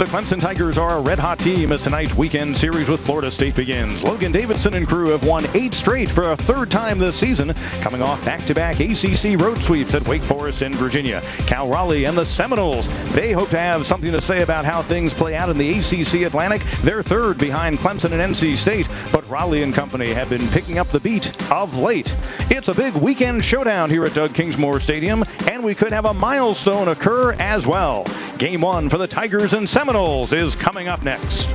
The Clemson Tigers are a red-hot team as tonight's weekend series with Florida State begins. Logan Davidson and crew have won 8 straight for a third time this season, coming off back-to-back ACC road sweeps at Wake Forest and Virginia. Cal Raleigh and the Seminoles, they hope to have something to say about how things play out in the ACC Atlantic. They're third behind Clemson and NC State, but Raleigh and company have been picking up the beat of late. It's a big weekend showdown here at Doug Kingsmore Stadium, and we could have a milestone occur as well. Game 1 for the Tigers and Seminoles is coming up next.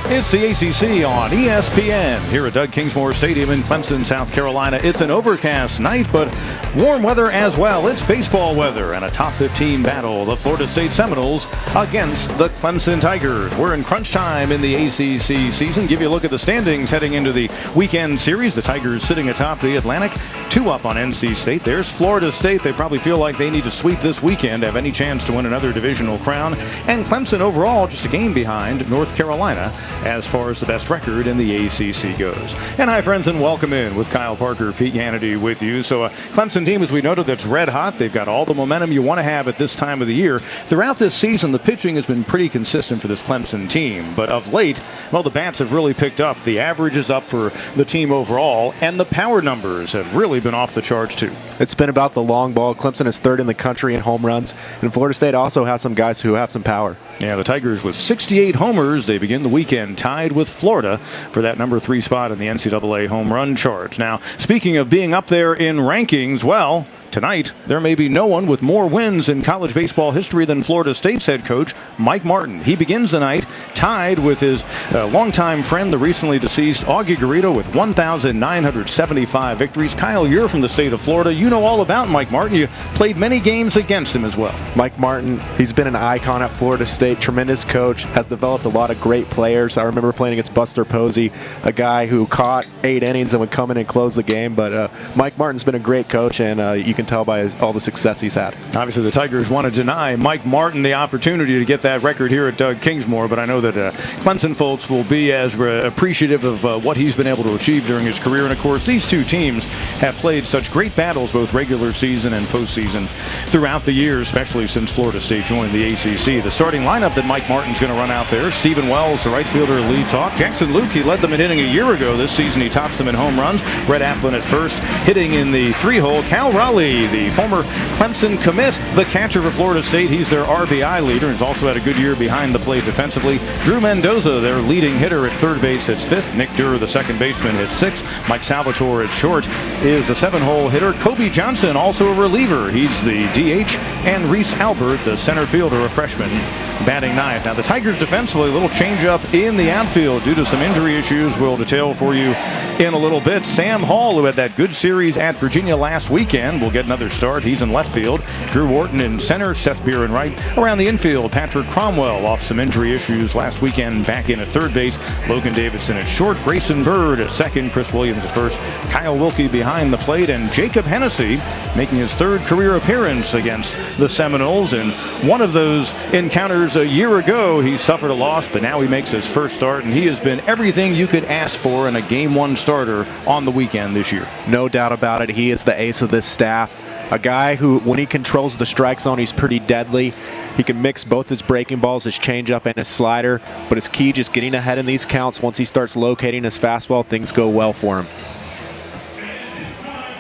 It's the ACC on ESPN here at Doug Kingsmore Stadium in Clemson, South Carolina. It's an overcast night, but warm weather as well. It's baseball weather and a top 15 battle. The Florida State Seminoles against the Clemson Tigers. We're in crunch time in the ACC season. Give you a look at the standings heading into the weekend series. The Tigers sitting atop the Atlantic, 2 up on NC State. There's Florida State. They probably feel like they need to sweep this weekend, have any chance to win another divisional crown. And Clemson overall just a game behind North Carolina as far as the best record in the ACC goes. And hi, friends, and welcome in with Kyle Parker, Pete Hannity with you. So a Clemson team, as we noted, that's red hot. They've got all the momentum you want to have at this time of the year. Throughout this season, the pitching has been pretty consistent for this Clemson team. But of late, well, the bats have really picked up. The average is up for the team overall, and the power numbers have really been off the charts, too. It's been about the long ball. Clemson is third in the country in home runs, and Florida State also has some guys who have some power. Yeah, the Tigers with 68 homers. They begin the weekend tied with Florida for that number 3 spot in the NCAA home run chart. Now, speaking of being up there in rankings, well, tonight, there may be no one with more wins in college baseball history than Florida State's head coach, Mike Martin. He begins the night tied with his longtime friend, the recently deceased Augie Garrido, with 1,975 victories. Kyle, you're from the state of Florida. You know all about Mike Martin. You played many games against him as well. Mike Martin, he's been an icon at Florida State, tremendous coach, has developed a lot of great players. I remember playing against Buster Posey, a guy who caught 8 innings and would come in and close the game. But Mike Martin's been a great coach, and you can tell by all the success he's had. Obviously, the Tigers want to deny Mike Martin the opportunity to get that record here at Doug Kingsmore, but I know that Clemson folks will be as appreciative of what he's been able to achieve during his career. And of course, these two teams have played such great battles, both regular season and postseason, throughout the years, especially since Florida State joined the ACC. The starting lineup that Mike Martin's going to run out there: Stephen Wells, the right fielder, leads off. Jackson Luke, he led them in hitting a year ago. This season, he tops them in home runs. Red Applin at first, hitting in the 3-hole. Cal Raleigh, the former Clemson commit, the catcher for Florida State. He's their RBI leader and has also had a good year behind the plate defensively. Drew Mendoza, their leading hitter, at third base, hits 5th. Nick Durr, the second baseman, hits 6th. Mike Salvatore at short is a 7-hole hitter. Kobe Johnson, also a reliever. He's the DH. And Reese Albert, the center fielder, a freshman, batting 9th. Now, the Tigers defensively, a little change-up in the outfield due to some injury issues we'll detail for you in a little bit. Sam Hall, who had that good series at Virginia last weekend, will get another start. He's in left field. Drew Wharton in center. Seth Beer in right. Around the infield, Patrick Cromwell, off some injury issues last weekend, back in at third base. Logan Davidson at short. Grayson Bird at second. Chris Williams at first. Kyle Wilkie behind the plate. And Jacob Hennessy making his 3rd career appearance against the Seminoles. In one of those encounters a year ago, he suffered a loss, but now he makes his first start, and he has been everything you could ask for in a Game 1 starter on the weekend this year. No doubt about it. He is the ace of this staff. A guy who, when he controls the strike zone, he's pretty deadly. He can mix both his breaking balls, his changeup, and his slider, but it's key just getting ahead in these counts. Once he starts locating his fastball, things go well for him.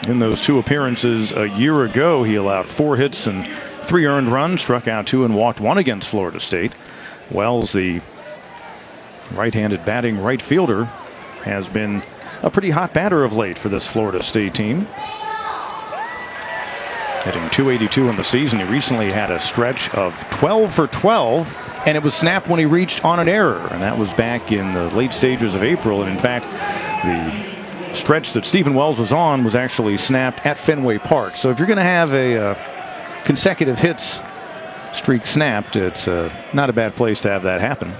In those 2 appearances a year ago, he allowed 4 hits and 3 earned runs, struck out 2 and walked 1 against Florida State. Wells, the right-handed batting right fielder, has been a pretty hot batter of late for this Florida State team. Hitting .282 in the season. He recently had a stretch of 12 for 12, and it was snapped when he reached on an error, and that was back in the late stages of April. And in fact, the stretch that Stephen Wells was on was actually snapped at Fenway Park. So if you're going to have a consecutive hits streak snapped, it's not a bad place to have that happen.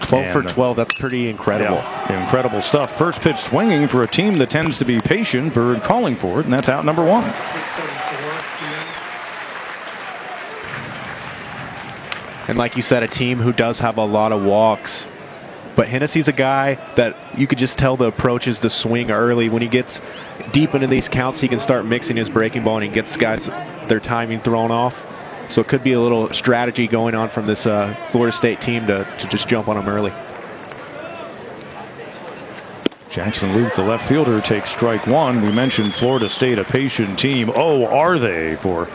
12 for 12, that's pretty incredible. Yeah, incredible stuff. First pitch swinging for a team that tends to be patient. Bird calling for it, and that's out number 1. And like you said, a team who does have a lot of walks. But Hennessy's a guy that you could just tell the approach is to swing early. When he gets deep into these counts, he can start mixing his breaking ball, and he gets guys their timing thrown off. So it could be a little strategy going on from this Florida State team to just jump on them early. Jackson Luke, the left fielder, takes strike one. We mentioned Florida State, a patient team. Oh, are they? For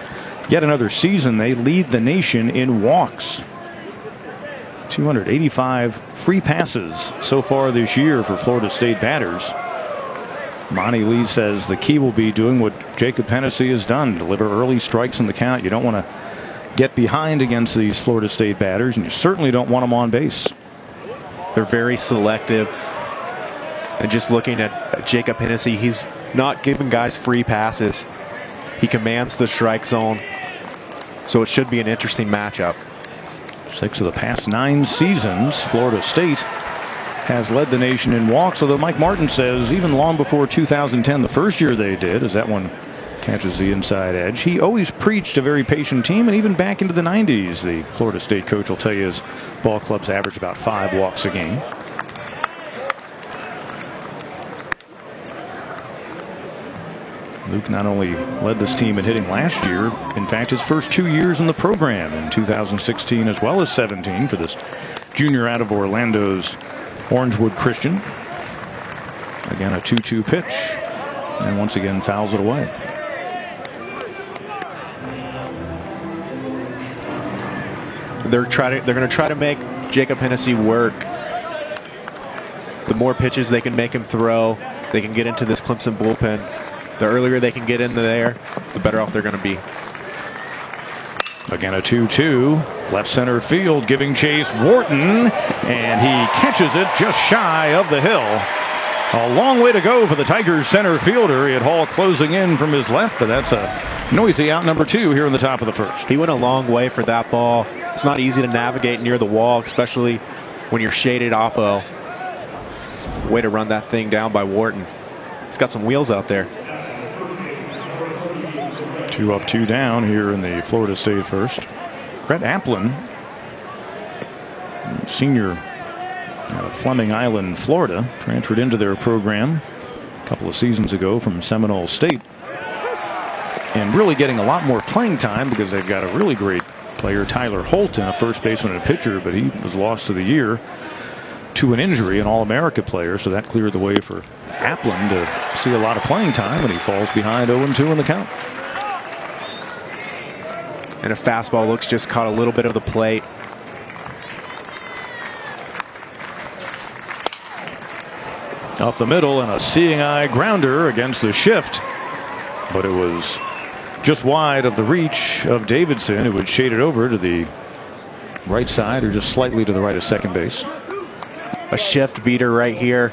yet another season, they lead the nation in walks. 285 free passes so far this year for Florida State batters. Monty Lee says the key will be doing what Jacob Hennessy has done, deliver early strikes in the count. You don't want to get behind against these Florida State batters, and you certainly don't want them on base. They're very selective. And just looking at Jacob Hennessy, he's not giving guys free passes. He commands the strike zone. So it should be an interesting matchup. 6 of the past 9 seasons, Florida State has led the nation in walks, although Mike Martin says even long before 2010, the first year they did, as that one catches the inside edge, he always preached a very patient team, and even back into the 90s, the Florida State coach will tell you his ball clubs average about 5 walks a game. Luke not only led this team in hitting last year, in fact, his first 2 years in the program in 2016 as well as 17 for this junior out of Orlando's Orangewood Christian. Again, a 2-2 pitch, and once again fouls it away. They're going to try to make Jacob Hennessy work. The more pitches they can make him throw, they can get into this Clemson bullpen. The earlier they can get into there, the better off they're going to be. Again, a 2-2. Left center field giving chase Wharton, and he catches it just shy of the hill. A long way to go for the Tigers center fielder. He had Hall closing in from his left, but that's a noisy out number 2 here in the top of the first. He went a long way for that ball. It's not easy to navigate near the wall, especially when you're shaded oppo. Way to run that thing down by Wharton. He's got some wheels out there. 2 up, 2 down here in the Florida State first. Brett Applin, senior out of Fleming Island, Florida, transferred into their program a couple of seasons ago from Seminole State, and really getting a lot more playing time because they've got a really great player, Tyler Holton, a first baseman and a pitcher, but he was lost to the year to an injury, an All-America player, so that cleared the way for Applin to see a lot of playing time, and he falls behind 0-2 in the count. And a fastball looks just caught a little bit of the plate. Up the middle, and a seeing eye grounder against the shift, but it was just wide of the reach of Davidson, who would shade it over to the right side or just slightly to the right of second base. A shift beater right here.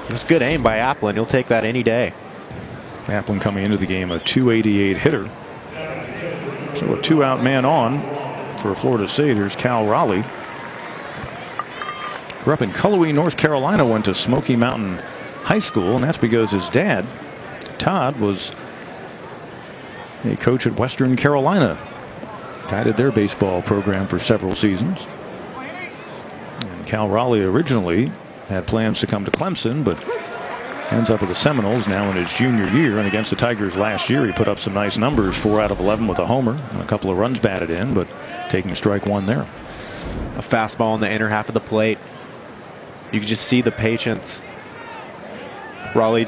It's good aim by Applin. He'll take that any day. Applin coming into the game a .288 hitter. So a 2-out man on for Florida State. Here's Cal Raleigh. Grew up in Cullowhee, North Carolina, went to Smoky Mountain High School, and that's because his dad, Todd, was a coach at Western Carolina. Guided their baseball program for several seasons. And Cal Raleigh originally had plans to come to Clemson, but ends up with the Seminoles now in his junior year, and against the Tigers last year he put up some nice numbers, 4 out of 11 with a homer and a couple of runs batted in, but taking strike 1 there. A fastball in the inner half of the plate. You can just see the patience. Raleigh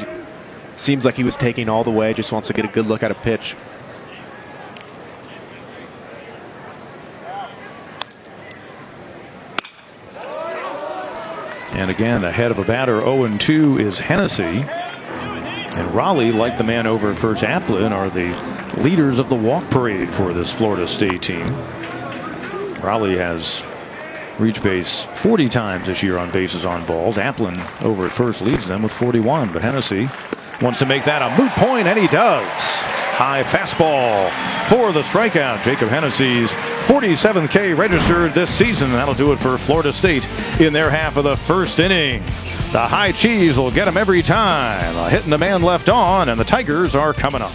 seems like he was taking all the way, just wants to get a good look at a pitch. And again, ahead of a batter, 0-2 is Hennessy. And Raleigh, like the man over at first, Applin, are the leaders of the walk parade for this Florida State team. Raleigh has reached base 40 times this year on bases on balls. Applin over at first leads them with 41, but Hennessy wants to make that a moot point, and he does. High fastball for the strikeout. Jacob Hennessy's 47th K registered this season. That'll do it for Florida State in their half of the first inning. The high cheese will get him every time. Hitting the man left on, and the Tigers are coming up.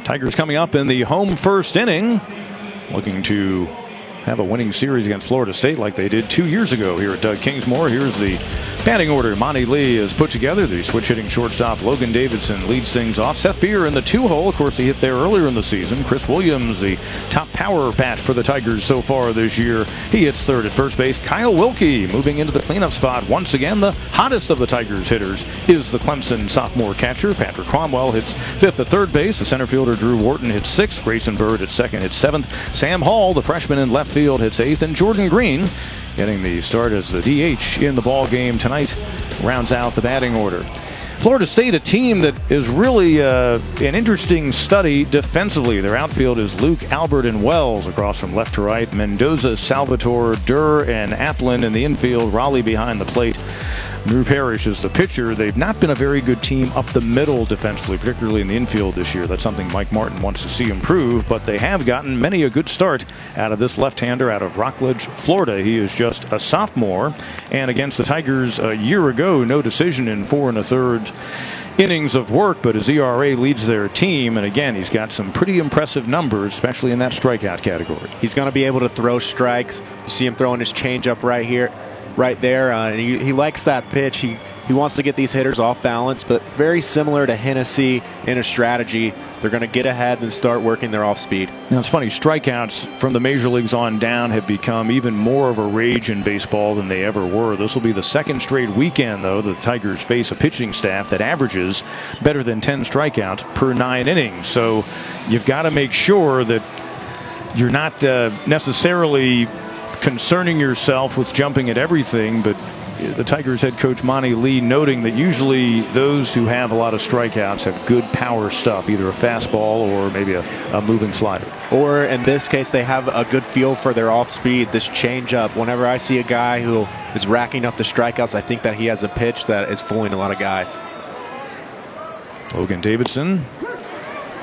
Tigers coming up in the home first inning, looking to have a winning series against Florida State like they did 2 years ago here at Doug Kingsmore. Here's the Batting order, Monty Lee is put together. The switch hitting shortstop Logan Davidson leads things off. Seth Beer in the 2-hole. Of course, he hit there earlier in the season. Chris Williams, the top power bat for the Tigers so far this year. He hits third at first base. Kyle Wilkie moving into the cleanup spot. Once again, the hottest of the Tigers hitters is the Clemson sophomore catcher. Patrick Cromwell hits fifth at third base. The center fielder Drew Wharton hits sixth. Grayson Bird at second hits seventh. Sam Hall, the freshman in left field, hits eighth. And Jordan Green, getting the start as the DH in the ball game tonight, rounds out the batting order. Florida State, a team that is really an interesting study defensively. Their outfield is Luke, Albert, and Wells across from left to right. Mendoza, Salvatore, Durr, and Applin in the infield. Raleigh behind the plate. Drew Parrish is the pitcher. They've not been a very good team up the middle defensively, particularly in the infield this year. That's something Mike Martin wants to see improve, but they have gotten many a good start out of this left-hander out of Rockledge, Florida. He is just a sophomore, and against the Tigers a year ago, no decision in 4 1/3 innings of work, but his ERA leads their team, and again, he's got some pretty impressive numbers, especially in that strikeout category. He's going to be able to throw strikes. You see him throwing his changeup right here. Right there, and he likes that pitch. He wants to get these hitters off balance, but very similar to Hennessy in a strategy. They're going to get ahead and start working their off speed. Now it's funny, strikeouts from the major leagues on down have become even more of a rage in baseball than they ever were. This will be the second straight weekend, though, that the Tigers face a pitching staff that averages better than 10 strikeouts per 9 innings. So you've got to make sure that you're not necessarily concerning yourself with jumping at everything, but the Tigers head coach Monty Lee noting that usually those who have a lot of strikeouts have good power stuff, either a fastball or maybe a moving slider. Or in this case, they have a good feel for their off speed, this changeup. Whenever I see a guy who is racking up the strikeouts, I think that he has a pitch that is fooling a lot of guys. Logan Davidson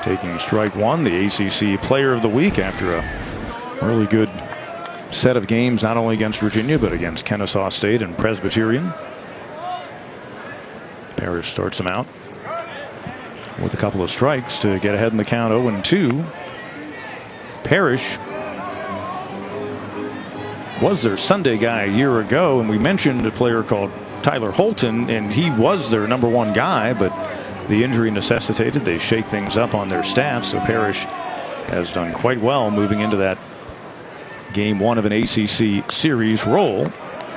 taking strike one, the ACC Player of the Week after a really good set of games, not only against Virginia but against Kennesaw State and Presbyterian. Parrish starts him out with a couple of strikes to get ahead in the count. 0-2. Parrish was their Sunday guy a year ago, and we mentioned a player called Tyler Holton, and he was their #1 guy, but the injury necessitated they shake things up on their staff. So Parrish has done quite well moving into that Game 1 of an ACC series role,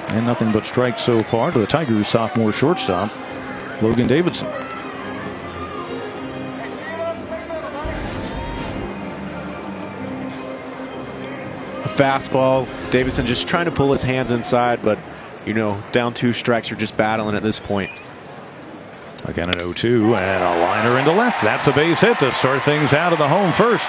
and nothing but strikes so far to the Tigers sophomore shortstop Logan Davidson. A fastball. Davidson just trying to pull his hands inside, but you know, down 2 strikes, you're just battling at this point. Again an 0-2 and a liner into left. That's a base hit to start things out of the home first.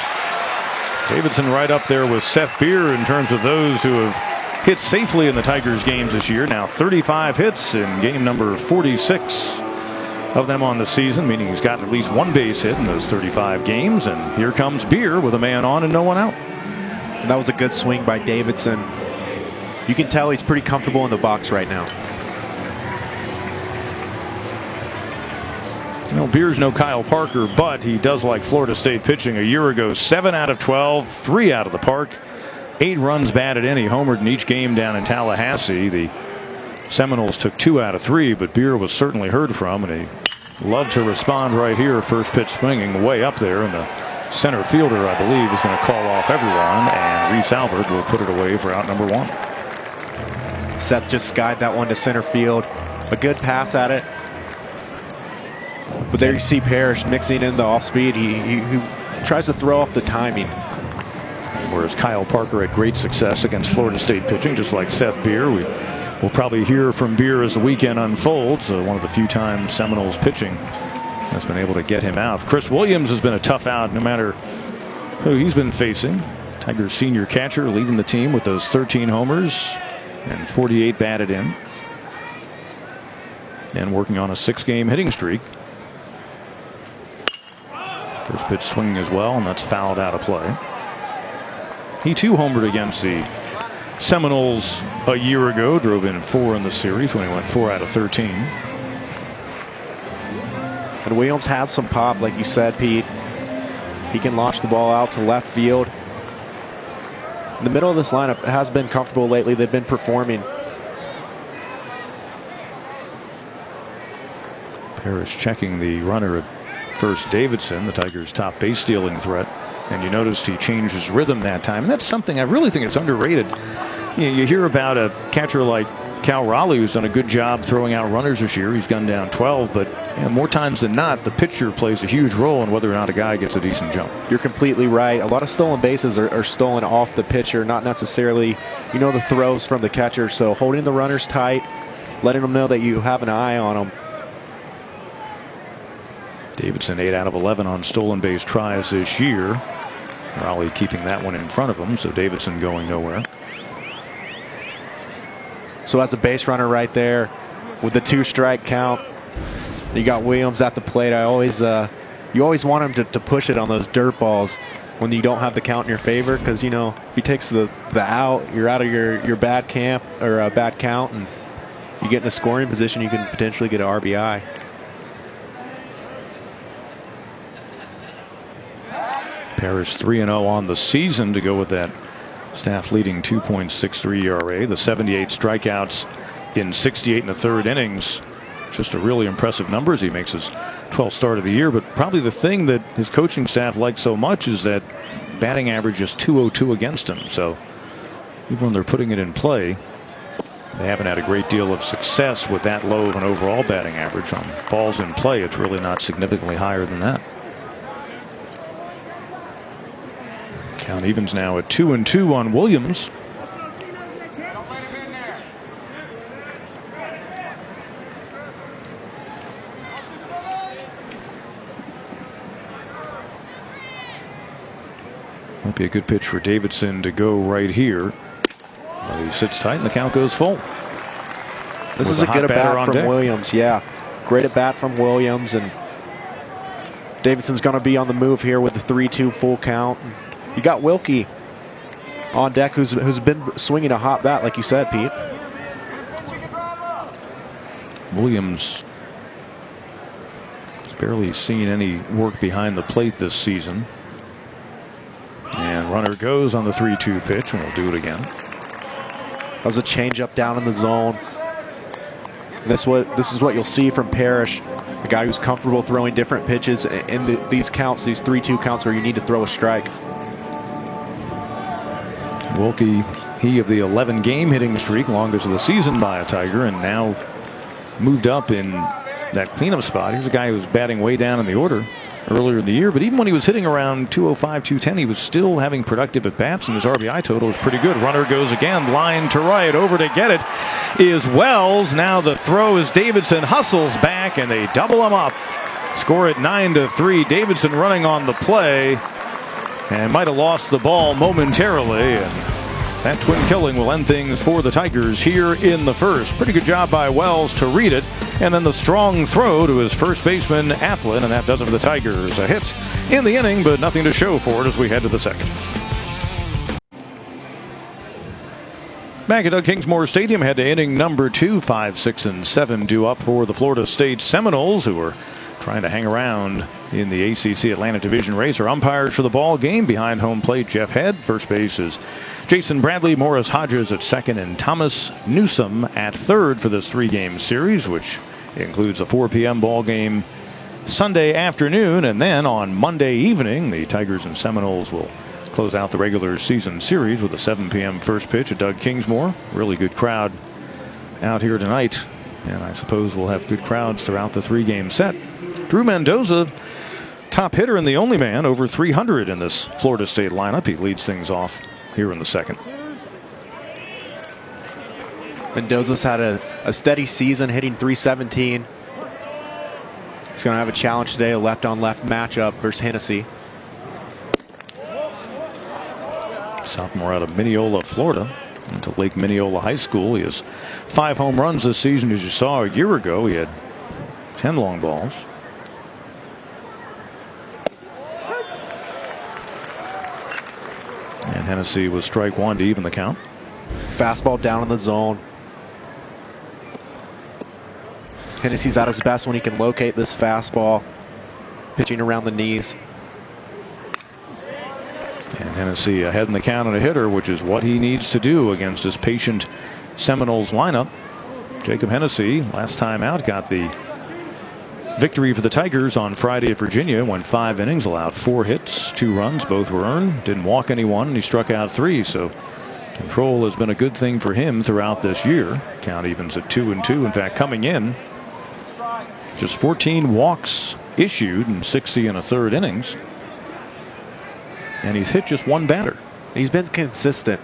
Davidson right up there with Seth Beer in terms of those who have hit safely in the Tigers games this year. Now 35 hits in game number 46 of them on the season, meaning he's gotten at least 1 base hit in those 35 games. And here comes Beer with a man on and no one out. And that was a good swing by Davidson. You can tell he's pretty comfortable in the box right now. You know, Beer's no Kyle Parker, but he does like Florida State pitching. A year ago, 7 out of 12, 3 out of the park, 8 runs batted in. He homered in each game down in Tallahassee. The Seminoles took 2 out of 3, but Beer was certainly heard from, and he loved to respond right here. First pitch swinging way up there, and the center fielder, I believe, is going to call off everyone, and Reese Albert will put it away for out number 1. Seth just skied that one to center field. A good pass at it. But there you see Parrish mixing in the off speed. He tries to throw off the timing. Whereas Kyle Parker had great success against Florida State pitching, just like Seth Beer. We'll probably hear from Beer as the weekend unfolds. One of the few times Seminoles pitching has been able to get him out. Chris Williams has been a tough out no matter who he's been facing. Tigers senior catcher leading the team with those 13 homers and 48 batted in. And working on a 6-game hitting streak. First pitch swinging as well, and that's fouled out of play. He too homered against the Seminoles a year ago, drove in 4 in the series when he went 4 out of 13. And Williams has some pop, like you said, Pete. He can launch the ball out to left field. The middle of this lineup has been comfortable lately. They've been performing. Parrish checking the runner at first, Davidson, the Tigers' top base stealing threat. And you noticed he changed his rhythm that time. And that's something I really think it's underrated. You hear about a catcher like Cal Raleigh, who's done a good job throwing out runners this year. He's gunned down 12, but more times than not, the pitcher plays a huge role in whether or not a guy gets a decent jump. You're completely right. A lot of stolen bases are stolen off the pitcher, not necessarily, the throws from the catcher. So holding the runners tight, letting them know that you have an eye on them. Davidson 8 out of 11 on stolen base tries this year. Raleigh keeping that one in front of him, so Davidson going nowhere. So as a base runner right there with the 2-strike count, you got Williams at the plate. You always want him to push it on those dirt balls when you don't have the count in your favor, because if he takes the out, you're out of your bad camp or a bad count, and you get in a scoring position, you can potentially get an RBI. Parrish 3-0 on the season to go with that staff leading 2.63 ERA. The 78 strikeouts in 68 1/3 innings. Just a really impressive number as he makes his 12th start of the year. But probably the thing that his coaching staff likes so much is that batting average is .202 against him. So even when they're putting it in play, they haven't had a great deal of success with that low of an overall batting average. On balls in play, it's really not significantly higher than that. Count evens now at 2-2 on Williams. Might be a good pitch for Davidson to go right here. But he sits tight and the count goes full. This is a good at bat from Williams. Yeah, great at bat from Williams, and Davidson's going to be on the move here with the 3-2 full count. You got Wilkie on deck, who's been swinging a hot bat, like you said, Pete. Williams has barely seen any work behind the plate this season. And runner goes on the 3-2 pitch, and we'll do it again. That was a changeup down in the zone. This is what you'll see from Parrish, a guy who's comfortable throwing different pitches in these counts, these 3-2 counts where you need to throw a strike. Wilkie, he of the 11-game hitting streak, longest of the season by a Tiger, and now moved up in that cleanup spot. Here's a guy who was batting way down in the order earlier in the year, but even when he was hitting around 205, 210, he was still having productive at bats, and his RBI total is pretty good. Runner goes again, line to right, over to get it is Wells. Now the throw is Davidson, hustles back, and they double him up. Score it 9-3. Davidson running on the play, and might have lost the ball momentarily. And that twin killing will end things for the Tigers here in the first. Pretty good job by Wells to read it. And then the strong throw to his first baseman, Applin, and that does it for the Tigers. A hit in the inning, but nothing to show for it as we head to the second. Back at Doug Kingsmore Stadium, head to inning number 2. 5, 6, and 7 due up for the Florida State Seminoles, who are trying to hang around in the ACC Atlantic Division race. Our umpires for the ball game behind home plate, Jeff Head. First base is Jason Bradley, Morris Hodges at second, and Thomas Newsom at third for this 3-game series, which includes a 4 p.m. ball game Sunday afternoon. And then on Monday evening, the Tigers and Seminoles will close out the regular season series with a 7 p.m. first pitch at Doug Kingsmore. Really good crowd out here tonight, and I suppose we'll have good crowds throughout the 3-game set. Drew Mendoza, top hitter and the only man over 300 in this Florida State lineup. He leads things off here in the second. Mendoza's had a steady season, hitting .317. He's going to have a challenge today, a left-on-left matchup versus Hennessy. Sophomore out of Mineola, Florida, into Lake Mineola High School. He has 5 home runs this season. As you saw a year ago, he had 10 long balls. And Hennessy was strike 1 to even the count. Fastball down in the zone. Hennessy's at his best when he can locate this fastball, pitching around the knees. And Hennessy ahead in the count on a hitter, which is what he needs to do against this patient Seminoles lineup. Jacob Hennessy, last time out, got the victory for the Tigers on Friday at Virginia. Went 5 innings, allowed 4 hits, 2 runs, both were earned, didn't walk anyone, and he struck out 3. So control has been a good thing for him throughout this year. Count evens at 2-2. In fact, coming in, just 14 walks issued in 60 1/3 innings. And he's hit just 1 batter. He's been consistent.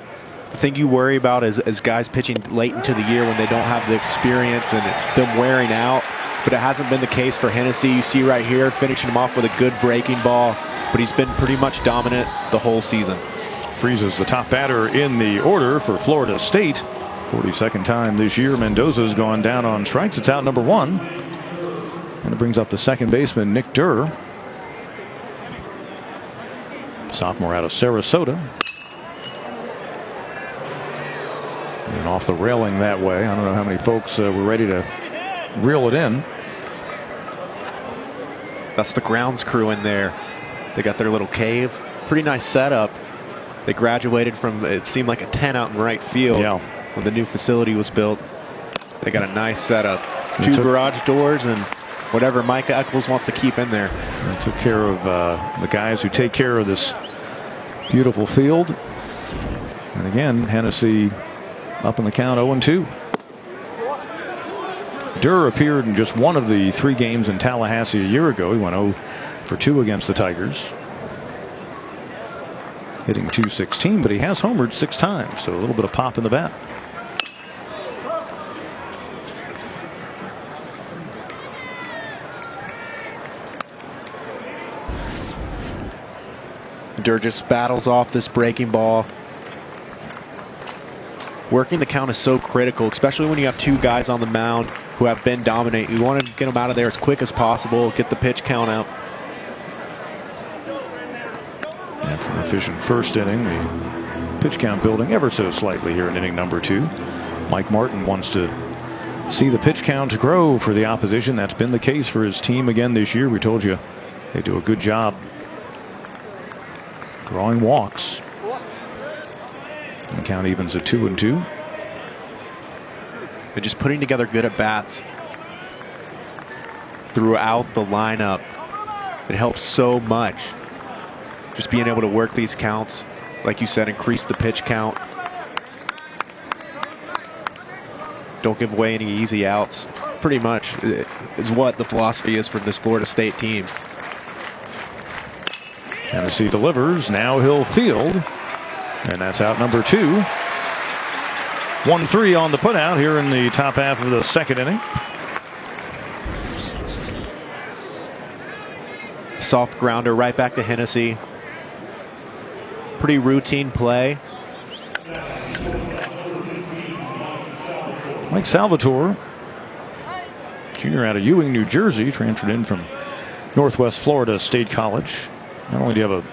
The thing you worry about is guys pitching late into the year when they don't have the experience and them wearing out. But it hasn't been the case for Hennessy. You see right here, finishing him off with a good breaking ball. But he's been pretty much dominant the whole season. Freeze's the top batter in the order for Florida State. 42nd time this year Mendoza's gone down on strikes. It's out number 1. And it brings up the second baseman, Nick Durr. Sophomore out of Sarasota. And off the railing that way. I don't know how many folks were ready to reel it in. That's the grounds crew in there. They got their little cave. Pretty nice setup. They graduated from, it seemed like a 10 out in right field. Yeah. When the new facility was built. They got a nice setup. 2 garage doors and whatever Micah Eccles wants to keep in there. They took care of the guys who take care of this beautiful field. And again, Hennessy up in the count 0-2. Durr appeared in just 1 of the 3 games in Tallahassee a year ago. He went 0 for 2 against the Tigers. Hitting .216, but he has homered 6 times, so a little bit of pop in the bat. Durr just battles off this breaking ball. Working the count is so critical, especially when you have 2 guys on the mound who have been dominating. You want to get them out of there as quick as possible, get the pitch count out. After an efficient first inning, the pitch count building ever so slightly here in inning number 2. Mike Martin wants to see the pitch count grow for the opposition. That's been the case for his team again this year. We told you they do a good job drawing walks. And count evens at 2-2. And just putting together good at bats throughout the lineup. It helps so much. Just being able to work these counts, like you said, increase the pitch count. Don't give away any easy outs. Pretty much is what the philosophy is for this Florida State team. Hennessy delivers. Now he'll field. And that's out number 2. 1-3 on the putout here in the top half of the second inning. Soft grounder right back to Hennessy. Pretty routine play. Mike Salvatore, junior out of Ewing, New Jersey, transferred in from Northwest Florida State College. Not only do you have a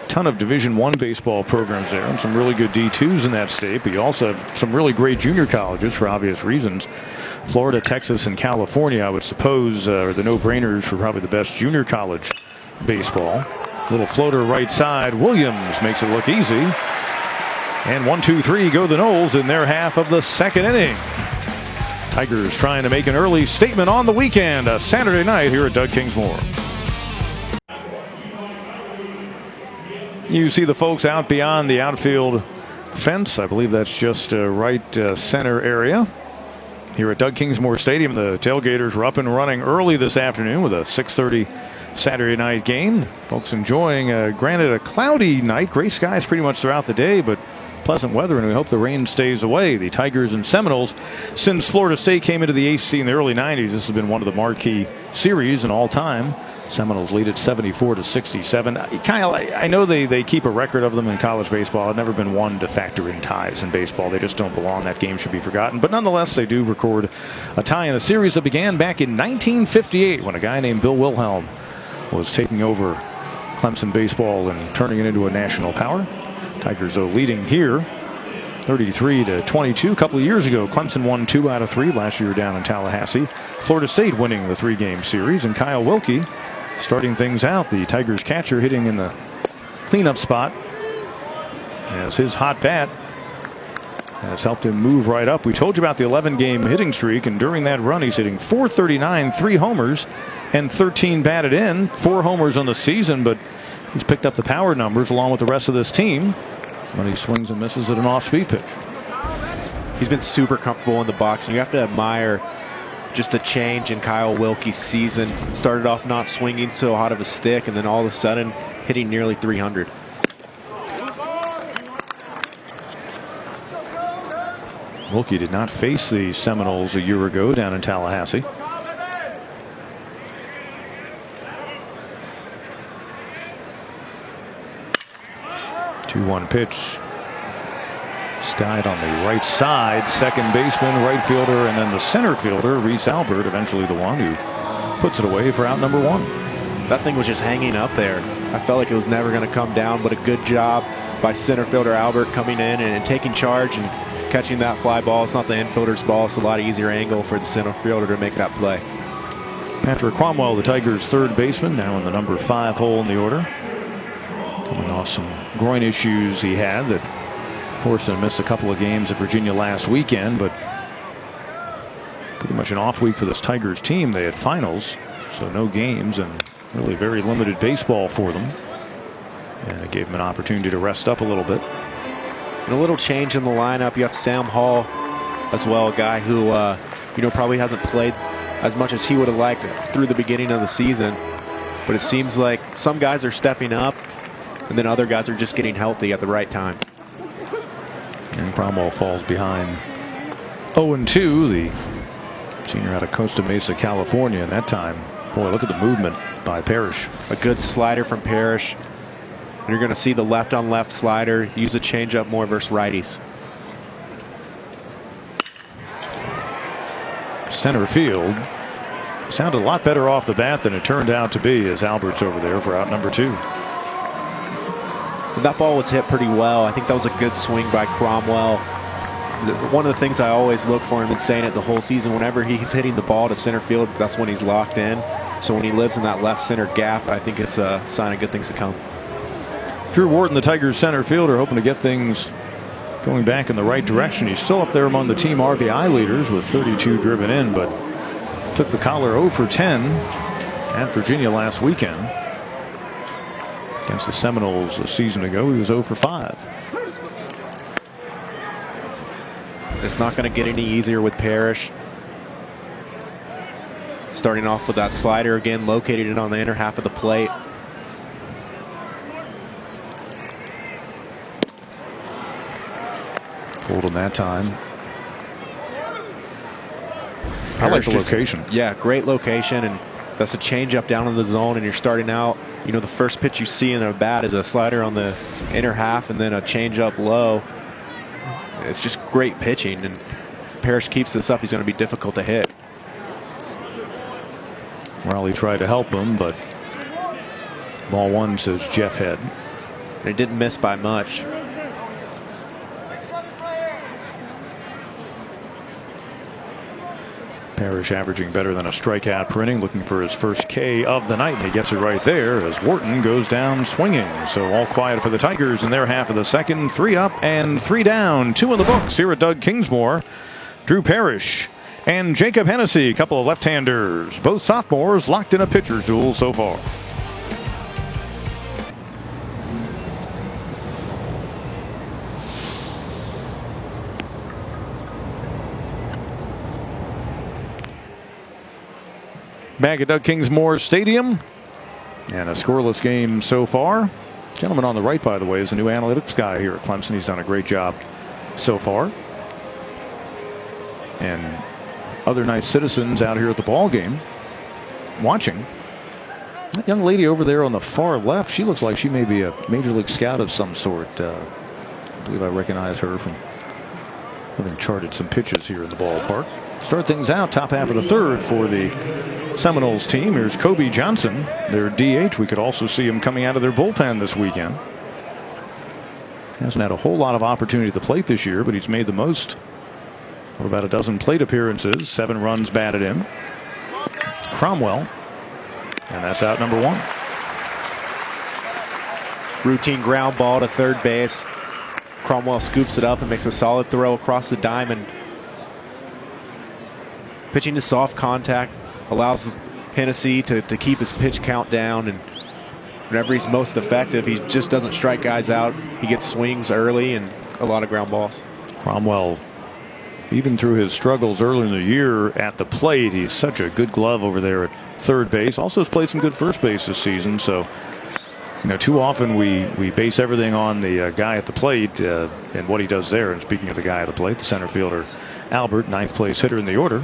ton of Division I baseball programs there and some really good D2s in that state, but you also have some really great junior colleges for obvious reasons. Florida, Texas, and California, I would suppose, are the no-brainers for probably the best junior college baseball. Little floater right side. Williams makes it look easy. And 1-2-3 go the Noles in their half of the second inning. Tigers trying to make an early statement on the weekend, a Saturday night here at Doug Kingsmore. You see the folks out beyond the outfield fence. I believe that's just right center area. Here at Doug Kingsmore Stadium, the tailgaters were up and running early this afternoon with a 6:30 Saturday night game. Folks enjoying, granted, a cloudy night. Gray skies pretty much throughout the day, but pleasant weather, and we hope the rain stays away. The Tigers and Seminoles, since Florida State came into the ACC in the early 90s, this has been one of the marquee series in all time. Seminoles lead at 74-67. Kyle, I know they keep a record of them in college baseball. I've never been one to factor in ties in baseball. They just don't belong. That game should be forgotten. But nonetheless, they do record a tie in a series that began back in 1958 when a guy named Bill Wilhelm was taking over Clemson baseball and turning it into a national power. Tigers, though, leading here 33-22. A couple of years ago, Clemson won 2 out of 3 last year down in Tallahassee. Florida State winning the 3-game series, and Kyle Wilkie starting things out. The Tigers catcher hitting in the cleanup spot as his hot bat has helped him move right up. We told you about the 11-game hitting streak, and during that run, he's hitting .439, 3 homers, and 13 batted in. 4 homers on the season, but he's picked up the power numbers along with the rest of this team when he swings and misses at an off-speed pitch. He's been super comfortable in the box, and you have to admire just the change in Kyle Wilkie's season. Started off not swinging so hot of a stick, and then all of a sudden hitting nearly 300. Wilkie did not face the Seminoles a year ago down in Tallahassee. 2-1 pitch. Skied on the right side. Second baseman, right fielder, and then the center fielder, Reese Albert, eventually the one who puts it away for out number 1. That thing was just hanging up there. I felt like it was never going to come down, but a good job by center fielder Albert coming in and taking charge and catching that fly ball. It's not the infielder's ball. It's a lot easier angle for the center fielder to make that play. Patrick Cromwell, the Tigers' third baseman, now in the number 5 hole in the order. Coming off some groin issues he had that forced him to miss a couple of games at Virginia last weekend, but pretty much an off week for this Tigers team. They had finals, so no games and really very limited baseball for them. And it gave him an opportunity to rest up a little bit. And a little change in the lineup. You have Sam Hall as well, a guy who probably hasn't played as much as he would have liked through the beginning of the season. But it seems like some guys are stepping up, and then other guys are just getting healthy at the right time. And Cromwell falls behind 0-2, the senior out of Costa Mesa, California. And that time, boy, look at the movement by Parrish. A good slider from Parrish. You're going to see the left-on-left slider. Use a changeup more versus righties. Center field. Sounded a lot better off the bat than it turned out to be as Albert's over there for out number 2. That ball was hit pretty well. I think that was a good swing by Cromwell. One of the things I always look for, and been saying it the whole season, whenever he's hitting the ball to center field, that's when he's locked in. So when he lives in that left center gap, I think it's a sign of good things to come. Drew Wharton, the Tigers center fielder, hoping to get things going back in the right direction. He's still up there among the team RBI leaders with 32 driven in, but took the collar 0 for 10 at Virginia last weekend. Against the Seminoles a season ago, he was 0 for 5. It's not going to get any easier with Parrish. Starting off with that slider again, located it on the inner half of the plate. Pulled him that time. I like the location. Yeah, great location, and that's a changeup down in the zone, and you're starting out. You know, the first pitch you see in a bat is a slider on the inner half and then a changeup low. It's just great pitching, and if Parrish keeps this up, he's going to be difficult to hit. Raleigh tried to help him, but ball 1, says Jeff Head. And it didn't miss by much. Parrish averaging better than a strikeout per inning, looking for his first K of the night, and he gets it right there as Wharton goes down swinging. So all quiet for the Tigers in their half of the second. 3 up and 3 down. 2 in the books here at Doug Kingsmore. Drew Parrish and Jacob Hennessy, a couple of left-handers. Both sophomores locked in a pitcher's duel so far. Back at Doug Kingsmore Stadium, and a scoreless game so far. Gentleman on the right, by the way, is a new analytics guy here at Clemson. He's done a great job so far. And other nice citizens out here at the ball game watching. That young lady over there on the far left, she looks like she may be a major league scout of some sort. I believe I recognize her from having charted some pitches here in the ballpark. Start things out, top half of the third for the Seminoles team. Here's Kobe Johnson, their DH. We could also see him coming out of their bullpen this weekend. Hasn't had a whole lot of opportunity at the plate this year, but he's made the most of about a dozen plate appearances. 7 runs batted in. Cromwell, and that's out number 1. Routine ground ball to third base. Cromwell scoops it up and makes a solid throw across the diamond. Pitching to soft contact allows Hennessy to keep his pitch count down, and whenever he's most effective, he just doesn't strike guys out. He gets swings early and a lot of ground balls. Cromwell, even through his struggles early in the year at the plate, he's such a good glove over there at third base. Also has played some good first base this season. So, too often we base everything on the guy at the plate and what he does there. And speaking of the guy at the plate, the center fielder Albert, ninth place hitter in the order.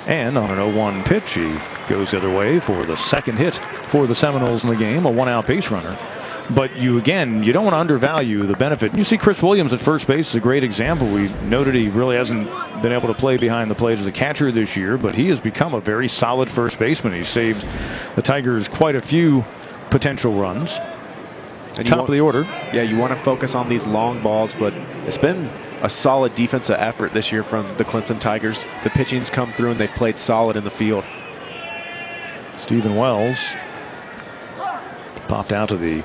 And on an 0-1 pitch, he goes the other way for the second hit for the Seminoles in the game, a one-out base runner. But you don't want to undervalue the benefit. You see Chris Williams at first base is a great example. We noted he really hasn't been able to play behind the plate as a catcher this year, but he has become a very solid first baseman. He's saved the Tigers quite a few potential runs. And top of the order. Yeah, you want to focus on these long balls, but it's been a solid defensive effort this year from the Clemson Tigers. The pitching's come through and they've played solid in the field. Stephen Wells popped out to the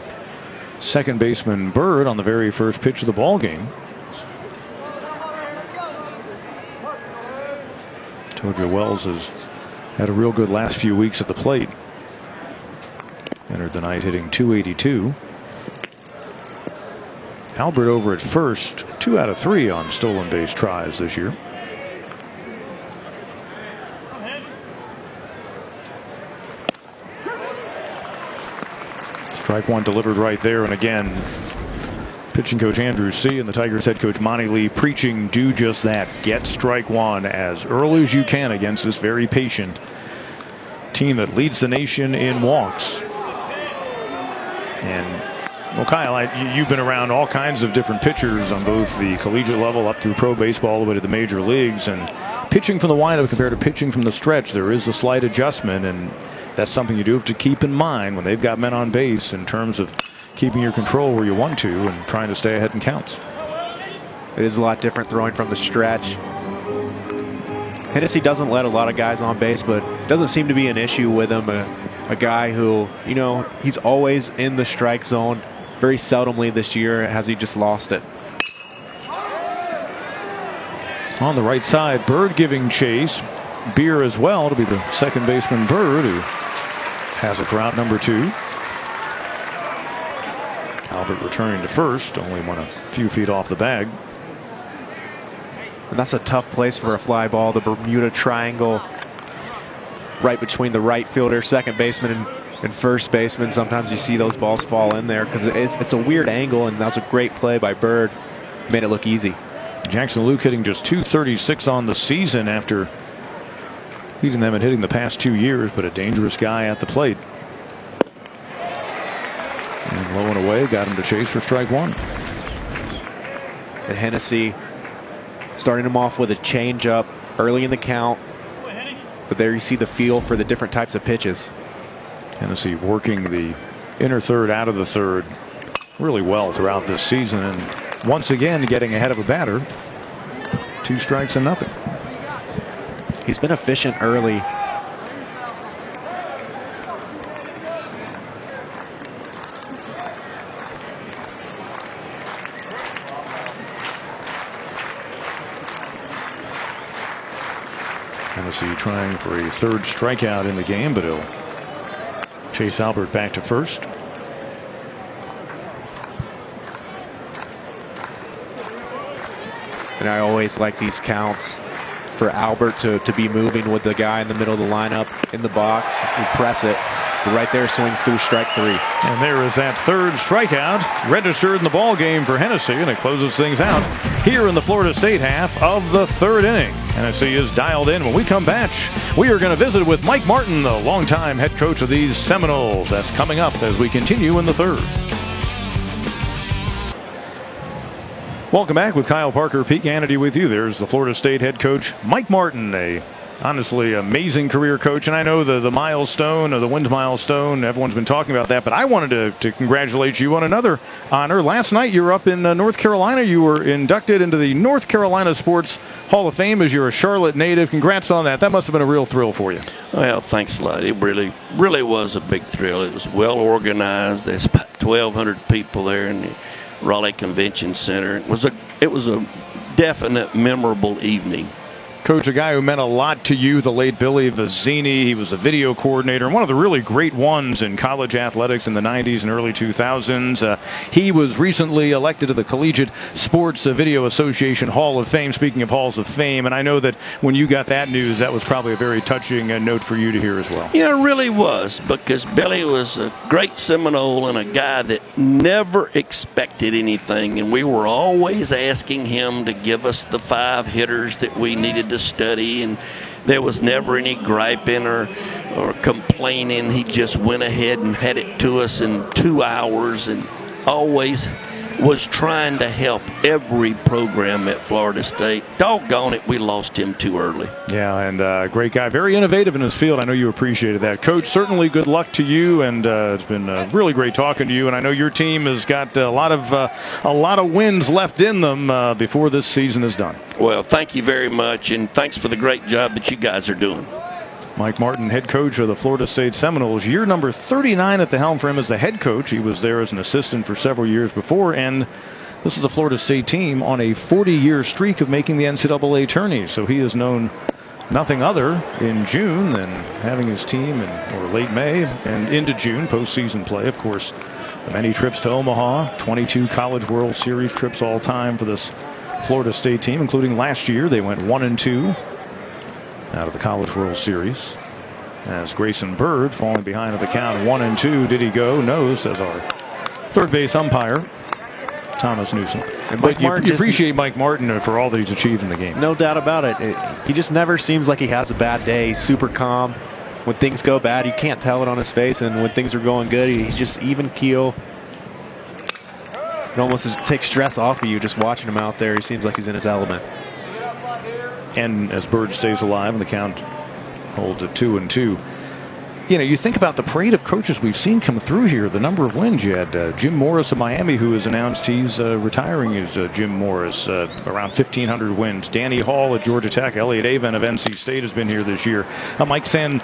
second baseman Bird on the very first pitch of the ball game. Told you Wells has had a real good last few weeks at the plate. Entered the night hitting .282. Albert over at first, 2 out of 3 on stolen base tries this year. Strike one delivered right there, and again, pitching coach Andrew C. and the Tigers head coach Monty Lee preaching, do just that. Get strike one as early as you can against this very patient team that leads the nation in walks. And well, Kyle, you've been around all kinds of different pitchers on both the collegiate level up through pro baseball all the way to the major leagues, and pitching from the windup compared to pitching from the stretch, there is a slight adjustment, and that's something you do have to keep in mind when they've got men on base in terms of keeping your control where you want to and trying to stay ahead in counts. It is a lot different throwing from the stretch. Hennessy doesn't let a lot of guys on base, but doesn't seem to be an issue with him. A guy who, he's always in the strike zone. Very seldomly this year has he just lost it. On the right side, Bird giving chase. Beer as well to be the second baseman Bird, who has it for out number 2. Albert returning to first, only went a few feet off the bag. And that's a tough place for a fly ball, the Bermuda Triangle, right between the right fielder, second baseman, and first baseman. Sometimes you see those balls fall in there because it's a weird angle, and that's a great play by Bird. Made it look easy. Jackson Luke hitting just .236 on the season after leading them and hitting the past 2 years, but a dangerous guy at the plate. And low and away, got him to chase for strike one. And Hennessy starting him off with a changeup early in the count, but there you see the feel for the different types of pitches. Hennessy working the inner third out of the third really well throughout this season, and once again getting ahead of a batter. 2 strikes and nothing. He's been efficient early. Hennessy trying for a third strikeout in the game, but he'll chase Albert back to first. And I always like these counts for Albert to be moving with the guy in the middle of the lineup in the box and press it. Right there, swings through strike 3. And there is that third strikeout registered in the ball game for Hennessy, and it closes things out here in the Florida State half of the third inning. Hennessy is dialed in. When we come back, we are going to visit with Mike Martin, the longtime head coach of these Seminoles. That's coming up as we continue in the third. Welcome back with Kyle Parker, Pete Hannity with you. There's the Florida State head coach, Mike Martin, a honestly amazing career coach. And I know the milestone, or the wins milestone, everyone's been talking about that, but I wanted to congratulate you on another honor. Last night you were up in North Carolina. You were inducted into the North Carolina Sports Hall of Fame as you're a Charlotte native. Congrats on that. That must have been a real thrill for you. Well, thanks a lot. It really was a big thrill. It was well organized. There's about 1,200 people there, and Raleigh Convention Center. It was a definite memorable evening. Coach, a guy who meant a lot to you, the late Billy Vizzini. He was a video coordinator and one of the really great ones in college athletics in the 90s and early 2000s. He was recently elected to the Collegiate Sports Video Association Hall of Fame, speaking of Halls of Fame. And I know that when you got that news, that was probably a very touching note for you to hear as well. Yeah, it really was, because Billy was a great Seminole and a guy that never expected anything. And we were always asking him to give us the 5 hitters that we needed to study, and there was never any griping or complaining. He just went ahead and had it to us in 2 hours, and always was trying to help every program at Florida State. Doggone it, we lost him too early. Yeah, and great guy, very innovative in his field. I know you appreciated that. Coach, certainly good luck to you, and it's been really great talking to you. And I know your team has got a lot of wins left in them before this season is done. Well, thank you very much, and thanks for the great job that you guys are doing. Mike Martin, head coach of the Florida State Seminoles, year number 39 at the helm for him as the head coach. He was there as an assistant for several years before, and this is a Florida State team on a 40-year streak of making the NCAA tourney. So he has known nothing other in June than having his team or late May and into June postseason play. Of course, the many trips to Omaha, 22 College World Series trips all time for this Florida State team, including last year. They went 1-2. Out of the College World Series, as Grayson Bird falling behind at the count 1-2. Did he go? No, says our third base umpire, Thomas Newsom. But you appreciate Mike Martin for all that he's achieved in the game. No doubt about it. He just never seems like he has a bad day. He's super calm. When things go bad, you can't tell it on his face, and when things are going good, he's just even keel. It almost takes stress off of you just watching him out there. He seems like he's in his element. And as Bird stays alive and the count holds at 2-2. You know, you think about the parade of coaches we've seen come through here, the number of wins. You had Jim Morris of Miami, who has announced he's retiring as Jim Morris, around 1,500 wins. Danny Hall at Georgia Tech, Elliott Avon of NC State has been here this year. Mike Santino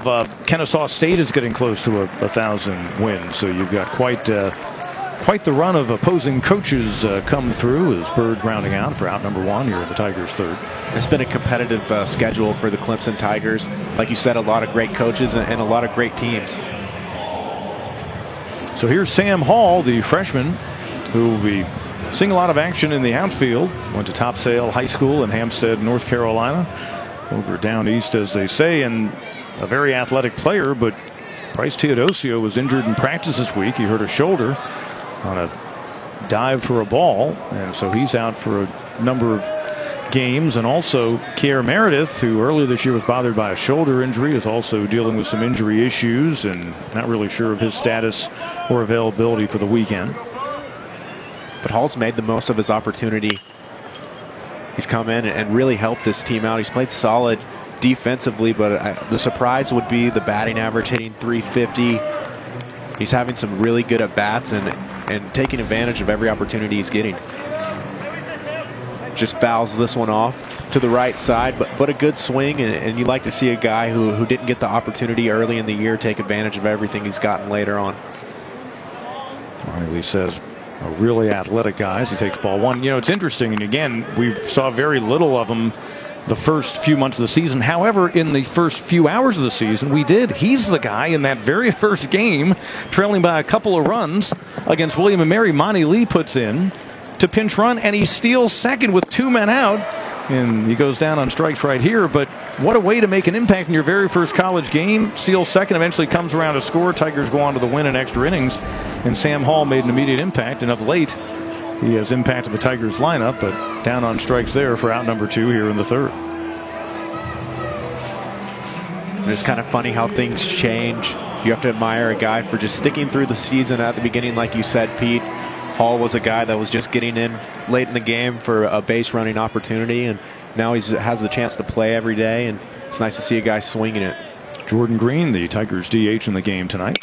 of Kennesaw State is getting close to 1,000 wins. So you've got quite the run of opposing coaches come through, as Bird rounding out for out number 1 here at the Tigers' third. It's been a competitive schedule for the Clemson Tigers. Like you said, a lot of great coaches and a lot of great teams. So here's Sam Hall, the freshman, who will be seeing a lot of action in the outfield. Went to Topsail High School in Hampstead, North Carolina. Over down east, as they say, and a very athletic player, but Bryce Teodosio was injured in practice this week. He hurt a shoulder on a dive for a ball, and so he's out for a number of games. And also Kier Meredith, who earlier this year was bothered by a shoulder injury, is also dealing with some injury issues and not really sure of his status or availability for the weekend. But Hall's made the most of his opportunity. He's come in and really helped this team out. He's played solid defensively, but the surprise would be the batting average, hitting .350. He's having some really good at-bats and taking advantage of every opportunity he's getting. Just fouls this one off to the right side, but a good swing, and you like to see a guy who didn't get the opportunity early in the year take advantage of everything he's gotten later on. Riley says a really athletic guy as he takes ball 1. You know, it's interesting, and again, we saw very little of him the first few months of the season. However, in the first few hours of the season, we did. He's the guy in that very first game, trailing by a couple of runs against William & Mary. Monty Lee puts in to pinch run, and he steals second with 2 men out, and he goes down on strikes right here. But what a way to make an impact in your very first college game. Steals second, eventually comes around to score. Tigers go on to the win in extra innings, and Sam Hall made an immediate impact, and of late he has impacted the Tigers lineup, but down on strikes there for out number 2 here in the third. And it's kind of funny how things change. You have to admire a guy for just sticking through the season at the beginning, like you said, Pete. Hall was a guy that was just getting in late in the game for a base running opportunity, and now he has the chance to play every day, and it's nice to see a guy swinging it. Jordan Green, the Tigers DH in the game tonight.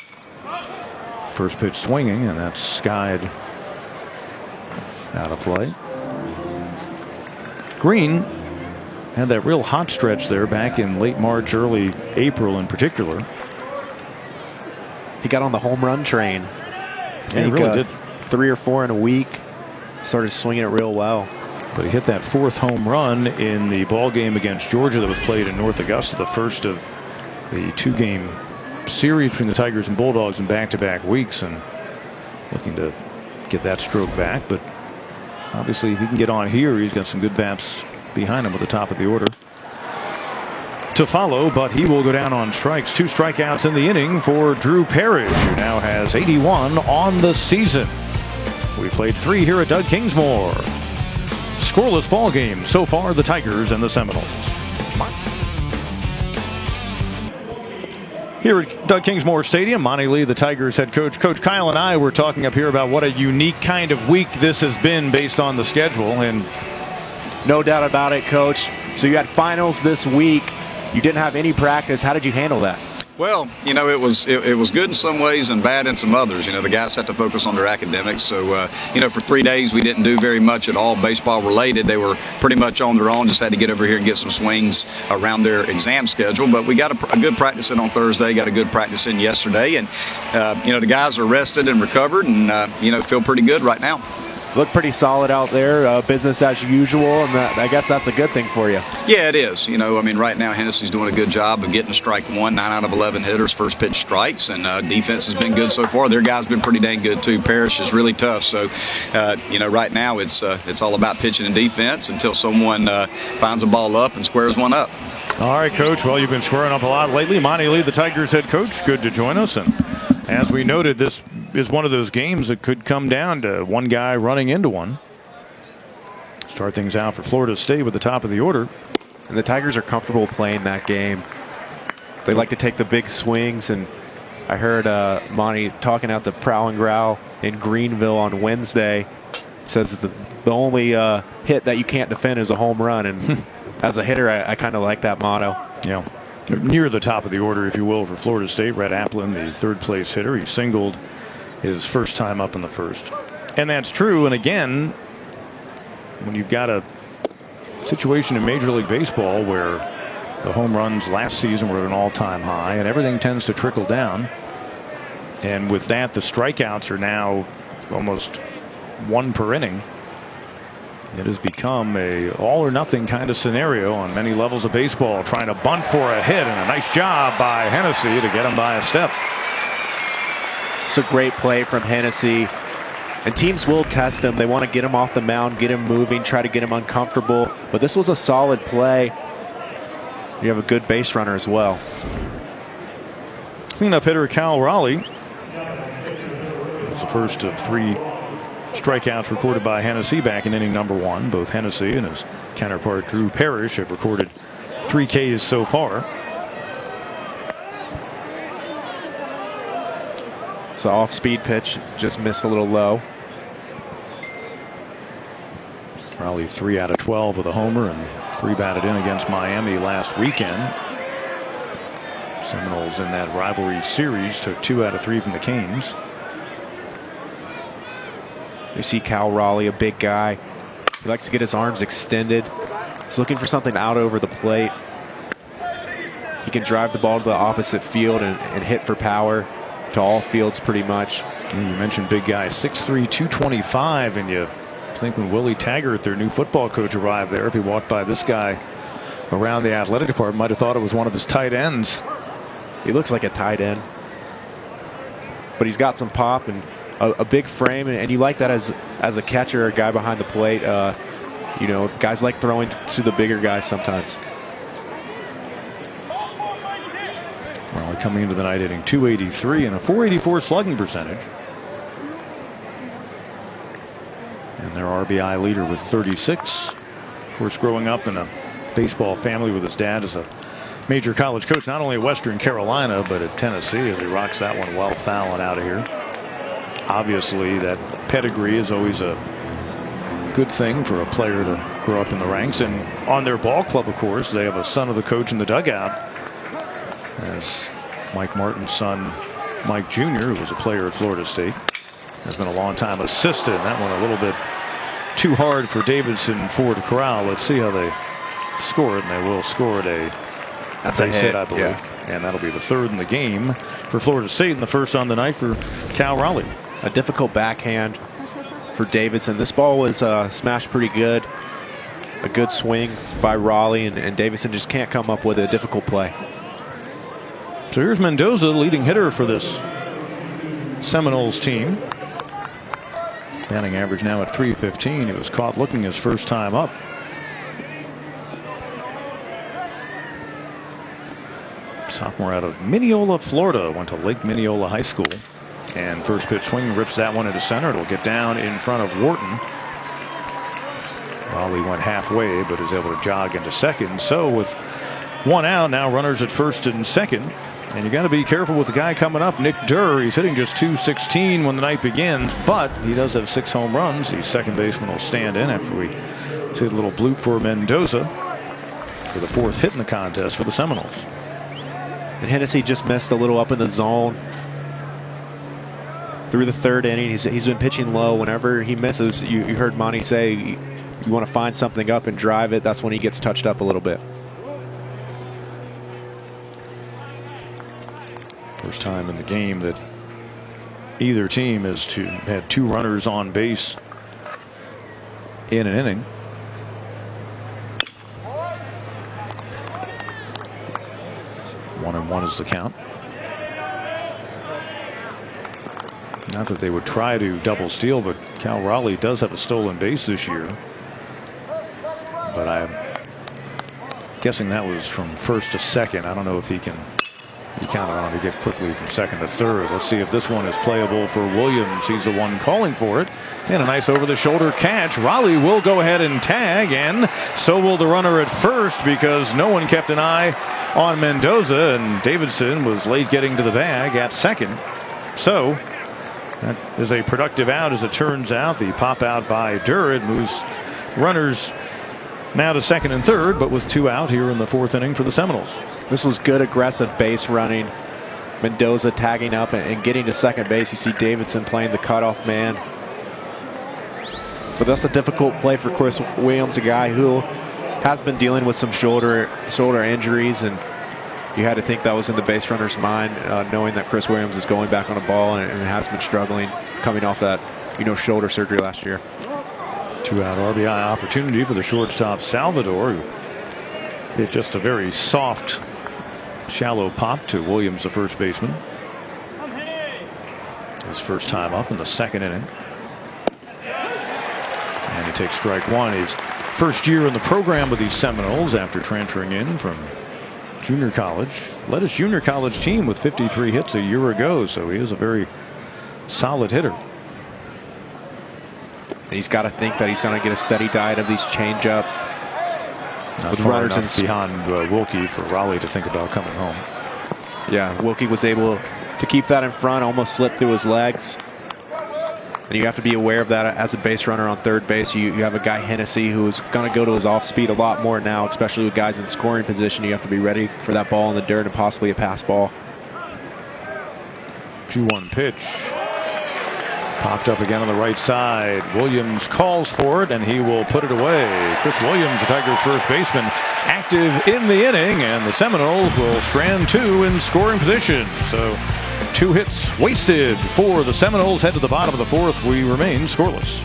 First pitch swinging, and that's skied out of play. Green had that real hot stretch there back in late March, early April in particular. He got on the home run train. Yeah, he really did. 3 or 4 in a week. Started swinging it real well. But he hit that 4th home run in the ball game against Georgia that was played in North Augusta, the first of the 2-game series between the Tigers and Bulldogs in back-to-back weeks, and looking to get that stroke back. But obviously, if he can get on here, he's got some good bats behind him at the top of the order to follow, but he will go down on strikes. 2 strikeouts in the inning for Drew Parrish, who now has 81 on the season. We played 3 here at Doug Kingsmore. Scoreless ball game so far, the Tigers and the Seminoles. Here at Doug Kingsmore Stadium, Monty Lee, the Tigers head coach. Coach Kyle and I were talking up here about what a unique kind of week this has been based on the schedule. And no doubt about it, Coach. So you had finals this week. You didn't have any practice. How did you handle that? Well, you know, it was good in some ways and bad in some others. You know, the guys had to focus on their academics. So, you know, for 3 days we didn't do very much at all baseball related. They were pretty much on their own, just had to get over here and get some swings around their exam schedule. But we got a good practice in on Thursday, got a good practice in yesterday. And, you know, the guys are rested and recovered and, you know, feel pretty good right now. Look pretty solid out there, business as usual, and I guess that's a good thing for you. Yeah, it is. You know, I mean, right now Hennessy's doing a good job of getting to strike 1, 9 out of 11 hitters, first pitch strikes, and defense has been good so far. Their guys been pretty dang good too. Parrish is really tough, so you know, right now it's all about pitching and defense until someone finds a ball up and squares one up. all right, Coach. Well, you've been squaring up a lot lately. Monty Lee, the Tigers head coach, good to join us. And as we noted, this is one of those games that could come down to one guy running into one. Start things out for Florida State with the top of the order. And the Tigers are comfortable playing that game. They like to take the big swings, and I heard Monty talking out the Prowl and Growl in Greenville on Wednesday. Says the only hit that you can't defend is a home run, and as a hitter, I kind of like that motto. Yeah. Near the top of the order, if you will, for Florida State. Red Applin, the 3rd place hitter. He singled his first time up in the first. And that's true. And again, when you've got a situation in Major League Baseball where the home runs last season were at an all-time high and everything tends to trickle down. And with that, the strikeouts are now almost 1 per inning. It has become a all or nothing kind of scenario on many levels of baseball, trying to bunt for a hit, and a nice job by Hennessy to get him by a step. It's a great play from Hennessy, and teams will test him. They want to get him off the mound, get him moving, try to get him uncomfortable, but this was a solid play. You have a good base runner as well. Cleanup hitter Cal Raleigh was the first of 3 strikeouts recorded by Hennessy back in inning number 1. Both Hennessy and his counterpart Drew Parrish have recorded 3 Ks so far. So off-speed pitch, just missed a little low. Raleigh 3 out of 12 with a homer and 3 batted in against Miami last weekend. Seminoles in that rivalry series took 2 out of 3 from the Canes. You see Cal Raleigh, a big guy. He likes to get his arms extended. He's looking for something out over the plate. He can drive the ball to the opposite field and hit for power to all fields pretty much. And you mentioned big guy, 6'3", 225, and you think when Willie Taggart, their new football coach, arrived there, if he walked by this guy around the athletic department, might have thought it was one of his tight ends. He looks like a tight end, but he's got some pop and a big frame, and you like that as a catcher, a guy behind the plate. You know, guys like throwing to the bigger guys sometimes. Raleigh coming into the night hitting .283 and a .484 slugging percentage. And their RBI leader with 36. Of course, growing up in a baseball family with his dad as a major college coach, not only at Western Carolina, but at Tennessee, as he rocks that one well foul and out of here. Obviously, that pedigree is always a good thing for a player to grow up in the ranks. And on their ball club, of course, they have a son of the coach in the dugout, as Mike Martin's son, Mike Jr., who was a player at Florida State, has been a long-time assistant. That one a little bit too hard for Davidson Ford Corral. Let's see how they score it, and they will score it That's a hit, I believe. Yeah. And that'll be the 3rd in the game for Florida State, and the first on the night for Cal Raleigh. A difficult backhand. for Davidson. This ball was smashed pretty good. A good swing by Raleigh, and Davidson just can't come up with a difficult play. So here's Mendoza, leading hitter for this Seminoles team. Batting average now at .315. He was caught looking his first time up. Sophomore out of Mineola, Florida. Went to Lake Mineola High School. And first pitch swing rips that one into center. It'll get down in front of Wharton. Raleigh went halfway, but is able to jog into second. So with one out, now runners at first and second. And you got to be careful with the guy coming up, Nick Durr. He's hitting just .216 when the night begins, but he does have 6 home runs. The second baseman will stand in after we see a little bloop for Mendoza for the 4th hit in the contest for the Seminoles. And Hennessy just missed a little up in the zone through the 3rd inning. He's been pitching low. Whenever he misses, you heard Monty say you want to find something up and drive it. That's when he gets touched up a little bit. First time in the game that either team has had 2 runners on base in an inning. One and one is the count. Not that they would try to double steal, but Cal Raleigh does have a stolen base this year. But I'm guessing that was from first to second. I don't know if he can be counted on to get quickly from second to third. Let's see if this one is playable for Williams. He's the one calling for it. And a nice over-the-shoulder catch. Raleigh will go ahead and tag, and so will the runner at first, because no one kept an eye on Mendoza, and Davidson was late getting to the bag at second. So that is a productive out, as it turns out. The pop out by Durr moves runners now to second and third, but with 2 out here in the 4th inning for the Seminoles. This was good aggressive base running. Mendoza tagging up and getting to second base. You see Davidson playing the cutoff man. But that's a difficult play for Chris Williams, a guy who has been dealing with some shoulder injuries, and you had to think that was in the base runner's mind, knowing that Chris Williams is going back on a ball and has been struggling coming off that shoulder surgery last year. 2-out RBI opportunity for the shortstop Salvador, who hit just a very soft, shallow pop to Williams, the first baseman. His first time up in the 2nd inning. And he takes strike one. His first year in the program with these Seminoles after transferring in from junior college. Led his junior college team with 53 hits a year ago, so he is a very solid hitter. He's got to think that he's going to get a steady diet of these changeups. Not far enough behind Wilkie for Raleigh to think about coming home. Yeah, Wilkie was able to keep that in front, almost slipped through his legs. And you have to be aware of that as a base runner on third base. You have a guy, Hennessy, who's going to go to his off speed a lot more now, especially with guys in scoring position. You have to be ready for that ball in the dirt and possibly a pass ball. 2-1 pitch. Popped up again on the right side. Williams calls for it, and he will put it away. Chris Williams, the Tigers' first baseman, active in the inning, and the Seminoles will strand 2 in scoring position. So 2 hits wasted for the Seminoles. Head to the bottom of the 4th. We remain scoreless.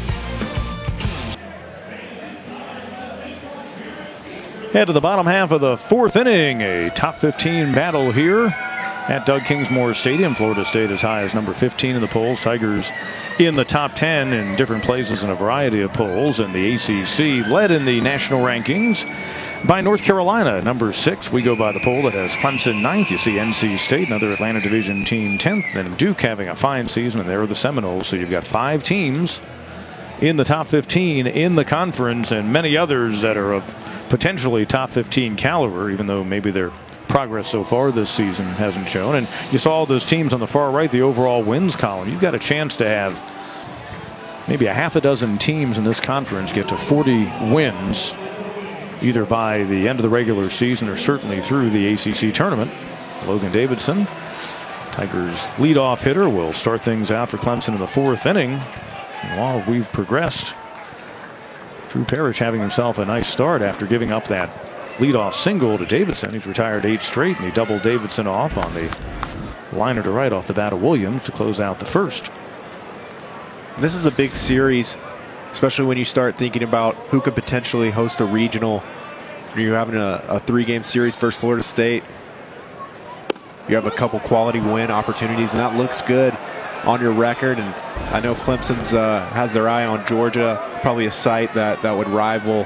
Head to the bottom half of the 4th inning. A top 15 battle here at Doug Kingsmore Stadium. Florida State as high as number 15 in the polls. Tigers in the top 10 in different places in a variety of polls. And the ACC led in the national rankings by North Carolina, number 6. We go by the poll that has Clemson 9th. You see NC State, another Atlanta Division team, 10th. And Duke having a fine season, and there are the Seminoles. So you've got 5 teams in the top 15 in the conference, and many others that are of potentially top 15 caliber, even though maybe their progress so far this season hasn't shown. And you saw all those teams on the far right, the overall wins column. You've got a chance to have maybe a half a dozen teams in this conference get to 40 wins, either by the end of the regular season or certainly through the ACC tournament. Logan Davidson, Tigers leadoff hitter, will start things out for Clemson in the 4th inning. And while we've progressed, Drew Parrish having himself a nice start after giving up that leadoff single to Davidson. He's retired 8 straight, and he doubled Davidson off on the liner to right off the bat of Williams to close out the 1st. This is a big series, especially when you start thinking about who could potentially host a regional. You're having a 3-game series versus Florida State. You have a couple quality win opportunities, and that looks good on your record. And I know Clemson's has their eye on Georgia, probably a site that would rival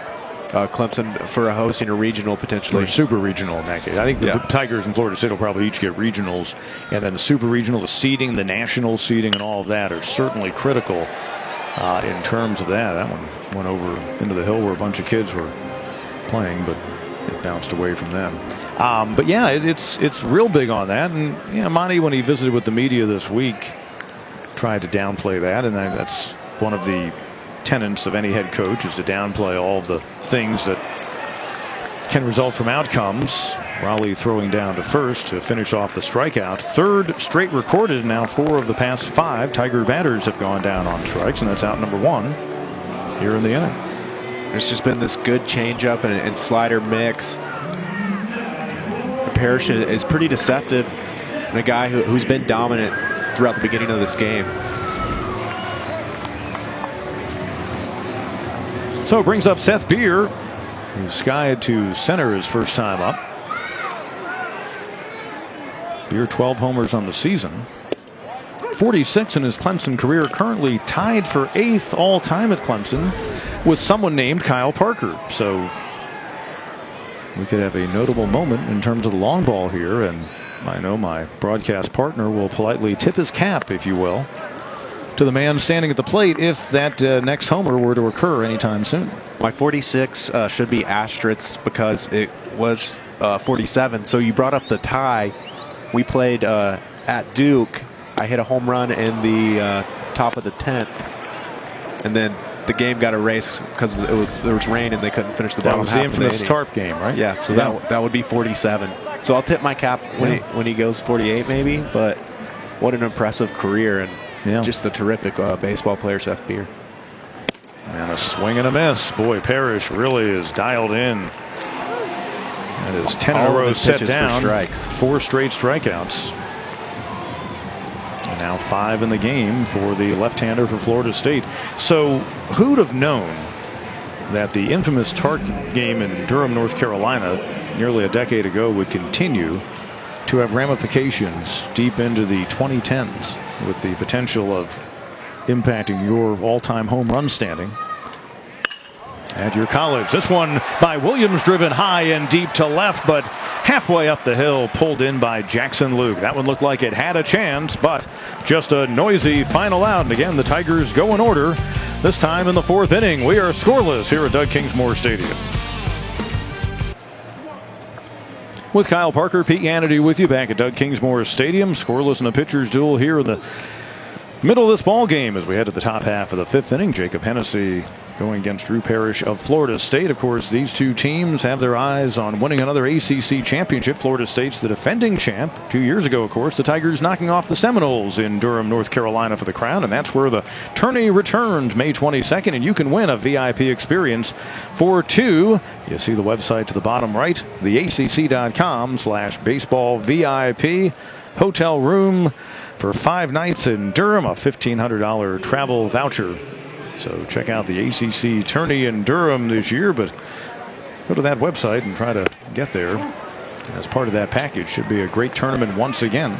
Clemson for hosting a regional potentially. Or super regional in that case. I think the Tigers and Florida State will probably each get regionals, and then the super regional, the seeding, the national seeding, and all of that are certainly critical in terms of that. That one went over into the hill where a bunch of kids were playing, but it bounced away from them. But yeah, it's real big on that. And yeah, Monty, when he visited with the media this week, tried to downplay that, and that's one of the tenets of any head coach, is to downplay all of the things that can result from outcomes. Raleigh throwing down to first to finish off the strikeout. 3rd straight recorded, and now 4 of the past 5 Tiger batters have gone down on strikes, and that's out number 1 here in the inning. There's just been this good changeup and slider mix. Parrish is pretty deceptive, and a guy who's been dominant throughout the beginning of this game. So it brings up Seth Beer, who skied to center his first time up. Beer 12 homers on the season. 46 in his Clemson career, currently tied for 8th all-time at Clemson with someone named Kyle Parker. So we could have a notable moment in terms of the long ball here, and I know my broadcast partner will politely tip his cap, if you will, to the man standing at the plate if that next homer were to occur anytime soon. My 46 should be asterisk because it was 47. So you brought up the tie. We played at Duke. I hit a home run in the top of the 10th, and then the game got erased because there was rain and they couldn't finish the bottom half. That was the infamous Tarp game, right? Yeah, so that would be 47. So I'll tip my cap when he goes 48 maybe, but what an impressive career, and just a terrific baseball player, Seth Beer. And a swing and a miss. Boy, Parrish really is dialed in. That is 10 in a row set down. 4 straight strikeouts. And now 5 in the game for the left-hander for Florida State. So who'd have known that the infamous Tark game in Durham, North Carolina, nearly a decade ago, would continue to have ramifications deep into the 2010s, with the potential of impacting your all-time home run standing at your college. This one by Williams, driven high and deep to left, but halfway up the hill, pulled in by Jackson Luke. That one looked like it had a chance, but just a noisy final out. And again, the Tigers go in order. This time in the 4th inning, we are scoreless here at Doug Kingsmore Stadium. With Kyle Parker, Pete Hannity with you back at Doug Kingsmore Stadium. Scoreless in a pitcher's duel here in the middle of this ball game as we head to the top half of the 5th inning. Jacob Hennessy going against Drew Parrish of Florida State. Of course, these two teams have their eyes on winning another ACC championship. Florida State's the defending champ. 2 years ago, of course, the Tigers knocking off the Seminoles in Durham, North Carolina for the crown, and that's where the tourney returns May 22nd, and you can win a VIP experience for 2. You see the website to the bottom right, theacc.com/baseball VIP. Hotel room for 5 nights in Durham, a $1,500 travel voucher. So check out the ACC tourney in Durham this year, but go to that website and try to get there as part of that package. Should be a great tournament once again.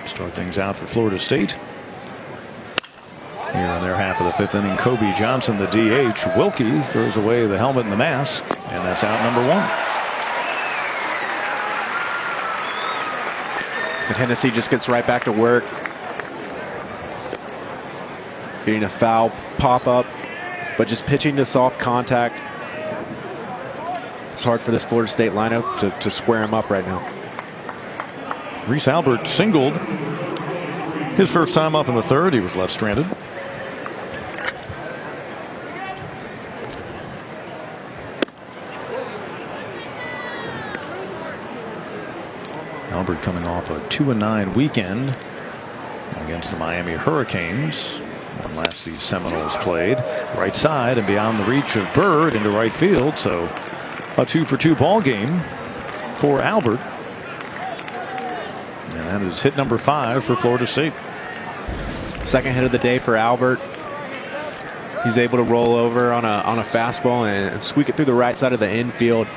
Start things out for Florida State. Here in their half of the 5th inning, Kobe Johnson, the DH. Wilkie throws away the helmet and the mask, and that's out number 1. And Hennessy just gets right back to work. Getting a foul pop-up, but just pitching to soft contact. It's hard for this Florida State lineup to square him up right now. Reese Albert singled his first time up in the 3rd. He was left stranded. Albert coming off a 2-9 weekend against the Miami Hurricanes. When last these Seminoles played. Right side and beyond the reach of Bird into right field. So a 2-for-2 ball game for Albert. And that is hit number 5 for Florida State. Second hit of the day for Albert. He's able to roll over on a fastball and squeak it through the right side of the infield.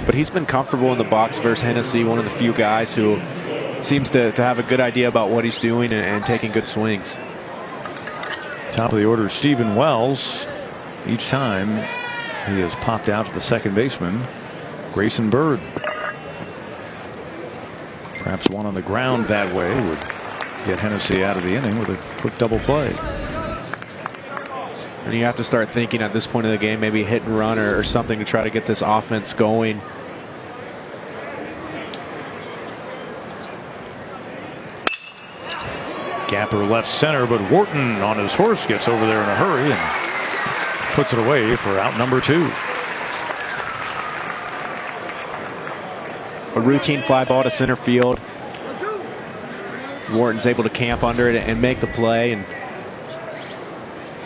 But he's been comfortable in the box versus Hennessy, one of the few guys who seems to have a good idea about what he's doing and taking good swings. Top of the order, Stephen Wells. Each time he has popped out to the second baseman, Grayson Bird. Perhaps one on the ground that way would get Hennessy out of the inning with a quick double play. And you have to start thinking at this point of the game, maybe hit and run or something to try to get this offense going. Gapper left center, but Wharton on his horse gets over there in a hurry and puts it away for out number 2. A routine fly ball to center field. Wharton's able to camp under it and make the play, and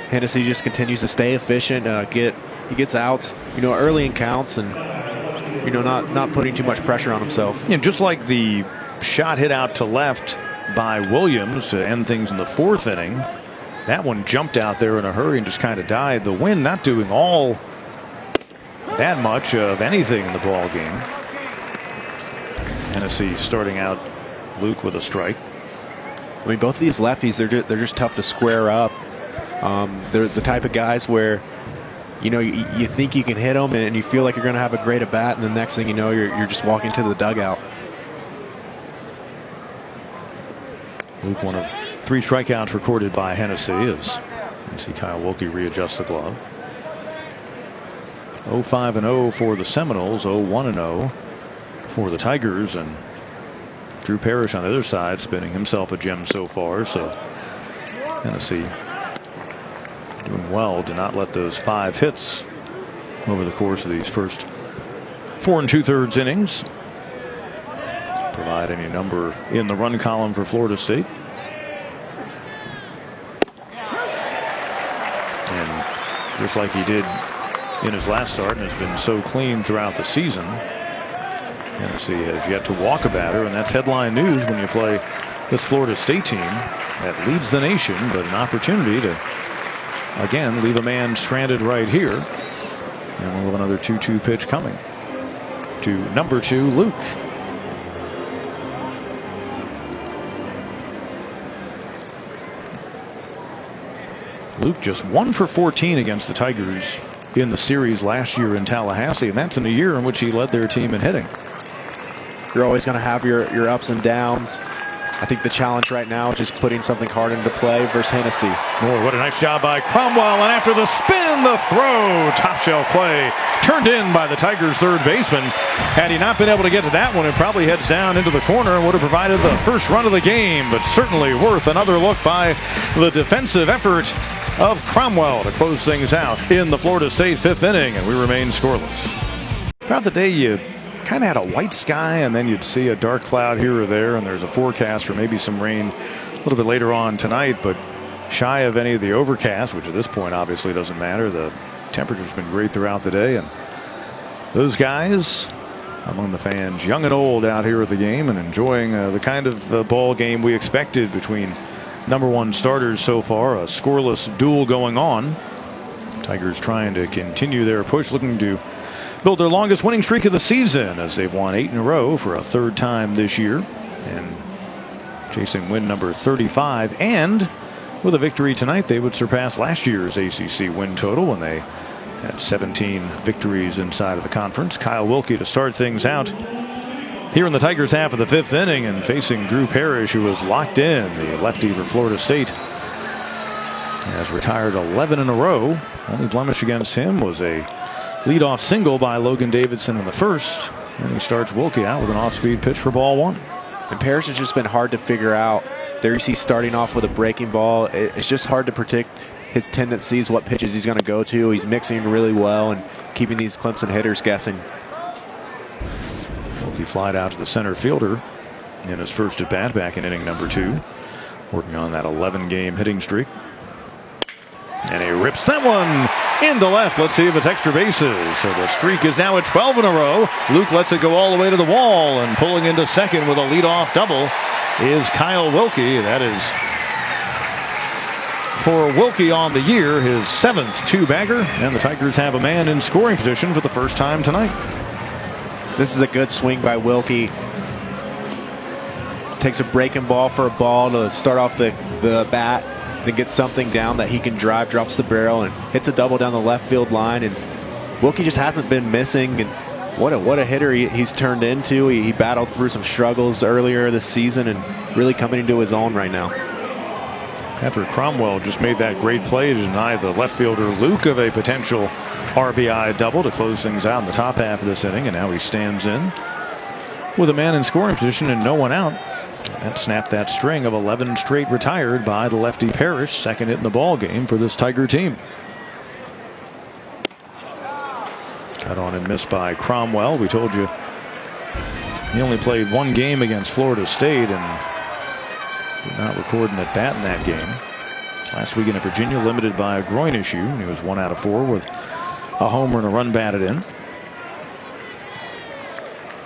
Hennessy just continues to stay efficient. He gets outs, early in counts, and not putting too much pressure on himself. Yeah, just like the shot hit out to left by Williams to end things in the 4th inning. That one jumped out there in a hurry and just kind of died. The wind not doing all that much of anything in the ball game. Hennessy starting out Luke with a strike. I mean, both of these lefties, they're just tough to square up. They're the type of guys where you think you can hit them and you feel like you're going to have a great at bat, and the next thing you know, you're just walking to the dugout. Luke, one of 3 strikeouts recorded by Hennessy as you see Kyle Wilkie readjust the glove. 0-5-0 for the Seminoles, 0-1-0 for the Tigers, and Drew Parrish on the other side spinning himself a gem so far. So Hennessy doing well to not let those 5 hits over the course of these first 4 2/3 innings provide any number in the run column for Florida State. And just like he did in his last start and has been so clean throughout the season, Hennessy has yet to walk a batter, and that's headline news when you play this Florida State team that leads the nation, but an opportunity to again leave a man stranded right here. And we'll have another 2-2 pitch coming to number 2, Luke. Luke just 1 for 14 against the Tigers in the series last year in Tallahassee, and that's in a year in which he led their team in hitting. You're always going to have your ups and downs. I think the challenge right now is just putting something hard into play versus Hennessy. Oh, what a nice job by Cromwell, and after the spin, the throw, top shelf play turned in by the Tigers' third baseman. Had he not been able to get to that one, it probably heads down into the corner and would have provided the first run of the game, but certainly worth another look by the defensive effort of Cromwell to close things out in the Florida State 5th inning, and we remain scoreless. Throughout the day, you kind of had a white sky, and then you'd see a dark cloud here or there, and there's a forecast for maybe some rain a little bit later on tonight, but shy of any of the overcast, which at this point obviously doesn't matter. The temperature's been great throughout the day, and those guys among the fans, young and old, out here at the game and enjoying the kind of ball game we expected between #1 starters so far. A scoreless duel going on. Tigers trying to continue their push, looking to build their longest winning streak of the season as they've won 8 in a row for a 3rd time this year, and chasing win number 35. And with a victory tonight, they would surpass last year's ACC win total when they had 17 victories inside of the conference. Kyle Wilkie to start things out here in the Tigers' half of the 5th inning, and facing Drew Parrish, who was locked in. The lefty for Florida State has retired 11 in a row. Only blemish against him was a leadoff single by Logan Davidson in the 1st. And he starts Wilkie out with an off-speed pitch for ball 1. And Parrish has just been hard to figure out. There you see starting off with a breaking ball. It's just hard to predict his tendencies, what pitches he's going to go to. He's mixing really well and keeping these Clemson hitters guessing. Wilkie flied out to the center fielder in his first at bat back in inning number 2, working on that 11-game hitting streak. And he rips that one into left. Let's see if it's extra bases. So the streak is now at 12 in a row. Luke lets it go all the way to the wall, and pulling into second with a leadoff double is Kyle Wilkie. That is, for Wilkie on the year, his 7th two-bagger, and the Tigers have a man in scoring position for the first time tonight. This is a good swing by Wilkie. Takes a breaking ball for a ball to start off the bat, then gets something down that he can drive, drops the barrel, and hits a double down the left field line. And Wilkie just hasn't been missing, and what a hitter he's turned into. He battled through some struggles earlier this season and really coming into his own right now. Patrick Cromwell just made that great play to deny the left fielder Luke of a potential RBI double to close things out in the top half of this inning, and now he stands in with a man in scoring position and no one out. That snapped that string of 11 straight retired by the lefty Parrish, second hit in the ball game for this Tiger team. Cut on and missed by Cromwell. We told you he only played one game against Florida State and did not record an at-bat in that game. Last weekend at Virginia, limited by a groin issue, and he was 1 out of 4 with a homer and a run batted in.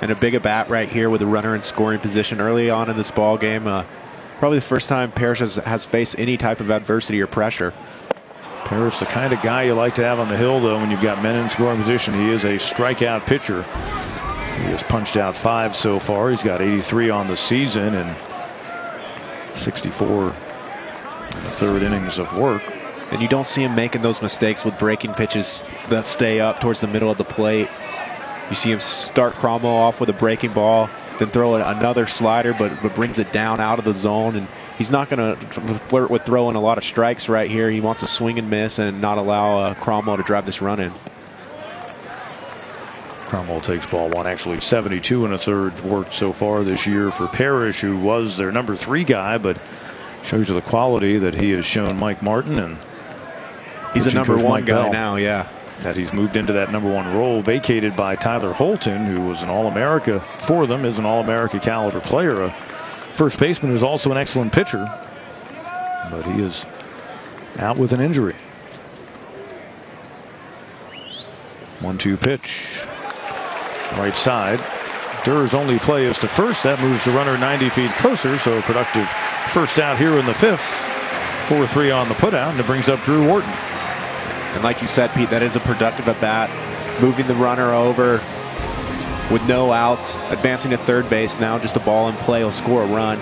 And a big at-bat right here with a runner in scoring position early on in this ball game. Probably the first time Parrish has faced any type of adversity or pressure. Parrish, the kind of guy you like to have on the hill, though, when you've got men in scoring position. He is a strikeout pitcher. He has punched out 5 so far. He's got 83 on the season and 64 in the third innings of work. And you don't see him making those mistakes with breaking pitches that stay up towards the middle of the plate. You see him start Cromwell off with a breaking ball, then throw another slider, but brings it down out of the zone. And he's not going to flirt with throwing a lot of strikes right here. He wants to swing and miss and not allow Cromwell to drive this run in. Cromwell takes ball 1, actually 72 and a third worked so far this year for Parrish, who was their number 3 guy, but shows you the quality that he has shown Mike Martin. And he's a number 1 guy now, yeah. That he's moved into that number 1 role, vacated by Tyler Holton, who was an All-America for them, is an All-America caliber player, a first baseman who's also an excellent pitcher, but he is out with an injury. 1-2 pitch, right side. Durr's only play is to first. That moves the runner 90 feet closer, so a productive first out here in the 5th. 4-3 on the putout, and it brings up Drew Wharton. And like you said, Pete, that is a productive at bat. Moving the runner over with no outs, advancing to third base now, just a ball in play, he'll score a run.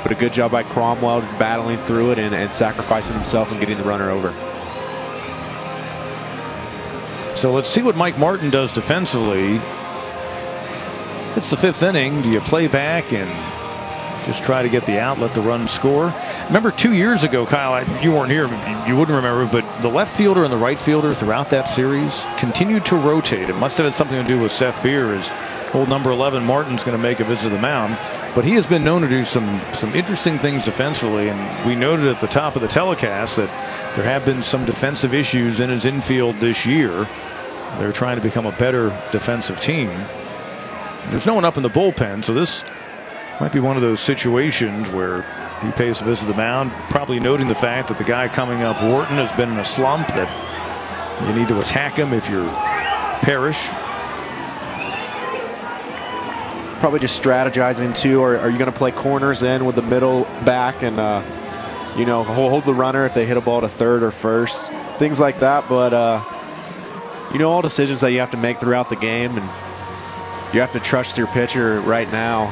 But a good job by Cromwell battling through it and sacrificing himself and getting the runner over. So let's see what Mike Martin does defensively. It's the 5th inning. Do you play back and just try to get the out, let the run score? Remember 2 years ago, Kyle, you weren't here, you wouldn't remember, but the left fielder and the right fielder throughout that series continued to rotate. It must have had something to do with Seth Beer, as old number 11 Martin's going to make a visit to the mound. But he has been known to do some interesting things defensively, and we noted at the top of the telecast that there have been some defensive issues in his infield this year. They're trying to become a better defensive team. There's no one up in the bullpen, so this might be one of those situations where he pays a visit to the mound, probably noting the fact that the guy coming up, Wharton, has been in a slump, that you need to attack him if you're Parrish. Probably just strategizing too, or are you going to play corners in with the middle back and you know, hold the runner if they hit a ball to third or first, things like that. But you know, all decisions that you have to make throughout the game, and you have to trust your pitcher right now,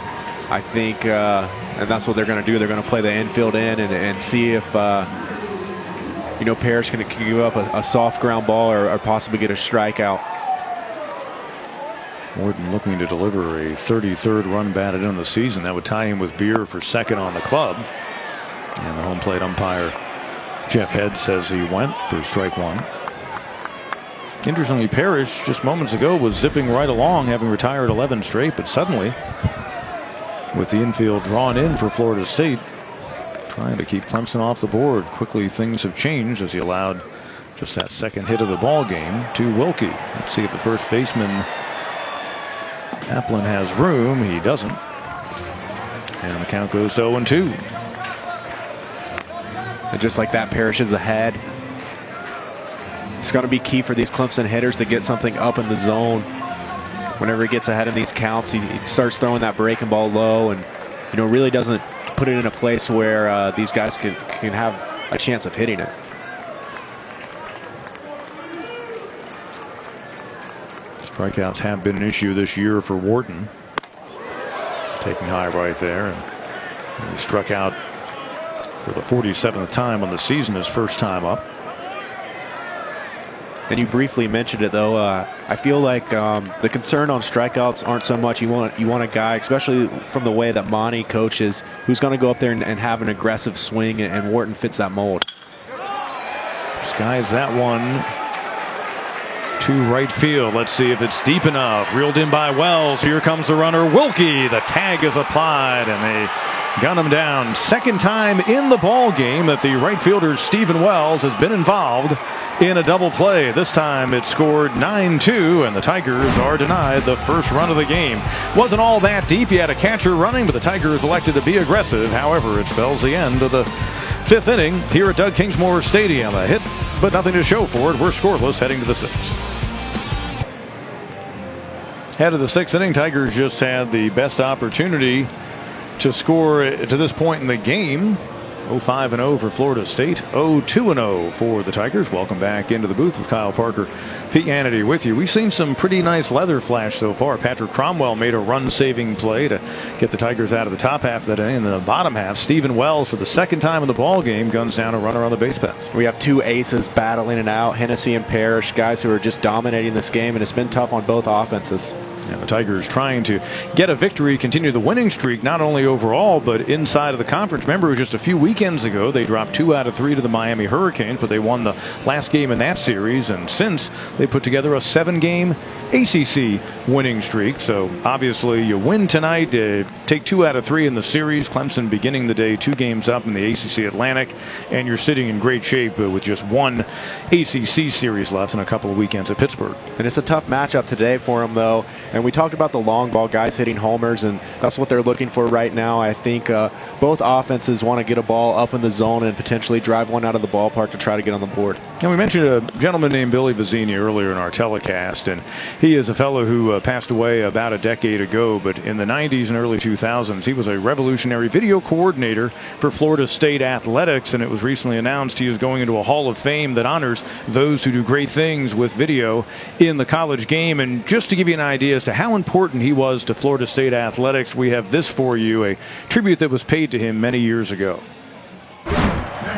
I think, and that's what they're going to do. They're going to play the infield in and see if you know, Parrish can give up a soft ground ball or possibly get a strikeout. Wharton looking to deliver a 33rd run batted in the season. That would tie him with Beer for second on the club. And the home plate umpire, Jeff Head, says he went for strike 1. Interestingly, Parrish just moments ago was zipping right along, having retired 11 straight, but suddenly, with the infield drawn in for Florida State, trying to keep Clemson off the board. Quickly things have changed as he allowed just that second hit of the ball game to Wilkie. Let's see if the first baseman Applin has room. He doesn't. And the count goes to 0-2. And just like that, Parrish is ahead. It's going to be key for these Clemson hitters to get something up in the zone. Whenever he gets ahead in these counts, he starts throwing that breaking ball low, and really doesn't put it in a place where these guys can have a chance of hitting it. Strikeouts have been an issue this year for Wharton. Taking high right there, and he struck out for the 47th time on the season, his first time up. And you briefly mentioned it, though. I feel like the concern on strikeouts aren't so much you want a guy, especially from the way that Monty coaches, who's going to go up there and have an aggressive swing, and Wharton fits that mold. Skies that one to right field. Let's see if it's deep enough. Reeled in by Wells. Here comes the runner, Wilkie. The tag is applied, and they gun him down. Second time in the ball game that the right fielder Stephen Wells has been involved in a double play. This time it scored 9-2, and the Tigers are denied the first run of the game. Wasn't all that deep. You had a catcher running, but the Tigers elected to be aggressive. However, it spells the end of the fifth inning here at Doug Kingsmore Stadium. A hit, but nothing to show for it. We're scoreless heading to the sixth. Head of the sixth inning, Tigers just had the best opportunity to score to this point in the game. 0-5-0 for Florida State, 0-2-0 for the Tigers. Welcome back into the booth with Kyle Parker, Pete Hannity with you. We've seen some pretty nice leather flash so far. Patrick Cromwell made a run-saving play to get the Tigers out of the top half of that inning. In the bottom half, Stephen Wells, for the second time in the ball game, guns down a runner on the base pass. We have two aces battling it out, Hennessy and Parrish, guys who are just dominating this game, and it's been tough on both offenses. And the Tigers trying to get a victory, continue the winning streak, not only overall, but inside of the conference. Remember, it was just a few weekends ago, they dropped 2 out of 3 to the Miami Hurricanes, but they won the last game in that series. And since, they put together a 7-game ACC winning streak. So obviously you win tonight, take 2 out of 3 in the series. Clemson beginning the day 2 games up in the ACC Atlantic, and you're sitting in great shape with just 1 ACC series left and a couple of weekends at Pittsburgh. And it's a tough matchup today for them, though. And we talked about the long ball guys hitting homers, and that's what they're looking for right now. I think both offenses want to get a ball up in the zone and potentially drive one out of the ballpark to try to get on the board. And we mentioned a gentleman named Billy Vizzini earlier in our telecast, and he is a fellow who passed away about a decade ago, but in the 90s and early 2000s, he was a revolutionary video coordinator for Florida State athletics, and it was recently announced he is going into a Hall of Fame that honors those who do great things with video in the college game. And just to give you an idea as to how important he was to Florida State athletics, we have this for you, a tribute that was paid to him many years ago.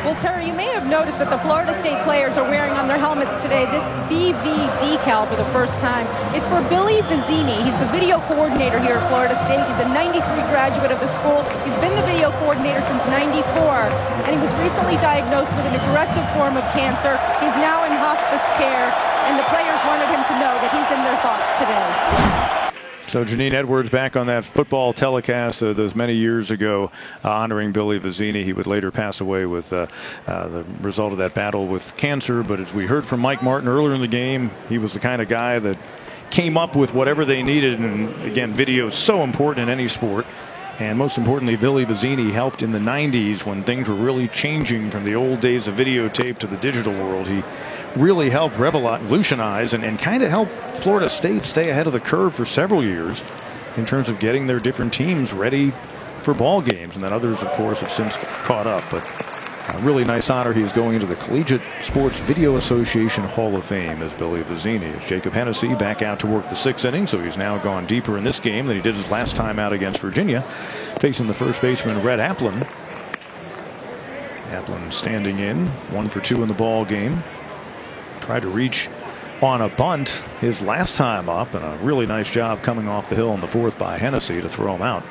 Well, Terry, you may have noticed that the Florida State players are wearing on their helmets today this BV decal for the first time. It's for Billy Vizzini. He's the video coordinator here at Florida State. He's a 93 graduate of the school. He's been the video coordinator since 94, and he was recently diagnosed with an aggressive form of cancer. He's now in hospice care, and the players wanted him to know that he's in their thoughts today. So Janine Edwards back on that football telecast those many years ago, honoring Billy Vizzini. He would later pass away with the result of that battle with cancer. But as we heard from Mike Martin earlier in the game, he was the kind of guy that came up with whatever they needed. And again, video is so important in any sport. And most importantly, Billy Vizzini helped in the 90s when things were really changing from the old days of videotape to the digital world. He really helped revolutionize and kind of help Florida State stay ahead of the curve for several years in terms of getting their different teams ready for ball games. And then others, of course, have since caught up. But a really nice honor. He's going into the Collegiate Sports Video Association Hall of Fame as Billy Vizzini. As Jacob Hennessy back out to work the 6th inning, so he's now gone deeper in this game than he did his last time out against Virginia, facing the first baseman Red Applin. Applin standing in, 1 for 2 in the ball game. Tried to reach on a bunt his last time up, and a really nice job coming off the hill in the 4th by Hennessy to throw him out.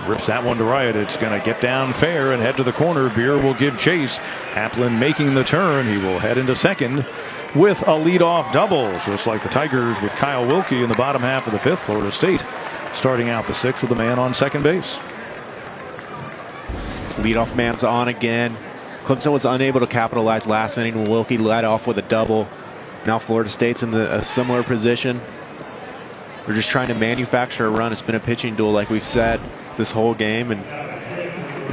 Rips that one to right. It's going to get down fair and head to the corner. Beer will give chase. Applin making the turn. He will head into second with a leadoff double. Just like the Tigers with Kyle Wilkie in the bottom half of the 5th. Florida State starting out the 6th with a man on second base. Leadoff man's on again. Clemson was unable to capitalize last inning when Wilkie led off with a double. Now Florida State's in a similar position. They're just trying to manufacture a run. It's been a pitching duel, like we've said, this whole game, and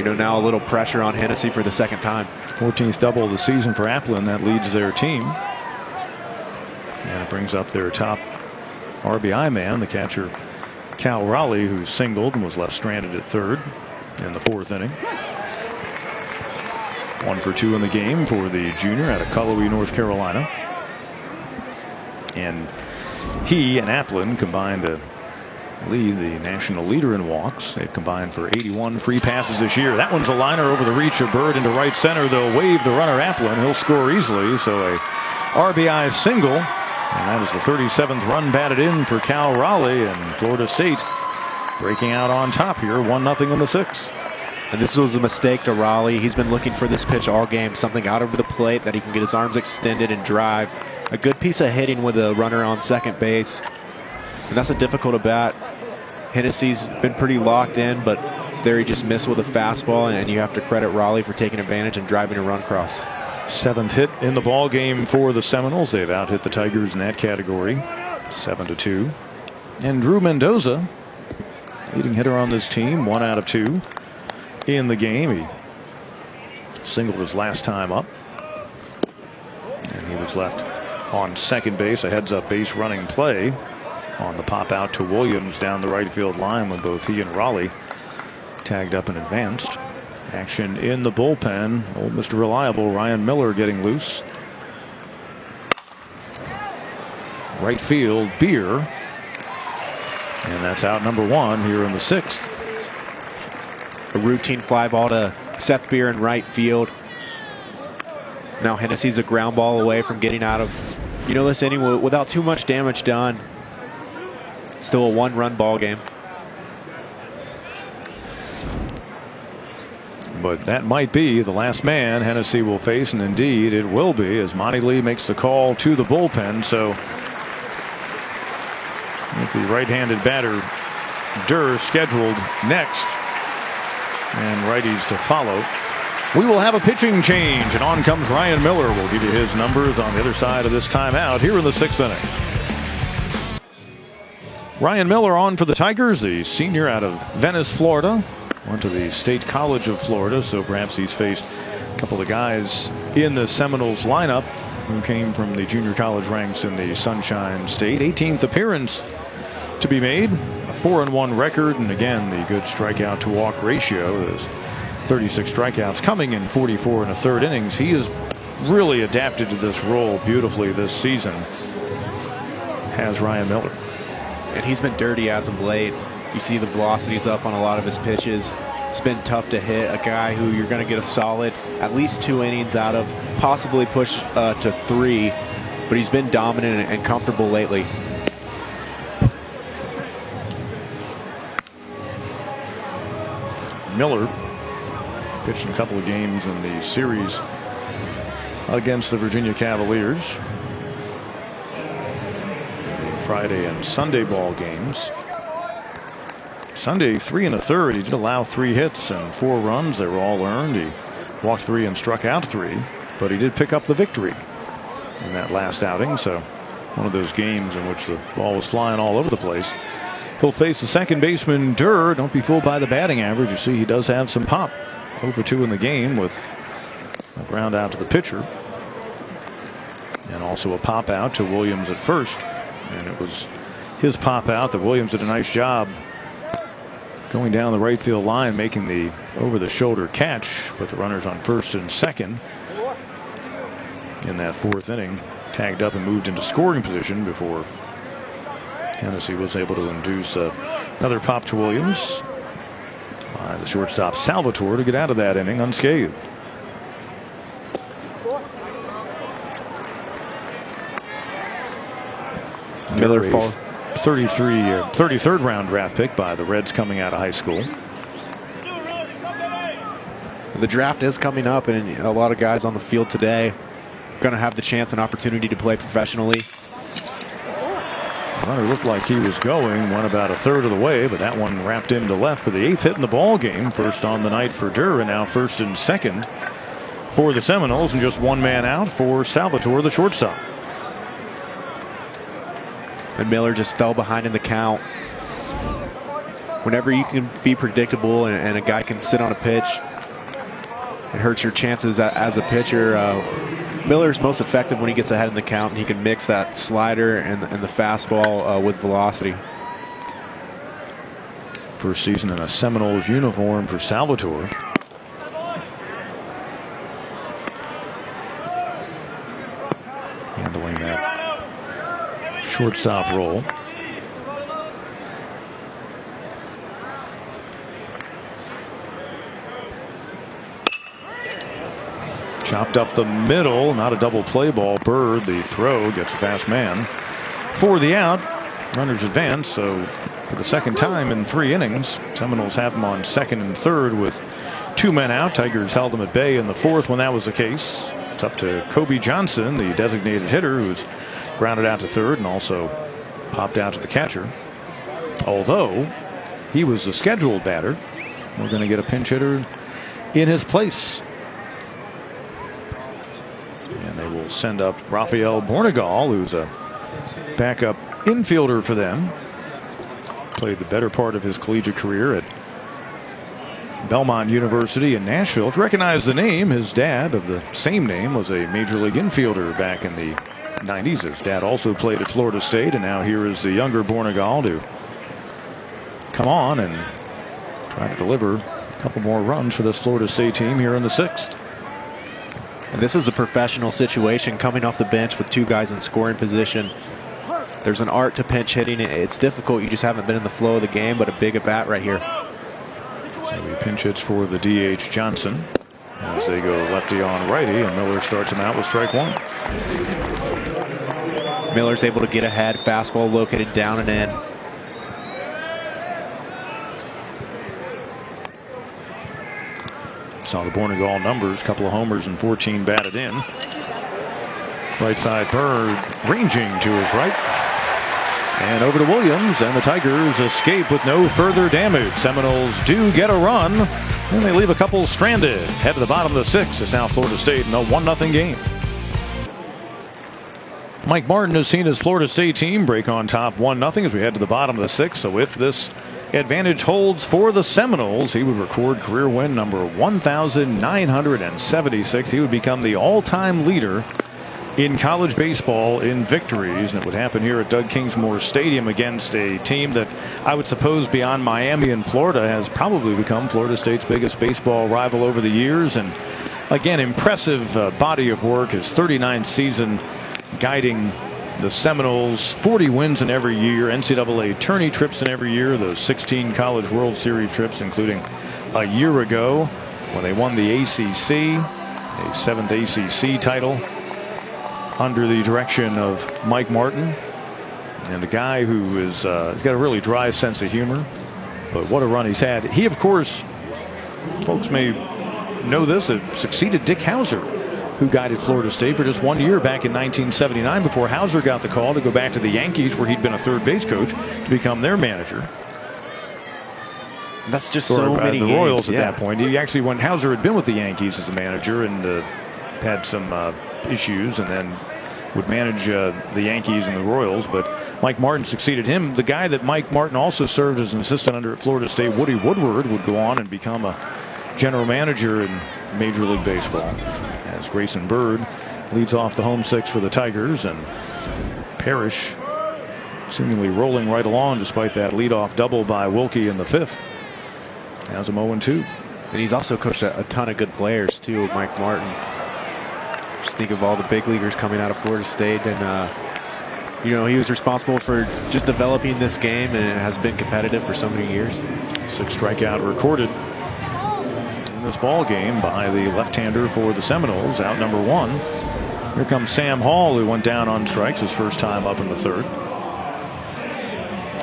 now a little pressure on Hennessy for the second time. 14th double of the season for Applin. That leads their team. And it brings up their top RBI man, the catcher Cal Raleigh, who singled and was left stranded at third in the 4th inning. 1 for 2 in the game for the junior out of Cullowhee, North Carolina. And he and Applin combined to lead the national leader in walks. They've combined for 81 free passes this year. That one's a liner over the reach of Bird into right center. They'll wave the runner Applin. He'll score easily. So a RBI single. And that is the 37th run batted in for Cal Raleigh, and Florida State breaking out on top here, 1-0 in the 6th. And this was a mistake to Raleigh. He's been looking for this pitch all game, something out over the plate that he can get his arms extended and drive. A good piece of hitting with a runner on second base. And that's a difficult at bat. Hennessy's been pretty locked in, but there he just missed with a fastball, and you have to credit Raleigh for taking advantage and driving a run cross. 7th hit in the ball game for the Seminoles. They've out-hit the Tigers in that category, 7-2. And Drew Mendoza, leading hitter on this team, 1 out of 2 in the game. He singled his last time up, and he was left on second base. A heads-up base running play on the pop out to Williams down the right field line when both he and Raleigh tagged up and advanced. Action in the bullpen. Old Mr. Reliable, Ryan Miller, getting loose. Right field, Beer. And that's out number 1 here in the 6th. A routine fly ball to Seth Beer in right field. Now Hennessy's a ground ball away from getting out of, this inning without too much damage done. Still a 1-run ball game. But that might be the last man Hennessy will face, and indeed it will be, as Monty Lee makes the call to the bullpen. So with the right-handed batter Durr scheduled next and righties to follow, we will have a pitching change, and on comes Ryan Miller. We'll give you his numbers on the other side of this timeout here in the 6th inning. Ryan Miller on for the Tigers, the senior out of Venice, Florida. Went to the State College of Florida, so perhaps he's faced a couple of guys in the Seminoles lineup who came from the junior college ranks in the Sunshine State. 18th appearance to be made, a 4-1 record, and again the good strikeout to walk ratio. There's 36 strikeouts coming in 44 1/3 innings. He has really adapted to this role beautifully this season, has Ryan Miller. And he's been dirty as of late. You see the velocity's up on a lot of his pitches. It's been tough to hit. A guy who you're going to get a solid at least 2 innings out of, possibly push to 3, but he's been dominant and comfortable lately. Miller pitched in a couple of games in the series against the Virginia Cavaliers. The Friday and Sunday ball games. Sunday, 3 1/3. He did allow 3 hits and 4 runs. They were all earned. He walked 3 and struck out 3, but he did pick up the victory in that last outing. So one of those games in which the ball was flying all over the place. He'll face the second baseman Durr. Don't be fooled by the batting average. You see he does have some pop. Over 2 in the game with a ground out to the pitcher. And also a pop out to Williams at first. And it was his pop out that Williams did a nice job going down the right field line, making the over the shoulder catch. But the runners on first and second in that 4th inning tagged up and moved into scoring position before Hennessy was able to induce another pop to Williams by the shortstop Salvatore to get out of that inning unscathed. Miller, 33rd round draft pick by the Reds coming out of high school. The draft is coming up, and a lot of guys on the field today are going to have the chance and opportunity to play professionally. Well, it looked like he was going, went about 1/3 of the way, but that one wrapped into left for the 8th hit in the ball game. First on the night for Durr, and now first and second for the Seminoles, and just one man out for Salvatore, the shortstop. And Miller just fell behind in the count. whenever you can be predictable and a guy can sit on a pitch, it hurts your chances as a pitcher. Miller's most effective when he gets ahead in the count, and he can mix that slider and the fastball with velocity. First season in a Seminoles uniform for Salvatore. Handling that shortstop role. Chopped up the middle, not a double play ball. Bird, the throw, gets a fast man for the out. Runners advance, so for the second time in 3 innings, Seminoles have them on second and third with 2 men out. Tigers held them at bay in the 4th when that was the case. It's up to Kobe Johnson, the designated hitter, who's grounded out to third and also popped out to the catcher. Although he was a scheduled batter, we're going to get a pinch hitter in his place. And they will send up Rafael Bornegal, who's a backup infielder for them. Played the better part of his collegiate career at Belmont University in Nashville. To recognize the name, his dad of the same name was a major league infielder back in the 90s. His dad also played at Florida State, and now here is the younger Bornegal to come on and try to deliver a couple more runs for this Florida State team here in the 6th. And this is a professional situation, coming off the bench with 2 guys in scoring position. There's an art to pinch hitting. It's difficult. You just haven't been in the flow of the game, but a big at bat right here. So he pinch hits for the DH Johnson as they go lefty on righty, and Miller starts him out with strike 1. Miller's able to get ahead, fastball located down and in. Saw the Bornegal numbers, couple of homers and 14 batted in. Right side Bird ranging to his right. And over to Williams, and the Tigers escape with no further damage. Seminoles do get a run, and they leave a couple stranded. Head to the bottom of the 6th is now Florida State in a 1-0 game. Mike Martin has seen his Florida State team break on top 1-0 as we head to the bottom of the 6th. So if this advantage holds for the Seminoles, he would record career win number 1,976. He would become the all-time leader in college baseball in victories, and it would happen here at Doug Kingsmore Stadium against a team that I would suppose beyond Miami and Florida has probably become Florida State's biggest baseball rival over the years. And again, impressive body of work. His 39th season guiding the Seminoles, 40 wins in every year, NCAA tourney trips in every year, those 16 College World Series trips, including a year ago when they won the ACC, a 7th ACC title under the direction of Mike Martin, and a guy who is he's got a really dry sense of humor, but what a run he's had. He, of course, folks may know this, succeeded Dick Hauser, who guided Florida State for just 1 year back in 1979 before Hauser got the call to go back to the Yankees, where he'd been a third base coach, to become their manager. That's just so many the games. Royals at that point. He actually, when Hauser had been with the Yankees as a manager and had some issues, and then would manage the Yankees and the Royals, but Mike Martin succeeded him. The guy that Mike Martin also served as an assistant under at Florida State, Woody Woodward, would go on and become a general manager in Major League Baseball. As Grayson Bird leads off the home 6 for the Tigers, and Parrish seemingly rolling right along despite that leadoff double by Wilkie in the 5th. Has him 0-2. And he's also coached a ton of good players too, Mike Martin. Just think of all the big leaguers coming out of Florida State, and you know, he was responsible for just developing this game, and it has been competitive for so many years. 6 strikeout recorded in this ball game by the left-hander for the Seminoles, out number 1. Here comes Sam Hall, who went down on strikes his first time up in the 3rd.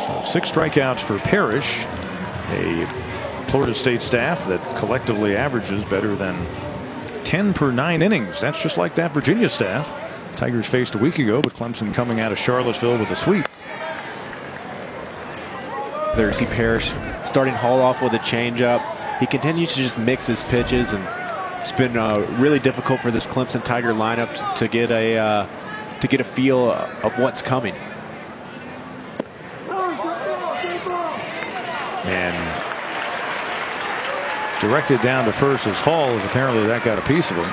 So 6 strikeouts for Parrish, a Florida State staff that collectively averages better than 10 per 9 innings. That's just like that Virginia staff Tigers faced a week ago, but Clemson coming out of Charlottesville with a sweep. There you see Parrish starting Hall off with a changeup. He continues to just mix his pitches, and it's been really difficult for this Clemson Tiger lineup to get a feel of what's coming. And directed down to first as Hall, as apparently that got a piece of him.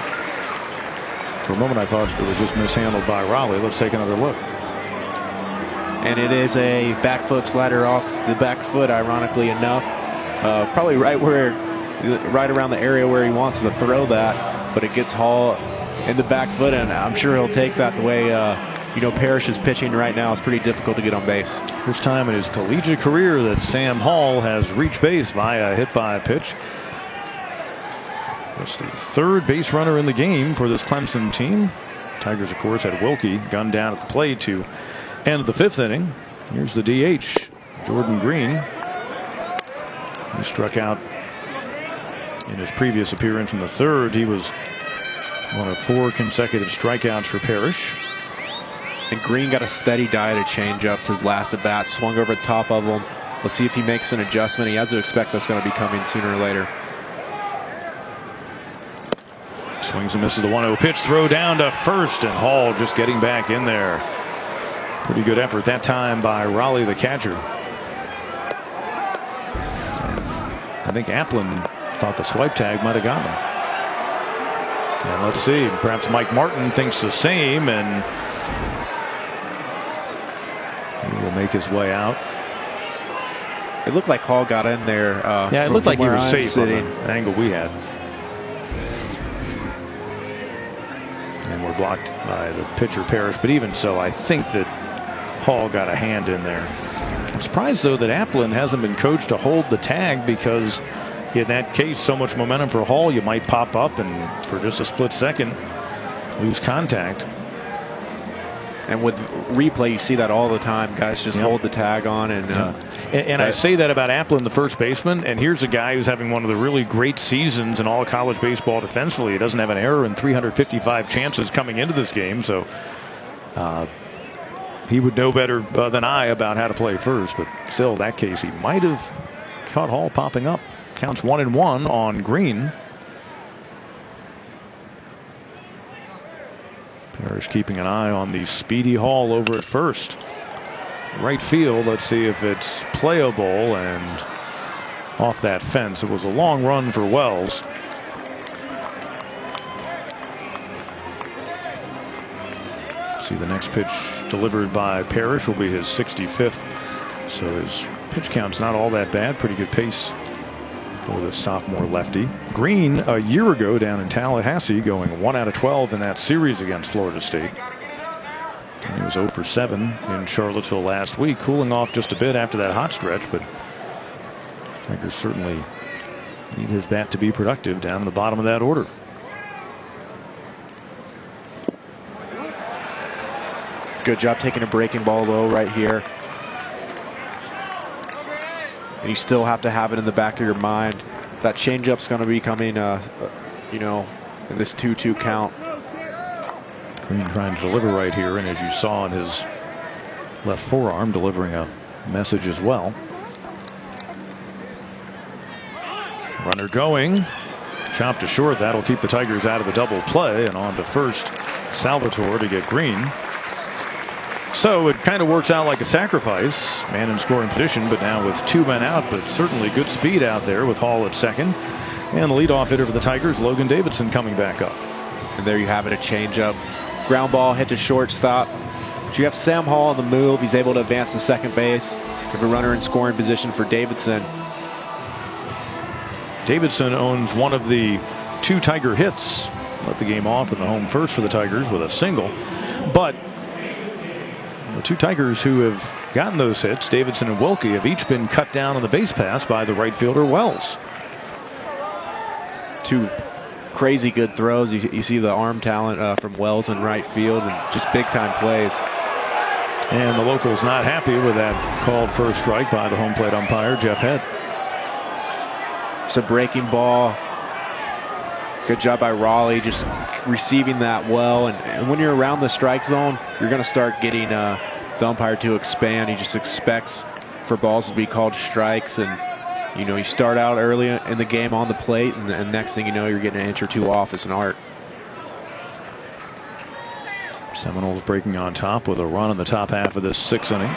For a moment I thought it was just mishandled by Raleigh. Let's take another look. And it is a back foot slider off the back foot, ironically enough. Probably right around the area where he wants to throw that, but it gets Hall in the back foot, and I'm sure he'll take that the way Parrish is pitching right now. It's pretty difficult to get on base. First time in his collegiate career that Sam Hall has reached base via a hit by a pitch. That's the third base runner in the game for this Clemson team. Tigers, of course, had Wilkie gunned down at the plate to end the 5th inning. Here's the DH, Jordan Green. He struck out in his previous appearance in the 3rd. He was one of 4 consecutive strikeouts for Parrish. And Green got a steady diet of changeups his last at bat, swung over the top of them. We'll see if he makes an adjustment. He has to expect that's going to be coming sooner or later. Swings and misses the 1-0 pitch, throw down to first, and Hall just getting back in there. Pretty good effort that time by Raleigh, the catcher. I think Applin thought the swipe tag might have got him. And let's see, perhaps Mike Martin thinks the same, and he will make his way out. It looked like Hall got in there. Yeah, it looked like he was safe sitting. on the angle we had. And we're blocked by the pitcher Parrish, but even so, I think that Hall got a hand in there. I'm surprised, though, that Applin hasn't been coached to hold the tag, because in that case, so much momentum for Hall, you might pop up and for just a split second lose contact. And with replay, you see that all the time. Guys just hold the tag on. And I say that about Applin, the first baseman, and here's a guy who's having one of the really great seasons in all of college baseball defensively. He doesn't have an error in 355 chances coming into this game, so he would know better than I about how to play first. But still, in that case, he might have caught Hall popping up. Counts 1-1 on Green. Parrish keeping an eye on the speedy Hall over at first. Right field, let's see if it's playable, and off that fence. It was a long run for Wells. See, the next pitch delivered by Parrish will be his 65th. So his pitch count's not all that bad. Pretty good pace for the sophomore lefty. Green, a year ago down in Tallahassee, going 1 out of 12 in that series against Florida State. And he was 0 for 7 in Charlottesville last week, cooling off just a bit after that hot stretch, but Tigers certainly need his bat to be productive down in the bottom of that order. Good job taking a breaking ball low right here. And you still have to have it in the back of your mind. That changeup's going to be coming, in this 2-2 count. Green trying to deliver right here, and as you saw in his left forearm, delivering a message as well. Runner going, chopped to short. That'll keep the Tigers out of the double play, and on to first, Salvatore to get Green. So it kind of works out like a sacrifice. Man in scoring position, but now with 2 men out, but certainly good speed out there with Hall at second. And the leadoff hitter for the Tigers, Logan Davidson, coming back up. And there you have it, a changeup. Ground ball hit to shortstop. But you have Sam Hall on the move. He's able to advance to second base. You have a runner in scoring position for Davidson. Davidson owns one of the 2 Tiger hits. Let the game off in the home first for the Tigers with a single. But the 2 Tigers who have gotten those hits, Davidson and Wilkie, have each been cut down on the base pass by the right fielder Wells. 2 crazy good throws. You see the arm talent from Wells in right field, and just big time plays. And the locals not happy with that called first strike by the home plate umpire, Jeff Head. It's a breaking ball. Good job by Raleigh, just receiving that well. And when you're around the strike zone, you're going to start getting the umpire to expand. He just expects for balls to be called strikes. And, you start out early in the game on the plate, and next thing you know, you're getting an inch or 2 off. It's an art. Seminoles breaking on top with a run in the top half of this 6th inning.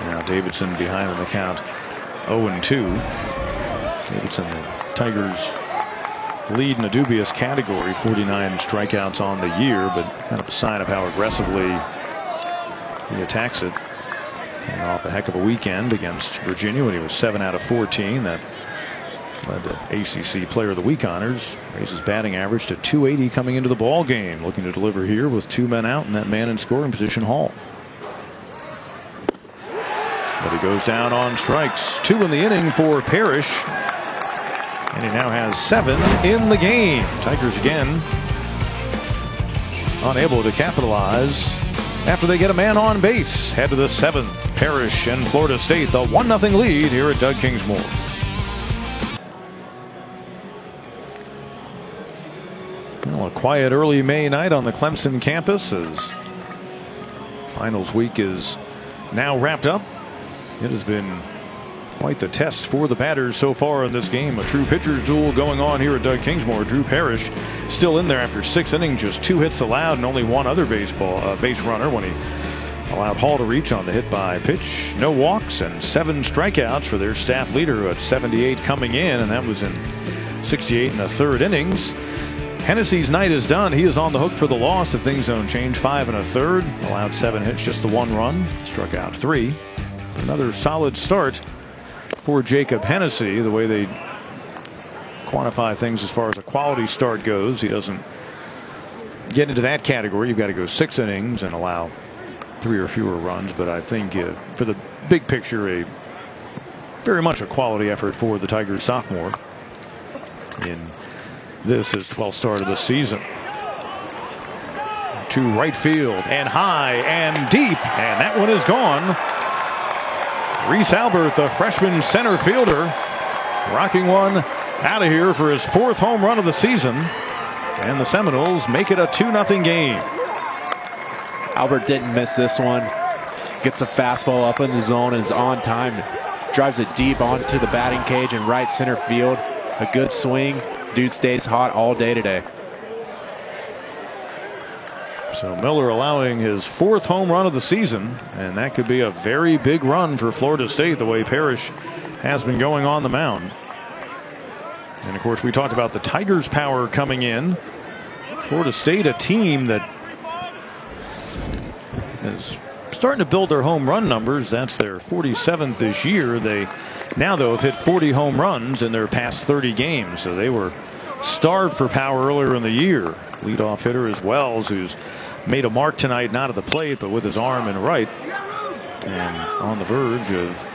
Now Davidson behind in the count, 0-2. Davidson, the Tigers lead in a dubious category, 49 strikeouts on the year, but kind of a sign of how aggressively he attacks it. And off a heck of a weekend against Virginia when he was 7 out of 14. That led to ACC Player of the Week honors. Raised his batting average to .280 coming into the ball game. Looking to deliver here with 2 men out and that man in scoring position, Hall. But he goes down on strikes. 2 in the inning for Parrish. And he now has 7 in the game. Tigers again unable to capitalize after they get a man on base. Head to the 7th. Parrish and Florida State, the 1-0 lead here at Doug Kingsmore. Well, a quiet early May night on the Clemson campus as finals week is now wrapped up. It has been quite the test for the batters so far in this game. A true pitcher's duel going on here at Doug Kingsmore. Drew Parrish still in there after 6 innings, just 2 hits allowed and only 1 other base runner when he allowed Hall to reach on the hit by pitch. No walks and 7 strikeouts for their staff leader at 78 coming in, and that was in 68 and a third innings. Hennessy's night is done. He is on the hook for the loss if things don't change. 5 1/3, allowed 7 hits, just the 1 run, struck out 3. Another solid start for Jacob Hennessy. The way they quantify things as far as a quality start goes, he doesn't get into that category. You've got to go 6 innings and allow 3 or fewer runs, but I think for the big picture, very much a quality effort for the Tigers sophomore in this his 12th start of the season. To right field and high and deep, and that one is gone. Reese Albert, the freshman center fielder, rocking one out of here for his 4th home run of the season, and the Seminoles make it a 2-0 game. Albert didn't miss this one. Gets a fastball up in the zone and is on time. Drives it deep onto the batting cage in right center field. A good swing. Dude stays hot all day today. So Miller allowing his 4th home run of the season, and that could be a very big run for Florida State the way Parrish has been going on the mound. And of course we talked about the Tigers' power coming in. Florida State, a team that is starting to build their home run numbers. That's their 47th this year. They now though have hit 40 home runs in their past 30 games, so they were starved for power earlier in the year. Leadoff hitter is Wells, who's made a mark tonight, not at the plate but with his arm in right, and on the verge of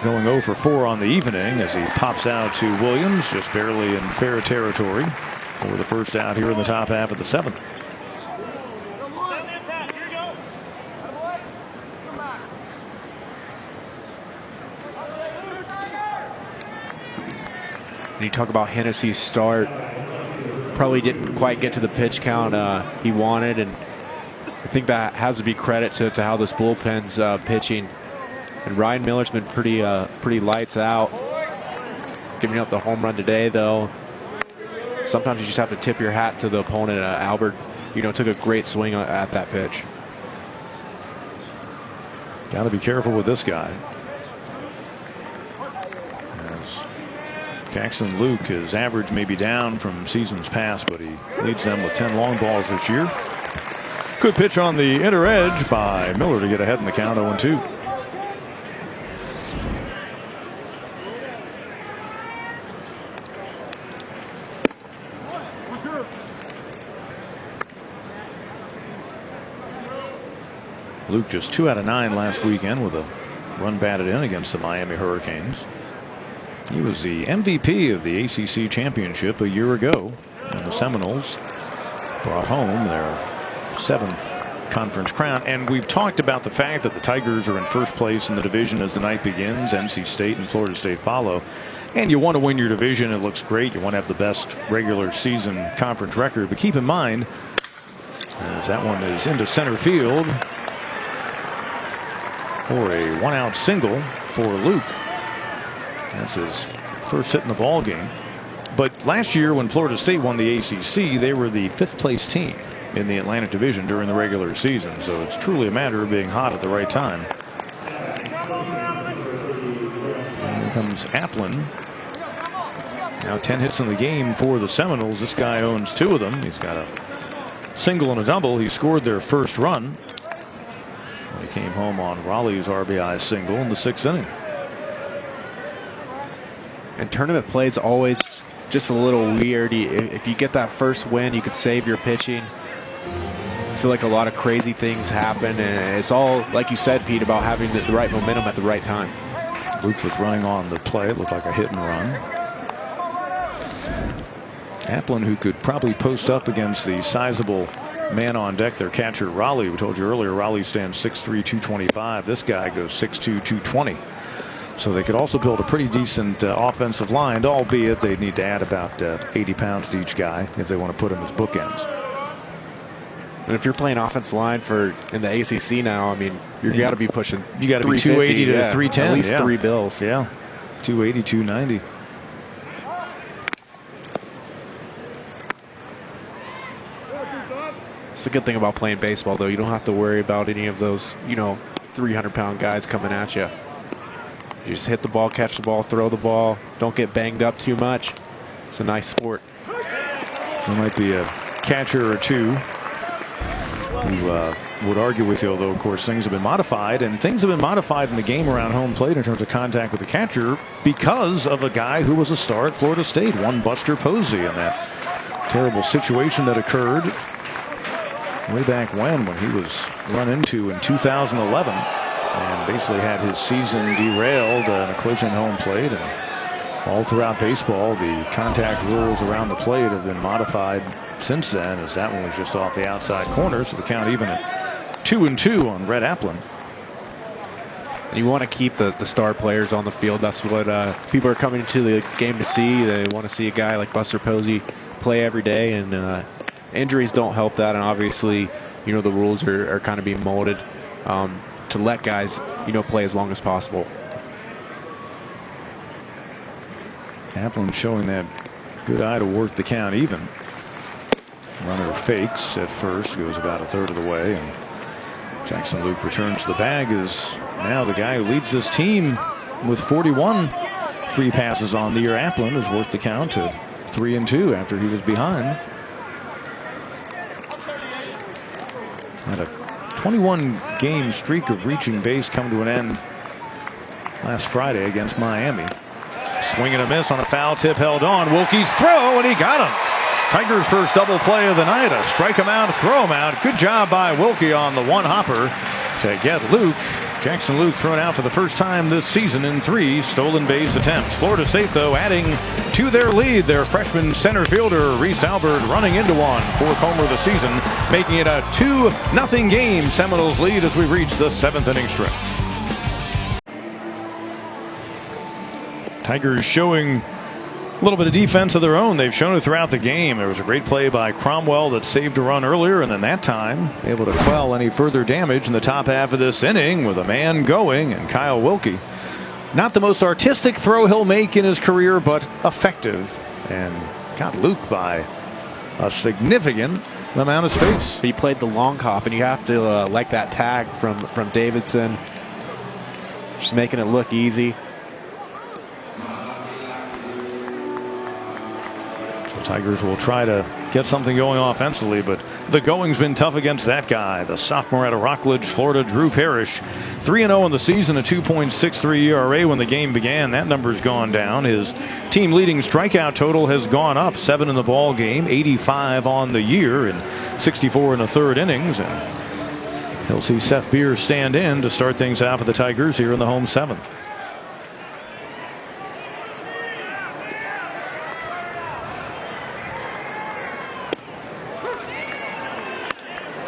going 0 for 4 on the evening as he pops out to Williams, just barely in fair territory for the first out here in the top half of the 7th. And you talk about Hennessy's start. Probably didn't quite get to the pitch count he wanted, and I think that has to be credit to how this bullpen's pitching. And Ryan Miller's been pretty lights out. Giving up the home run today, though. Sometimes you just have to tip your hat to the opponent. Albert, took a great swing at that pitch. Got to be careful with this guy. As Jackson Luke, his average may be down from seasons past, but he leads them with 10 long balls this year. Good pitch on the inner edge by Miller to get ahead in the count, 0-2. Luke just 2 out of 9 last weekend with a run batted in against the Miami Hurricanes. He was the MVP of the ACC championship a year ago when the Seminoles brought home their 7th conference crown. And we've talked about the fact that the Tigers are in first place in the division as the night begins. NC State and Florida State follow. And you want to win your division. It looks great. You want to have the best regular season conference record. But keep in mind, as that one is into center field for a 1-out single for Luke. That's his first hit in the ball game. But last year when Florida State won the ACC, they were the 5th place team in the Atlantic Division during the regular season. So it's truly a matter of being hot at the right time. And here comes Applin. Now 10 hits in the game for the Seminoles. This guy owns 2 of them. He's got a single and a double. He scored their first run when he came home on Raleigh's RBI single in the 6th inning. And tournament play is always just a little weird. If you get that first win, you could save your pitching. I feel like a lot of crazy things happen, and it's all, like you said, Pete, about having the right momentum at the right time. Luke was running on the play. It looked like a hit and run. Applin, who could probably post up against the sizable man on deck, their catcher Raleigh. We told you earlier, Raleigh stands 6'3", 225. This guy goes 6'2", 220. So they could also build a pretty decent offensive line, albeit they need to add about 80 pounds to each guy if they want to put him as bookends. And if you're playing offensive line in the ACC now, I mean, you got to be pushing. You got to be 280 to 310. At least 3 bills. Yeah, 280, 290. It's a good thing about playing baseball, though. You don't have to worry about any of those, 300-pound guys coming at you. You just hit the ball, catch the ball, throw the ball. Don't get banged up too much. It's a nice sport. There might be a catcher or two who would argue with you, although, of course, things have been modified. And things have been modified in the game around home plate in terms of contact with the catcher because of a guy who was a star at Florida State, one Buster Posey, in that terrible situation that occurred way back when he was run into in 2011 and basically had his season derailed in a collision home plate. And all throughout baseball, the contact rules around the plate have been modified since then, as that one was just off the outside corner, so the count even at 2-2 on Red Applin. And you want to keep the star players on the field. That's what people are coming to the game to see. They want to see a guy like Buster Posey play every day, and injuries don't help that. And obviously, the rules are kind of being molded to let guys, play as long as possible. Applin showing that good eye to work the count even. Runner fakes at first, goes about a third of the way, and Jackson Luke returns to the bag. Is now the guy who leads this team with 41 free passes on the year. Applin has worked the count to 3-2 after he was behind. Had a 21-game streak of reaching base come to an end last Friday against Miami. Swing and a miss on a foul tip, held on. Wilkie's throw, and he got him. Tigers' first double play of the night. A strike him out, throw him out. Good job by Wilkie on the one hopper to get Luke. Jackson Luke thrown out for the first time this season in 3 stolen base attempts. Florida State, though, adding to their lead. Their freshman center fielder, Reese Albert, running into one. 4th homer of the season, making it a 2-0 game. Seminoles lead as we reach the 7th inning stretch. Tigers showing a little bit of defense of their own. They've shown it throughout the game. There was a great play by Cromwell that saved a run earlier, and then that time able to quell any further damage in the top half of this inning with a man going, and Kyle Wilkie. Not the most artistic throw he'll make in his career, but effective, and got Luke by a significant amount of space. He played the long hop, and you have to like that tag from Davidson. Just making it look easy. Tigers will try to get something going offensively, but the going's been tough against that guy. The sophomore out of Rockledge, Florida, Drew Parrish. 3-0 in the season, a 2.63 ERA when the game began. That number's gone down. His team leading strikeout total has gone up. 7 in the ball game, 85 on the year, and 64 in the 3rd innings. And he'll see Seth Beer stand in to start things out for the Tigers here in the home 7th.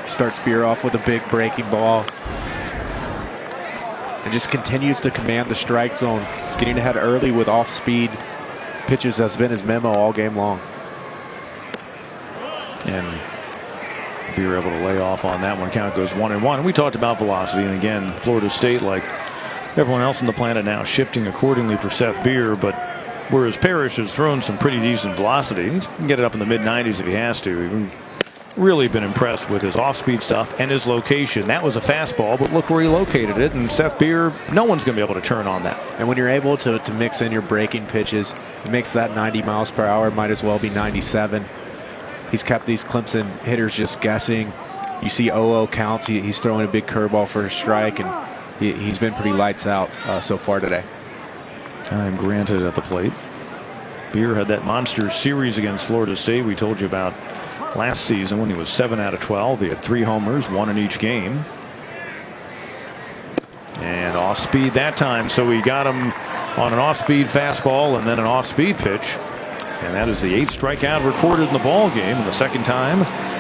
Starts Beer off with a big breaking ball and just continues to command the strike zone, getting ahead early with off-speed pitches has been his memo all game long. And Beer able to lay off on that one. Count goes 1-1. And we talked about velocity, and again, Florida State, like everyone else on the planet now, shifting accordingly for Seth Beer, but whereas Parrish has thrown some pretty decent velocity, he can get it up in the mid-90s if he has to. really been impressed with his off-speed stuff and his location. That was a fastball, but look where he located it. And Seth Beer, no one's going to be able to turn on that. And when you're able to mix in your breaking pitches, it makes that 90 miles per hour, might as well be 97. He's kept these Clemson hitters just guessing. You see 0-0 counts. He's throwing a big curveball for a strike, and he's been pretty lights out so far today. Time granted at the plate. Beer had that monster series against Florida State we told you about last season when he was 7 out of 12. He had 3 homers, 1 in each game. And off speed that time, so he got him on an off-speed fastball and then an off-speed pitch. And that is the 8th strikeout recorded in the ball game, and the 2nd time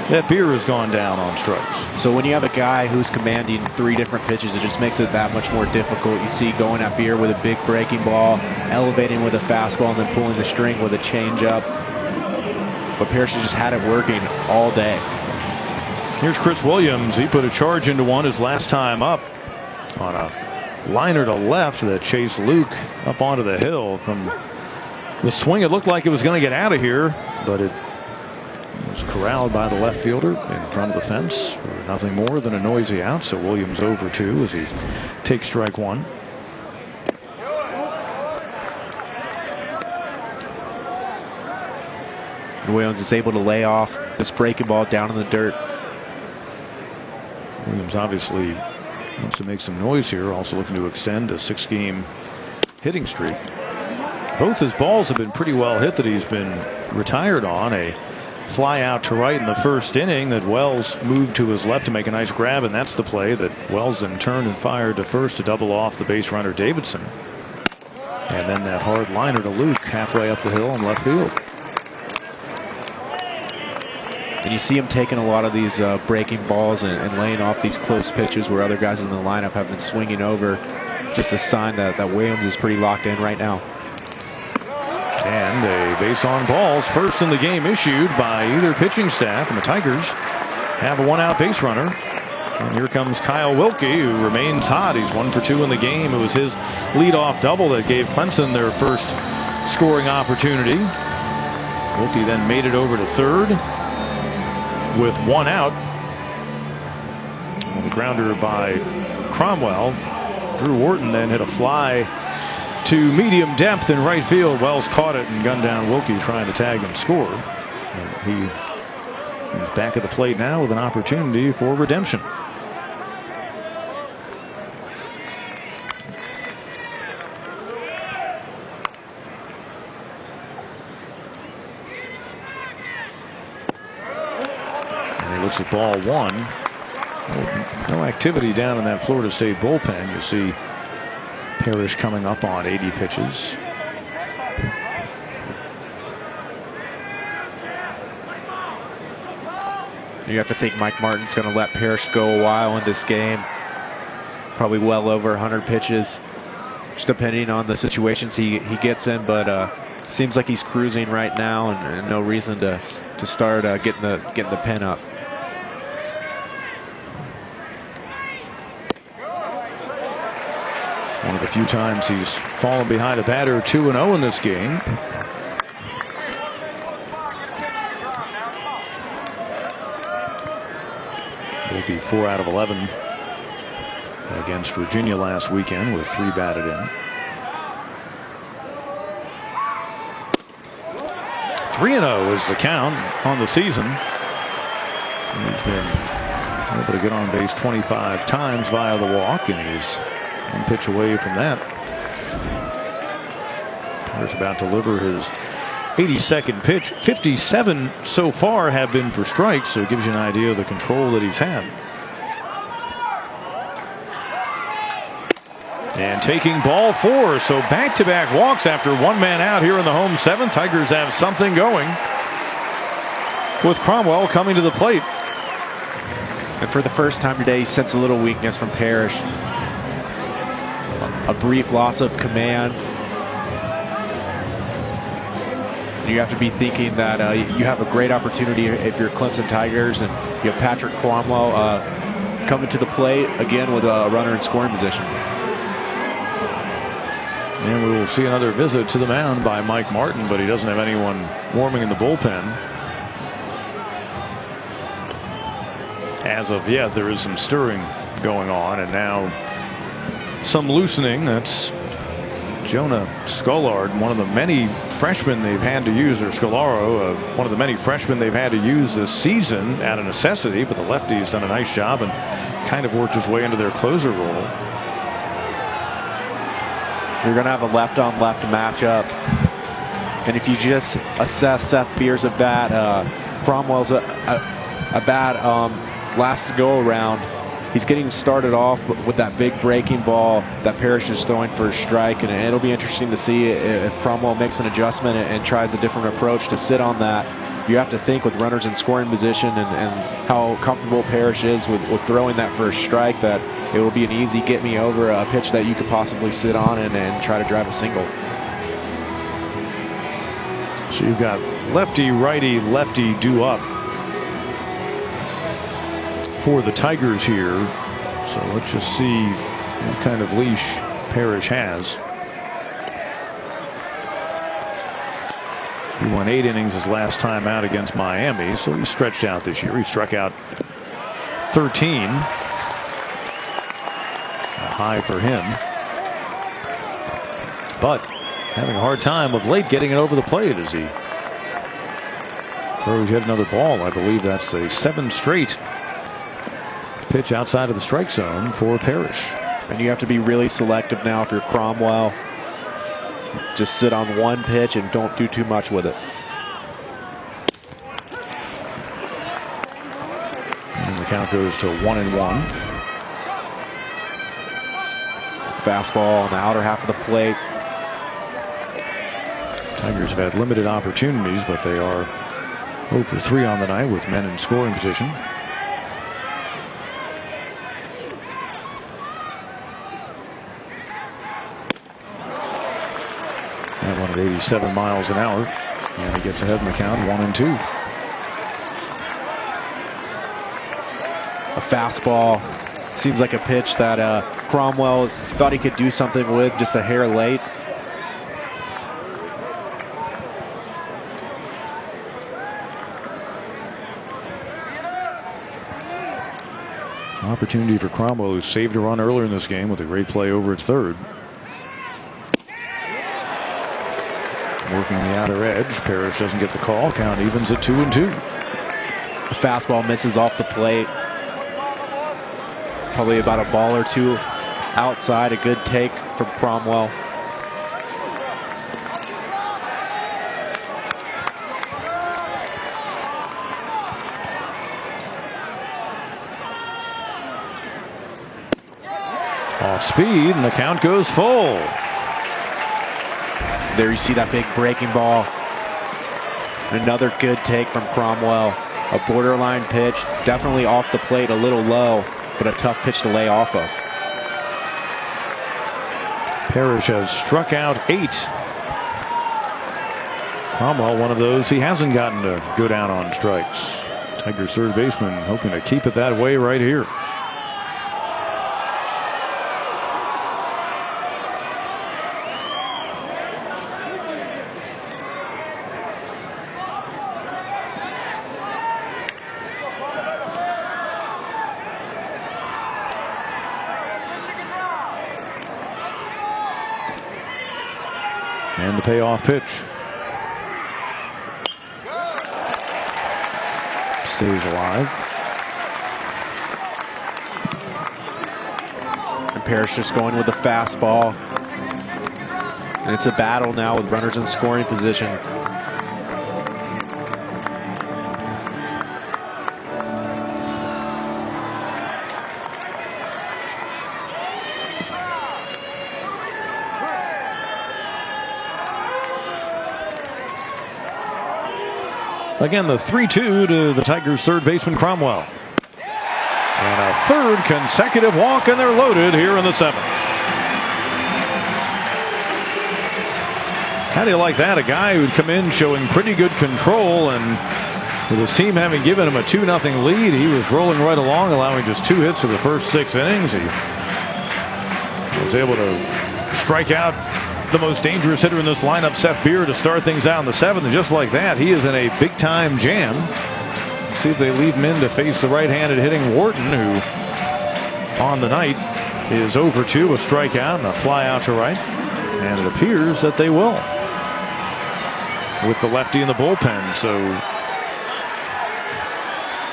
that Beer has gone down on strikes. So when you have a guy who's commanding 3 different pitches, it just makes it that much more difficult. You see going at Beer with a big breaking ball, elevating with a fastball, and then pulling the string with a changeup. But Parrish just had it working all day. Here's Chris Williams. He put a charge into one his last time up on a liner to left that chased Luke up onto the hill. From the swing, it looked like it was going to get out of here, but it was corralled by the left fielder in front of the fence for nothing more than a noisy out. So Williams over 2 as he takes strike 1. Williams is able to lay off this breaking ball down in the dirt. Williams obviously wants to make some noise here, also looking to extend a 6-game hitting streak. Both his balls have been pretty well hit that he's been retired on. A fly out to right in the 1st inning that Wells moved to his left to make a nice grab, and that's the play that Wells then turned and fired to first to double off the base runner Davidson. And then that hard liner to Luke halfway up the hill in left field. And you see him taking a lot of these breaking balls and laying off these close pitches where other guys in the lineup have been swinging over. Just a sign that Williams is pretty locked in right now. And a base on balls, first in the game issued by either pitching staff, and the Tigers have a 1-out base runner. And here comes Kyle Wilkie, who remains hot. He's 1 for 2 in the game. It was his leadoff double that gave Clemson their first scoring opportunity. Wilkie then made it over to third with 1 out. On the grounder by Cromwell. Drew Wharton then hit a fly to medium depth in right field. Wells caught it and gunned down Wilkie trying to tag and score. And he's back at the plate now with an opportunity for redemption. And he looks at ball 1. No activity down in that Florida State bullpen. You see Parrish coming up on 80 pitches. You have to think Mike Martin's going to let Parrish go a while in this game. Probably well over 100 pitches, just depending on the situations he gets in. But seems like he's cruising right now, and no reason to start getting the pen up. One of the few times he's fallen behind a batter 2-0 in this game. Will be 4 out of 11 against Virginia last weekend with 3 batted in. 3-0 is the count on the season. He's been able to get on base 25 times via the walk, and he's 1 pitch away from that. Parrish about to deliver his 82nd pitch. 57 so far have been for strikes, so it gives you an idea of the control that he's had. And taking ball 4, so back-to-back walks after 1 man out here in the home 7th. Tigers have something going with Cromwell coming to the plate. And for the first time today, you sense a little weakness from Parrish. A brief loss of command. You have to be thinking that you have a great opportunity if you're Clemson Tigers, and you have Patrick Cromwell coming to the plate again with a runner in scoring position. And we will see another visit to the mound by Mike Martin, but he doesn't have anyone warming in the bullpen. As of yet, there is some stirring going on, and now some loosening. That's Jonah Scollard, one of the many freshmen they've had to use, or Scolaro, one of the many freshmen they've had to use this season out of necessity, but the lefty has done a nice job and kind of worked his way into their closer role. You're going to have a left-on-left matchup. And if you just assess Seth Beers' bat, Cromwell's a bat last go-around. He's getting started off with that big breaking ball that Parrish is throwing for a strike, and it'll be interesting to see if Cromwell makes an adjustment and tries a different approach to sit on that. You have to think with runners in scoring position and how comfortable Parrish is with throwing that first strike, that it will be an easy get me over, a pitch that you could possibly sit on and try to drive a single. So you've got lefty, righty, lefty due up for the Tigers here. So let's just see what kind of leash Parrish has. He won 8 innings his last time out against Miami, so he's stretched out this year. He struck out 13. A high for him. But having a hard time of late getting it over the plate as he throws yet another ball. I believe that's a 7th straight pitch outside of the strike zone for Parrish. And you have to be really selective now if you're Cromwell. Just sit on one pitch and don't do too much with it. And the count goes to 1-1. Fastball on the outer half of the plate. Tigers have had limited opportunities, but they are 0 for 3 on the night with men in scoring position. That one at 87 miles an hour, and he gets ahead in the count, 1-2. A fastball seems like a pitch that Cromwell thought he could do something with, just a hair late. Opportunity for Cromwell, who saved a run earlier in this game with a great play over at third. Working the outer edge. Parrish doesn't get the call. Count evens at 2-2. The fastball misses off the plate. Probably about a ball or two outside. A good take from Cromwell. Off speed, and the count goes full. There you see that big breaking ball. Another good take from Cromwell. A borderline pitch, definitely off the plate, a little low, but a tough pitch to lay off of. Parrish has struck out 8. Cromwell, one of those he hasn't gotten to go down on strikes. Tigers third baseman hoping to keep it that way right here. And the payoff pitch. Stays alive. And Parrish just going with the fastball. And it's a battle now with runners in scoring position. Again, the 3-2 to the Tigers' third baseman, Cromwell. And a third consecutive walk, and they're loaded here in the 7th. How do you like that? A guy who'd come in showing pretty good control, and with his team having given him a 2-0 lead, he was rolling right along, allowing just 2 hits for the first 6 innings. He was able to strike out the most dangerous hitter in this lineup, Seth Beer, to start things out in the 7th. And just like that, he is in a big-time jam See if they leave him in to face the right-handed hitting Wharton, who on the night is over 2, a strikeout and a fly out to right. And it appears that they will, with the lefty in the bullpen. So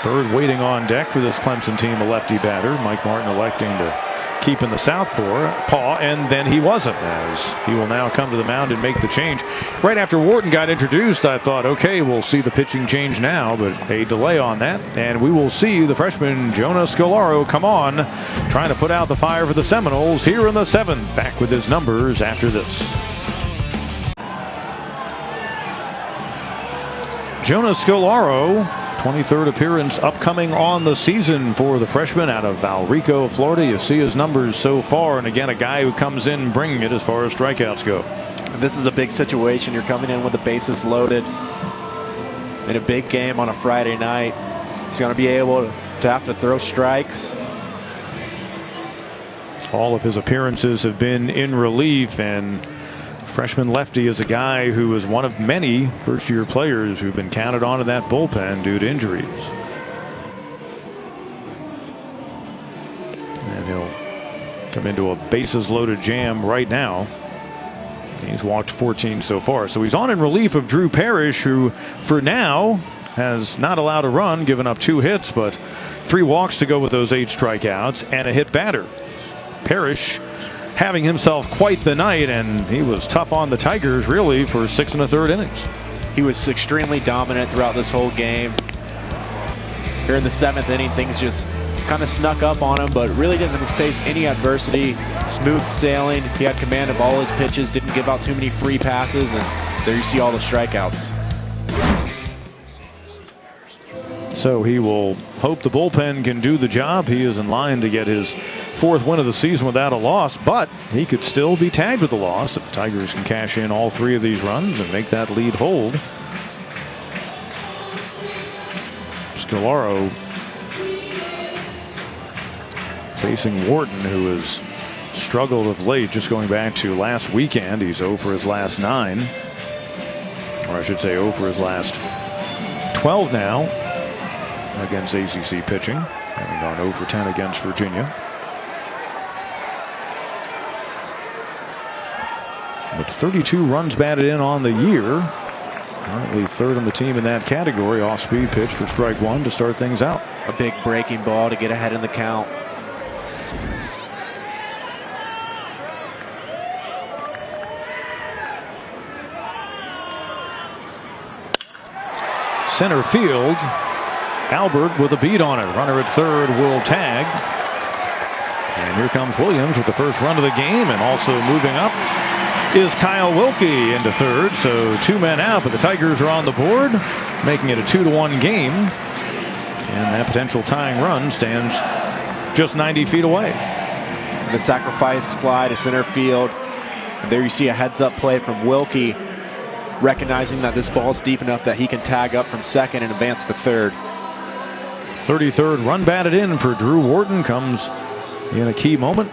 Bird waiting on deck for this Clemson team, a lefty batter. Mike Martin electing to keep in the southpaw, and then he wasn't, as he will now come to the mound and make the change. Right after Wharton got introduced, I thought, okay, we'll see the pitching change now, but a delay on that, and we will see the freshman Jonah Scolaro come on, trying to put out the fire for the Seminoles here in the 7th. Back with his numbers after this. Jonah Scolaro, 23rd appearance upcoming on the season for the freshman out of Valrico, Florida. You see his numbers so far, and again, a guy who comes in bringing it as far as strikeouts go. And this is a big situation. You're coming in with the bases loaded in a big game on a Friday night. He's going to be able to have to throw strikes. All of his appearances have been in relief, and freshman lefty is a guy who is one of many first-year players who've been counted on in that bullpen due to injuries. And he'll come into a bases-loaded jam right now. He's walked 14 so far. So he's on in relief of Drew Parrish, who for now has not allowed a run, given up 2 hits, but 3 walks to go with those 8 strikeouts and a hit batter. Parrish having himself quite the night, and he was tough on the Tigers really for 6 1/3 innings. He was extremely dominant throughout this whole game. Here in the 7th inning, things just kind of snuck up on him, but really didn't face any adversity. Smooth sailing. He had command of all his pitches, didn't give out too many free passes, and there you see all the strikeouts. So he will hope the bullpen can do the job. He is in line to get his 4th win of the season without a loss, but he could still be tagged with a loss if the Tigers can cash in all 3 of these runs and make that lead hold. Scolaro facing Wharton, who has struggled of late, just going back to last weekend. He's 0 for his last 9, or I should say 0 for his last 12 now against ACC pitching, having gone 0 for 10 against Virginia. With 32 runs batted in on the year, currently 3rd on the team in that category. Off-speed pitch for strike 1 to start things out. A big breaking ball to get ahead in the count. Center field, Albert with a beat on it. Runner at 3rd will tag. And here comes Williams with the first run of the game, and also moving up is Kyle Wilkie into 3rd. So 2 men out, but the Tigers are on the board, making it a 2-1 game. And that potential tying run stands just 90 feet away. And the sacrifice fly to center field. And there you see a heads-up play from Wilkie, recognizing that this ball is deep enough that he can tag up from 2nd and advance to 3rd. 33rd run batted in for Drew Wharton comes in a key moment.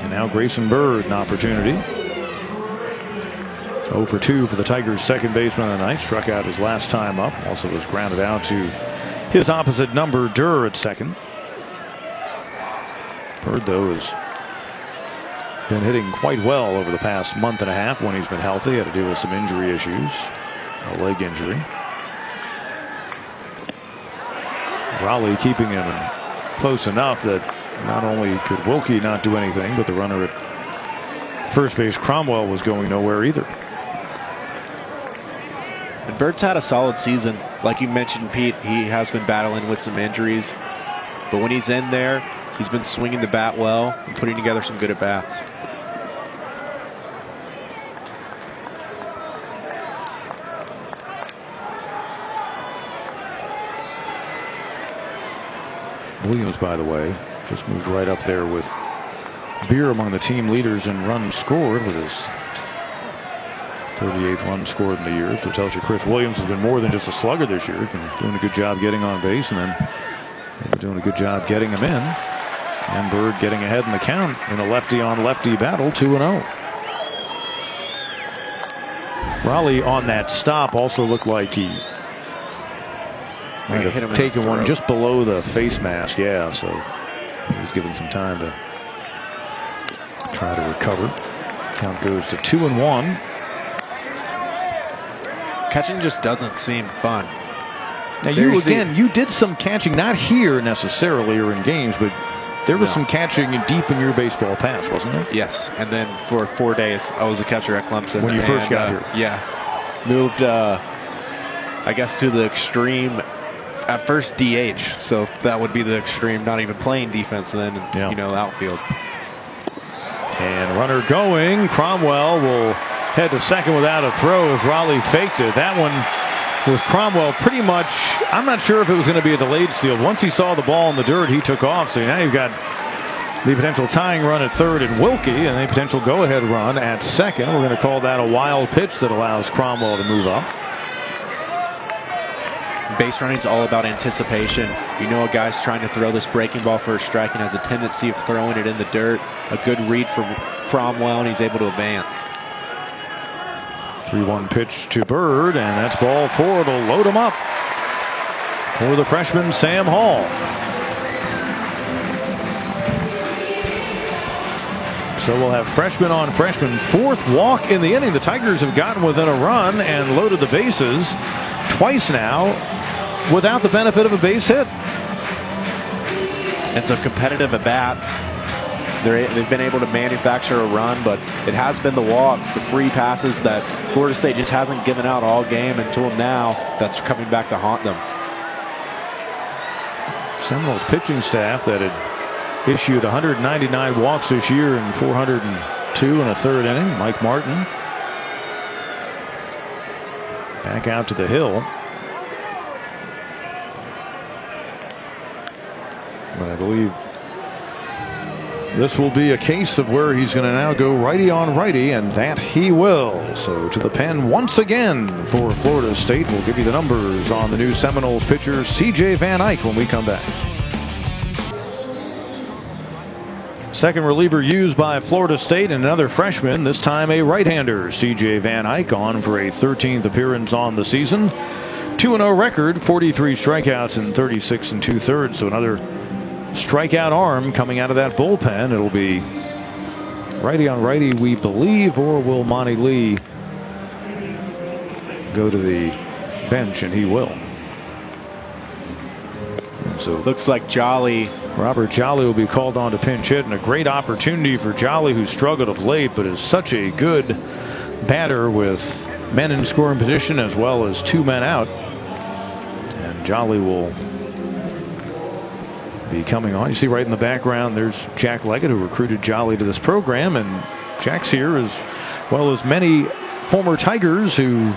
And now Grayson Bird an opportunity. 0 for 2 for the Tigers' second baseman of the night. Struck out his last time up. Also was grounded out to his opposite number, Durr, at 2nd. Bird, though, has been hitting quite well over the past month and a half when he's been healthy. Had to deal with some injury issues, a leg injury. Raleigh keeping him close enough that not only could Wilkie not do anything, but the runner at first base, Cromwell, was going nowhere either. And Bird's had a solid season. Like you mentioned, Pete, he has been battling with some injuries. But when he's in there, he's been swinging the bat well and putting together some good at-bats. Williams, by the way, just moved right up there with Beer among the team leaders in runs scored with his 38th run scored in the year. So it tells you Chris Williams has been more than just a slugger this year. He's been doing a good job getting on base, and then doing a good job getting him in. And Bird getting ahead in the count in a lefty-on-lefty battle, 2-0. Raleigh on that stop also looked like he Might hit him have in taken the one throat. just below the face mask, yeah, so he was given some time to try to recover. Count goes to 2-1. Catching just doesn't seem fun. Now you did some catching, not here necessarily or in games, but there was some catching deep in your baseball past, wasn't there? Yes, and then for 4 days I was a catcher at Clemson. When you first got here? Yeah. Moved, I guess, to the extreme. At first DH, so that would be the extreme, not even playing defense then, outfield. And runner going. Cromwell will head to second without a throw as Raleigh faked it. That one was Cromwell pretty much, I'm not sure if it was going to be a delayed steal. Once he saw the ball in the dirt, he took off. So now you've got the potential tying run at third and Wilkie, and a potential go-ahead run at second. We're going to call that a wild pitch that allows Cromwell to move up. Base running is all about anticipation. You know a guy's trying to throw this breaking ball for a strike and has a tendency of throwing it in the dirt. A good read from Cromwell, and he's able to advance. 3-1 pitch to Bird, and that's ball four. It'll load him up for the freshman Sam Hall. So we'll have freshman on freshman. Fourth walk in the inning. The Tigers have gotten within a run and loaded the bases twice now without the benefit of a base hit. And so competitive at bats. They've been able to manufacture a run, but it has been the walks, the free passes that Florida State just hasn't given out all game until now. That's coming back to haunt them. Seminoles pitching staff that had issued 199 walks this year and 402 in a third inning. Mike Martin back out to the hill. But I believe this will be a case of where he's going to now go righty on righty, and that he will. So to the pen once again for Florida State. We'll give you the numbers on the new Seminoles pitcher C.J. Van Eyck when we come back. Second reliever used by Florida State, and another freshman, this time a right-hander. C.J. Van Eyck on for a 13th appearance on the season. 2-0 record, 43 strikeouts in 36 2/3. So another strikeout arm coming out of that bullpen. It'll be righty on righty, we believe, or will Monty Lee go to the bench? And he will. So looks like Robert Jolly will be called on to pinch hit, and a great opportunity for Jolly, who struggled of late but is such a good batter with men in scoring position as well as two men out. And Jolly will be coming on. You see right in the background there's Jack Leggett, who recruited Jolly to this program, and Jack's here as well as many former Tigers who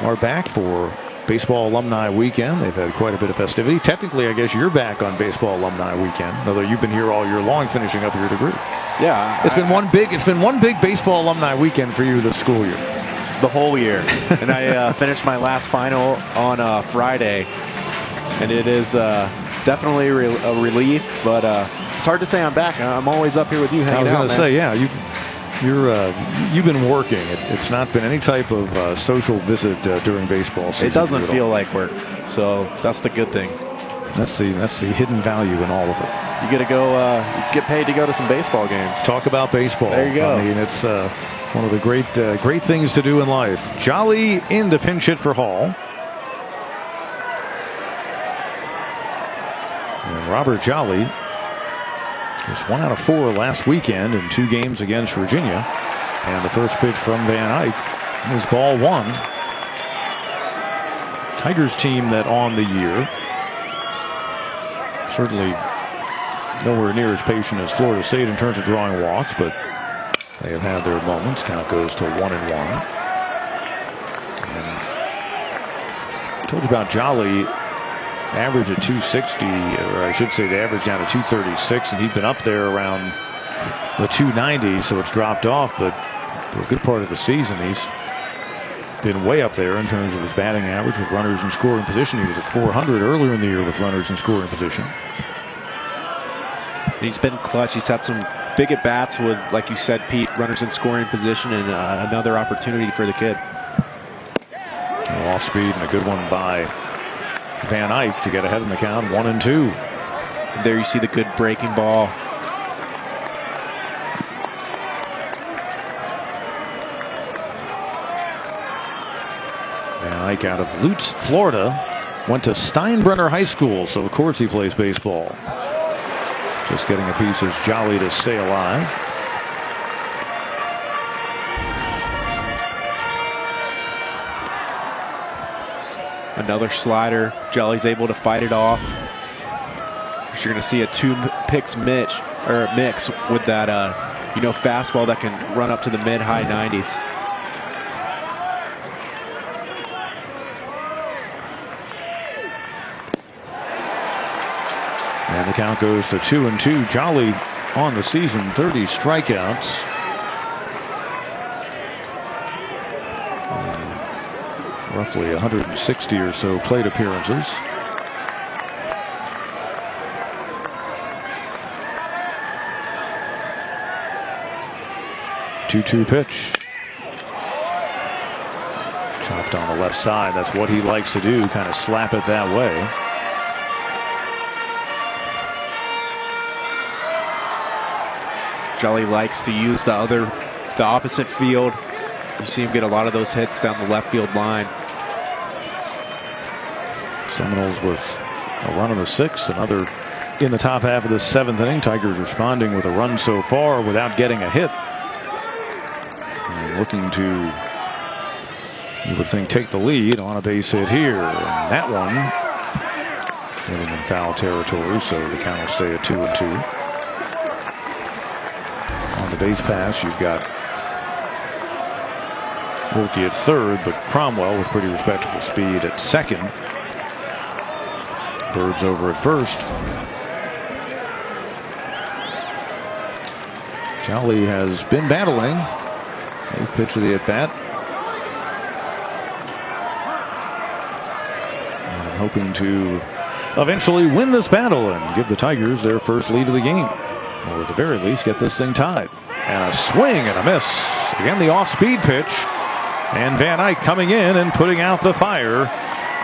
are back for Baseball Alumni Weekend. They've had quite a bit of festivity. Technically, I guess you're back on Baseball Alumni Weekend, although you've been here all year long finishing up your degree. Yeah, it's been one big Baseball Alumni Weekend for you this school year. The whole year. And I finished my last final on Friday, and it is definitely a relief, but it's hard to say I'm back. I'm always up here with you hanging out. I was going to say, yeah, you've been working. It's not been any type of social visit during baseball season. It doesn't feel like work, so that's the good thing. That's the hidden value in all of it. You get to go, you get paid to go to some baseball games. Talk about baseball. There you go. I mean, it's one of the great things to do in life. Jolly in to pinch hit for Hall. And Robert Jolly was 1 out of 4 last weekend in 2 games against Virginia. And the first pitch from Van Eyck is ball 1. Tigers team that on the year certainly nowhere near as patient as Florida State in terms of drawing walks, but they have had their moments. Count goes to 1-1. And I told you about Jolly. Average at 260, or I should say the average down to 236, and he's been up there around the 290, so it's dropped off, but for a good part of the season he's been way up there in terms of his batting average with runners in scoring position. He was at 400 earlier in the year with runners in scoring position. He's been clutch. He's had some big at bats with, like you said, Pete, runners in scoring position, and another opportunity for the kid. Off speed, and a good one by Van Eyck to get ahead in the count, 1-2. And there you see the good breaking ball. Van Eyck out of Lutz, Florida, went to Steinbrenner High School, so of course he plays baseball. Just getting a piece as Jolly to stay alive. Another slider. Jolly's able to fight it off. You're going to see a two-picks mix with that, fastball that can run up to the mid-high 90s. And the count goes to 2-2. Jolly on the season, 30 strikeouts. Roughly 160 or so plate appearances. Two-two pitch. Chopped on the left side. That's what he likes to do, kind of slap it that way. Jolly likes to use the opposite field. You see him get a lot of those hits down the left field line. Seminoles with a run in the sixth, another in the top half of the seventh inning. Tigers responding with a run so far without getting a hit. And looking to, you would think, take the lead on a base hit here. And that one getting in foul territory, so the count will stay at 2-2. On the base pass, you've got Wilkie at third, but Cromwell with pretty respectable speed at second. Birds over at first. Jolly has been battling. Eighth pitch of the at-bat. And hoping to eventually win this battle and give the Tigers their first lead of the game. Or at the very least, get this thing tied. And a swing and a miss. Again, the off-speed pitch. And Van Eyck coming in and putting out the fire.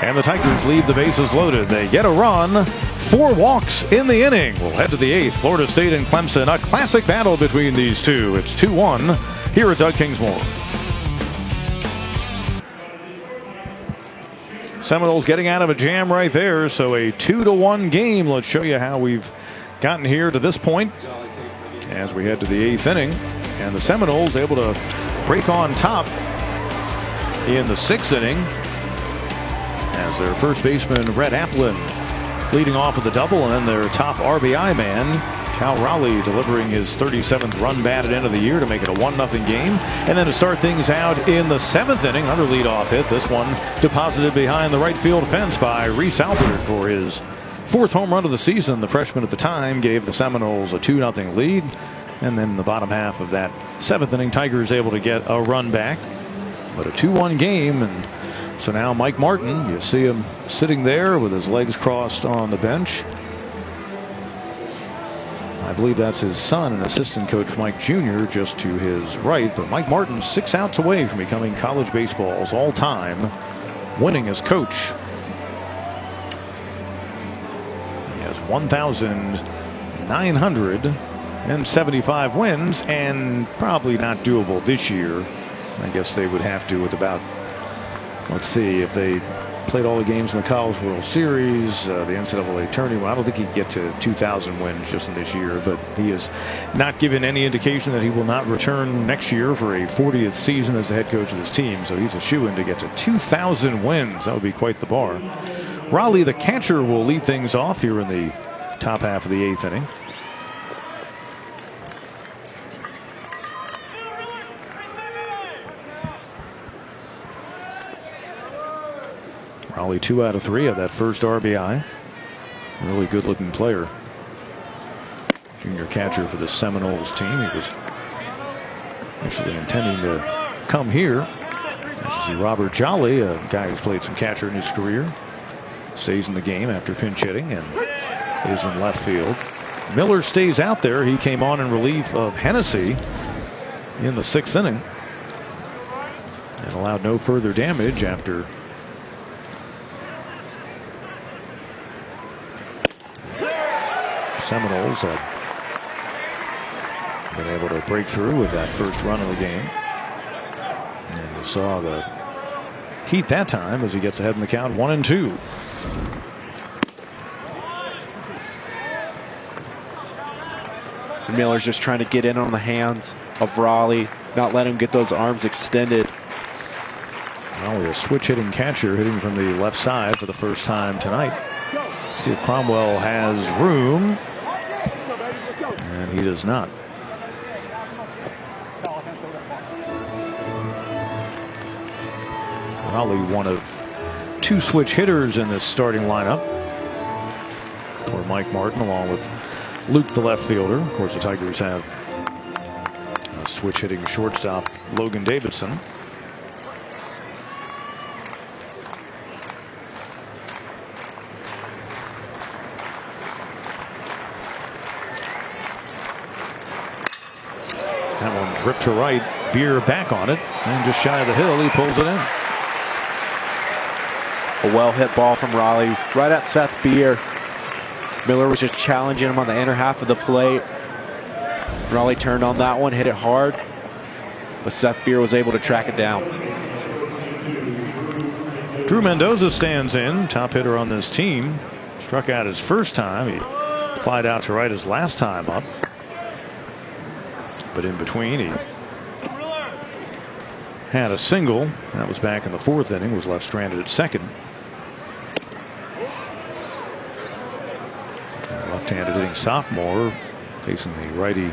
And the Tigers leave the bases loaded. They get a run. 4 walks in the inning. We'll head to the 8th. Florida State and Clemson. A classic battle between these two. It's 2-1 here at Doug Kingsmore. Seminoles getting out of a jam right there. So a 2-1 game. Let's show you how we've gotten here to this point as we head to the 8th inning. And the Seminoles able to break on top in the 6th inning as their first baseman Red Applin leading off with a double, and then their top RBI man Cal Raleigh delivering his 37th run batted into the year to make it a 1-0 game. And then to start things out in the 7th inning, another leadoff hit, this one deposited behind the right field fence by Reese Albert for his 4th home run of the season. The freshman at the time gave the Seminoles a 2-0 lead, and then the bottom half of that 7th inning, Tigers able to get a run back. But a 2-1 game, and so now Mike Martin, you see him sitting there with his legs crossed on the bench. I believe that's his son and assistant coach Mike Jr. just to his right. But Mike Martin 6 outs away from becoming college baseball's all-time winningest coach. He has 1,975 wins, and probably not doable this year. I guess they would have to with about, let's see, if they played all the games in the College World Series, the NCAA tournament. I don't think he'd get to 2,000 wins just in this year, but he has not given any indication that he will not return next year for a 40th season as the head coach of this team. So he's a shoo-in to get to 2,000 wins. That would be quite the bar. Raleigh, the catcher, will lead things off here in the top half of the 8th inning. Raleigh 2 out of 3 of that first RBI. Really good looking player. Junior catcher for the Seminoles team. He was initially intending to come here. As you see Robert Jolly, a guy who's played some catcher in his career, stays in the game after pinch hitting and is in left field. Miller stays out there. He came on in relief of Hennessy in the 6th inning and allowed no further damage after Seminoles had been able to break through with that first run of the game. And you saw the heat that time as he gets ahead in the count, 1-2. Miller's just trying to get in on the hands of Raleigh, not let him get those arms extended. Raleigh, a switch hitting catcher, hitting from the left side for the first time tonight. See if Cromwell has room, and he does not. Raleigh, one of 2 switch hitters in this starting lineup for Mike Martin, along with Luke, the left fielder. Of course, the Tigers have a switch hitting shortstop, Logan Davidson. That one dripped to right. Beer back on it, and just shy of the hill, he pulls it in. A well-hit ball from Raleigh, right at Seth Beer. Miller was just challenging him on the inner half of the plate. Raleigh turned on that one, hit it hard, but Seth Beer was able to track it down. Drew Mendoza stands in, top hitter on this team. Struck out his first time. He flied out to right his last time up. But in between, he had a single. That was back in the 4th inning, was left stranded at second. Left-handed hitting sophomore facing the righty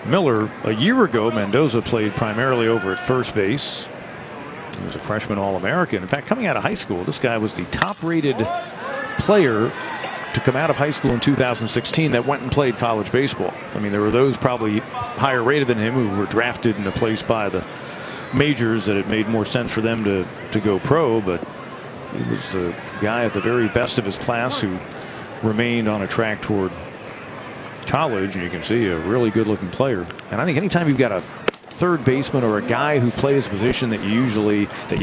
Miller. A year ago, Mendoza played primarily over at first base. He was a freshman All-American. In fact, coming out of high school, this guy was the top-rated player to come out of high school in 2016 that went and played college baseball. I mean, there were those probably higher rated than him who were drafted into place by the majors that it made more sense for them to go pro, but he was the guy at the very best of his class who remained on a track toward college, and you can see a really good looking player. And I think anytime you've got a third baseman or a guy who plays a position that you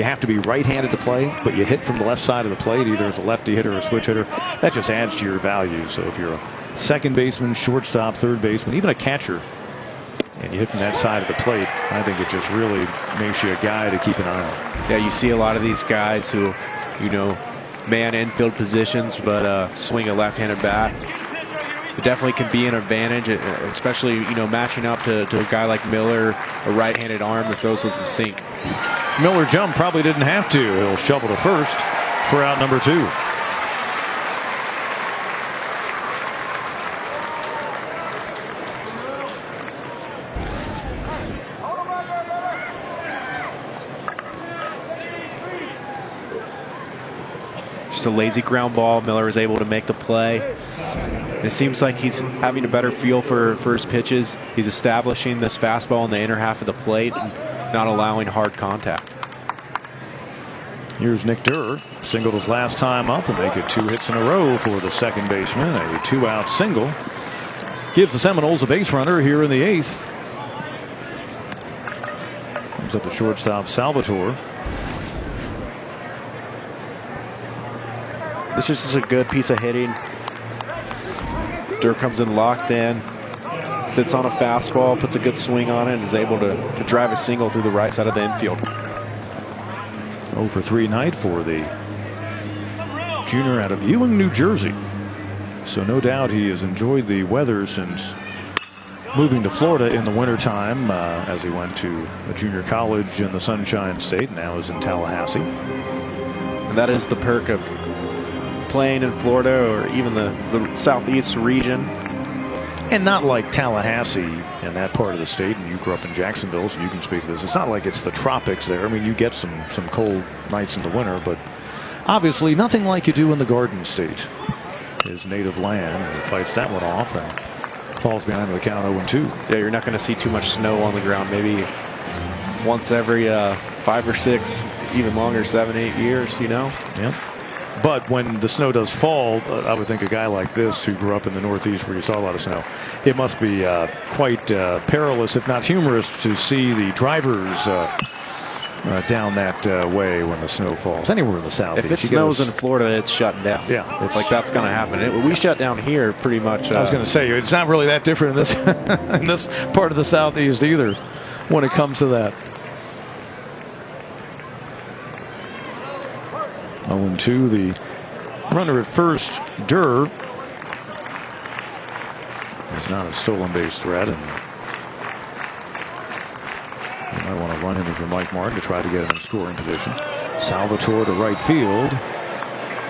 have to be right-handed to play, but you hit from the left side of the plate, either as a lefty hitter or a switch hitter, that just adds to your value. So if you're a second baseman, shortstop, third baseman, even a catcher, and you hit from that side of the plate, I think it just really makes you a guy to keep an eye on. Yeah, you see a lot of these guys who, man infield positions, but swing a left-handed bat. It definitely can be an advantage, especially, matching up to a guy like Miller, a right-handed arm that throws with some sink. Miller jump, probably didn't have to. He'll shovel to first for out number 2. Just a lazy ground ball. Miller is able to make the play. It seems like he's having a better feel for his pitches. He's establishing this fastball in the inner half of the plate and not allowing hard contact. Here's Nick Durr, singled his last time up and make it 2 hits in a row for the second baseman. A 2-out single gives the Seminoles a base runner here in the 8th. Comes up the shortstop, Salvatore. This is just a good piece of hitting. Durr comes in locked in, sits on a fastball, puts a good swing on it, and is able to drive a single through the right side of the infield. 0 for 3 night for the junior out of Ewing, New Jersey. So no doubt he has enjoyed the weather since moving to Florida in the wintertime as he went to a junior college in the Sunshine State, now is in Tallahassee. And that is the perk of playing in Florida or even the southeast region. And not like Tallahassee in that part of the state, and you grew up in Jacksonville, so you can speak to this. It's not like it's the tropics there. I mean, you get some cold nights in the winter, but obviously nothing like you do in the Garden State, his native land. And he fights that one off and falls behind the count 0-2. Yeah, you're not going to see too much snow on the ground. Maybe once every 5 or 6, even longer, 7, 8 years, Yeah. But when the snow does fall, I would think a guy like this who grew up in the Northeast where you saw a lot of snow, it must be quite perilous, if not humorous, to see the drivers down that way when the snow falls. Anywhere in the south. If it snows in Florida, it's shutting down. Yeah, it's like that's going to happen. We shut down here pretty much. I was going to say it's not really that different in this in this part of the southeast either, when it comes to that. 0-2, the runner at first, Durr. He's not a stolen base threat, and you might want to run him if you're Mike Martin to try to get him in scoring position. Salvatore to right field.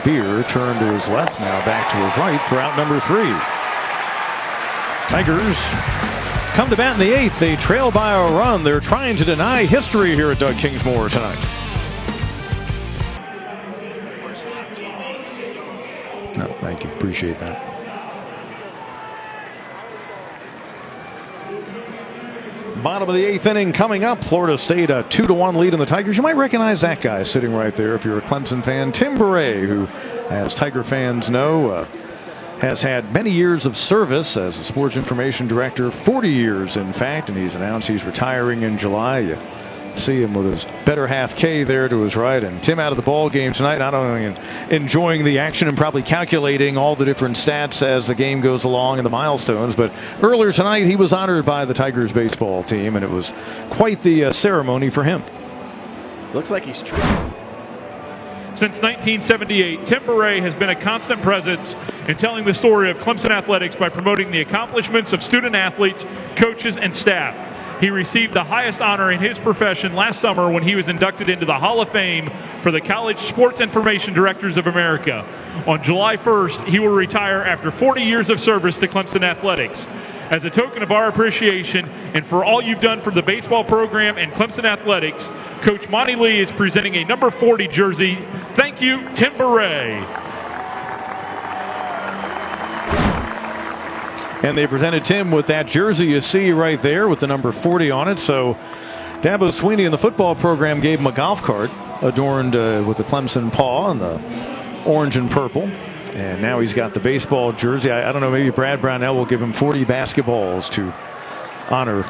Beer turned to his left, now back to his right for out number 3. Tigers come to bat in the 8th. They trail by a run. They're trying to deny history here at Doug Kingsmore tonight. No, thank you. Appreciate that. Bottom of the 8th inning coming up. Florida State a 2-1 lead in the Tigers. You might recognize that guy sitting right there if you're a Clemson fan. Tim Beret, who, as Tiger fans know, has had many years of service as a sports information director, 40 years in fact, and he's announced he's retiring in July. You see him with his better half K there to his right, and Tim out of the ball game tonight, not only enjoying the action and probably calculating all the different stats as the game goes along and the milestones, but earlier tonight he was honored by the Tigers baseball team, and it was quite the ceremony for him. Looks like he's true. Since 1978, Tim Beret has been a constant presence in telling the story of Clemson athletics by promoting the accomplishments of student athletes, coaches, and staff. He received the highest honor in his profession last summer when he was inducted into the Hall of Fame for the College Sports Information Directors of America. On July 1st, he will retire after 40 years of service to Clemson athletics. As a token of our appreciation and for all you've done for the baseball program and Clemson athletics, Coach Monty Lee is presenting a number 40 jersey. Thank you, Tim Beret. And they presented Tim with that jersey you see right there with the number 40 on it. So Dabo Sweeney in the football program gave him a golf cart adorned with the Clemson paw and the orange and purple. And now he's got the baseball jersey. I don't know, maybe Brad Brownell will give him 40 basketballs to honor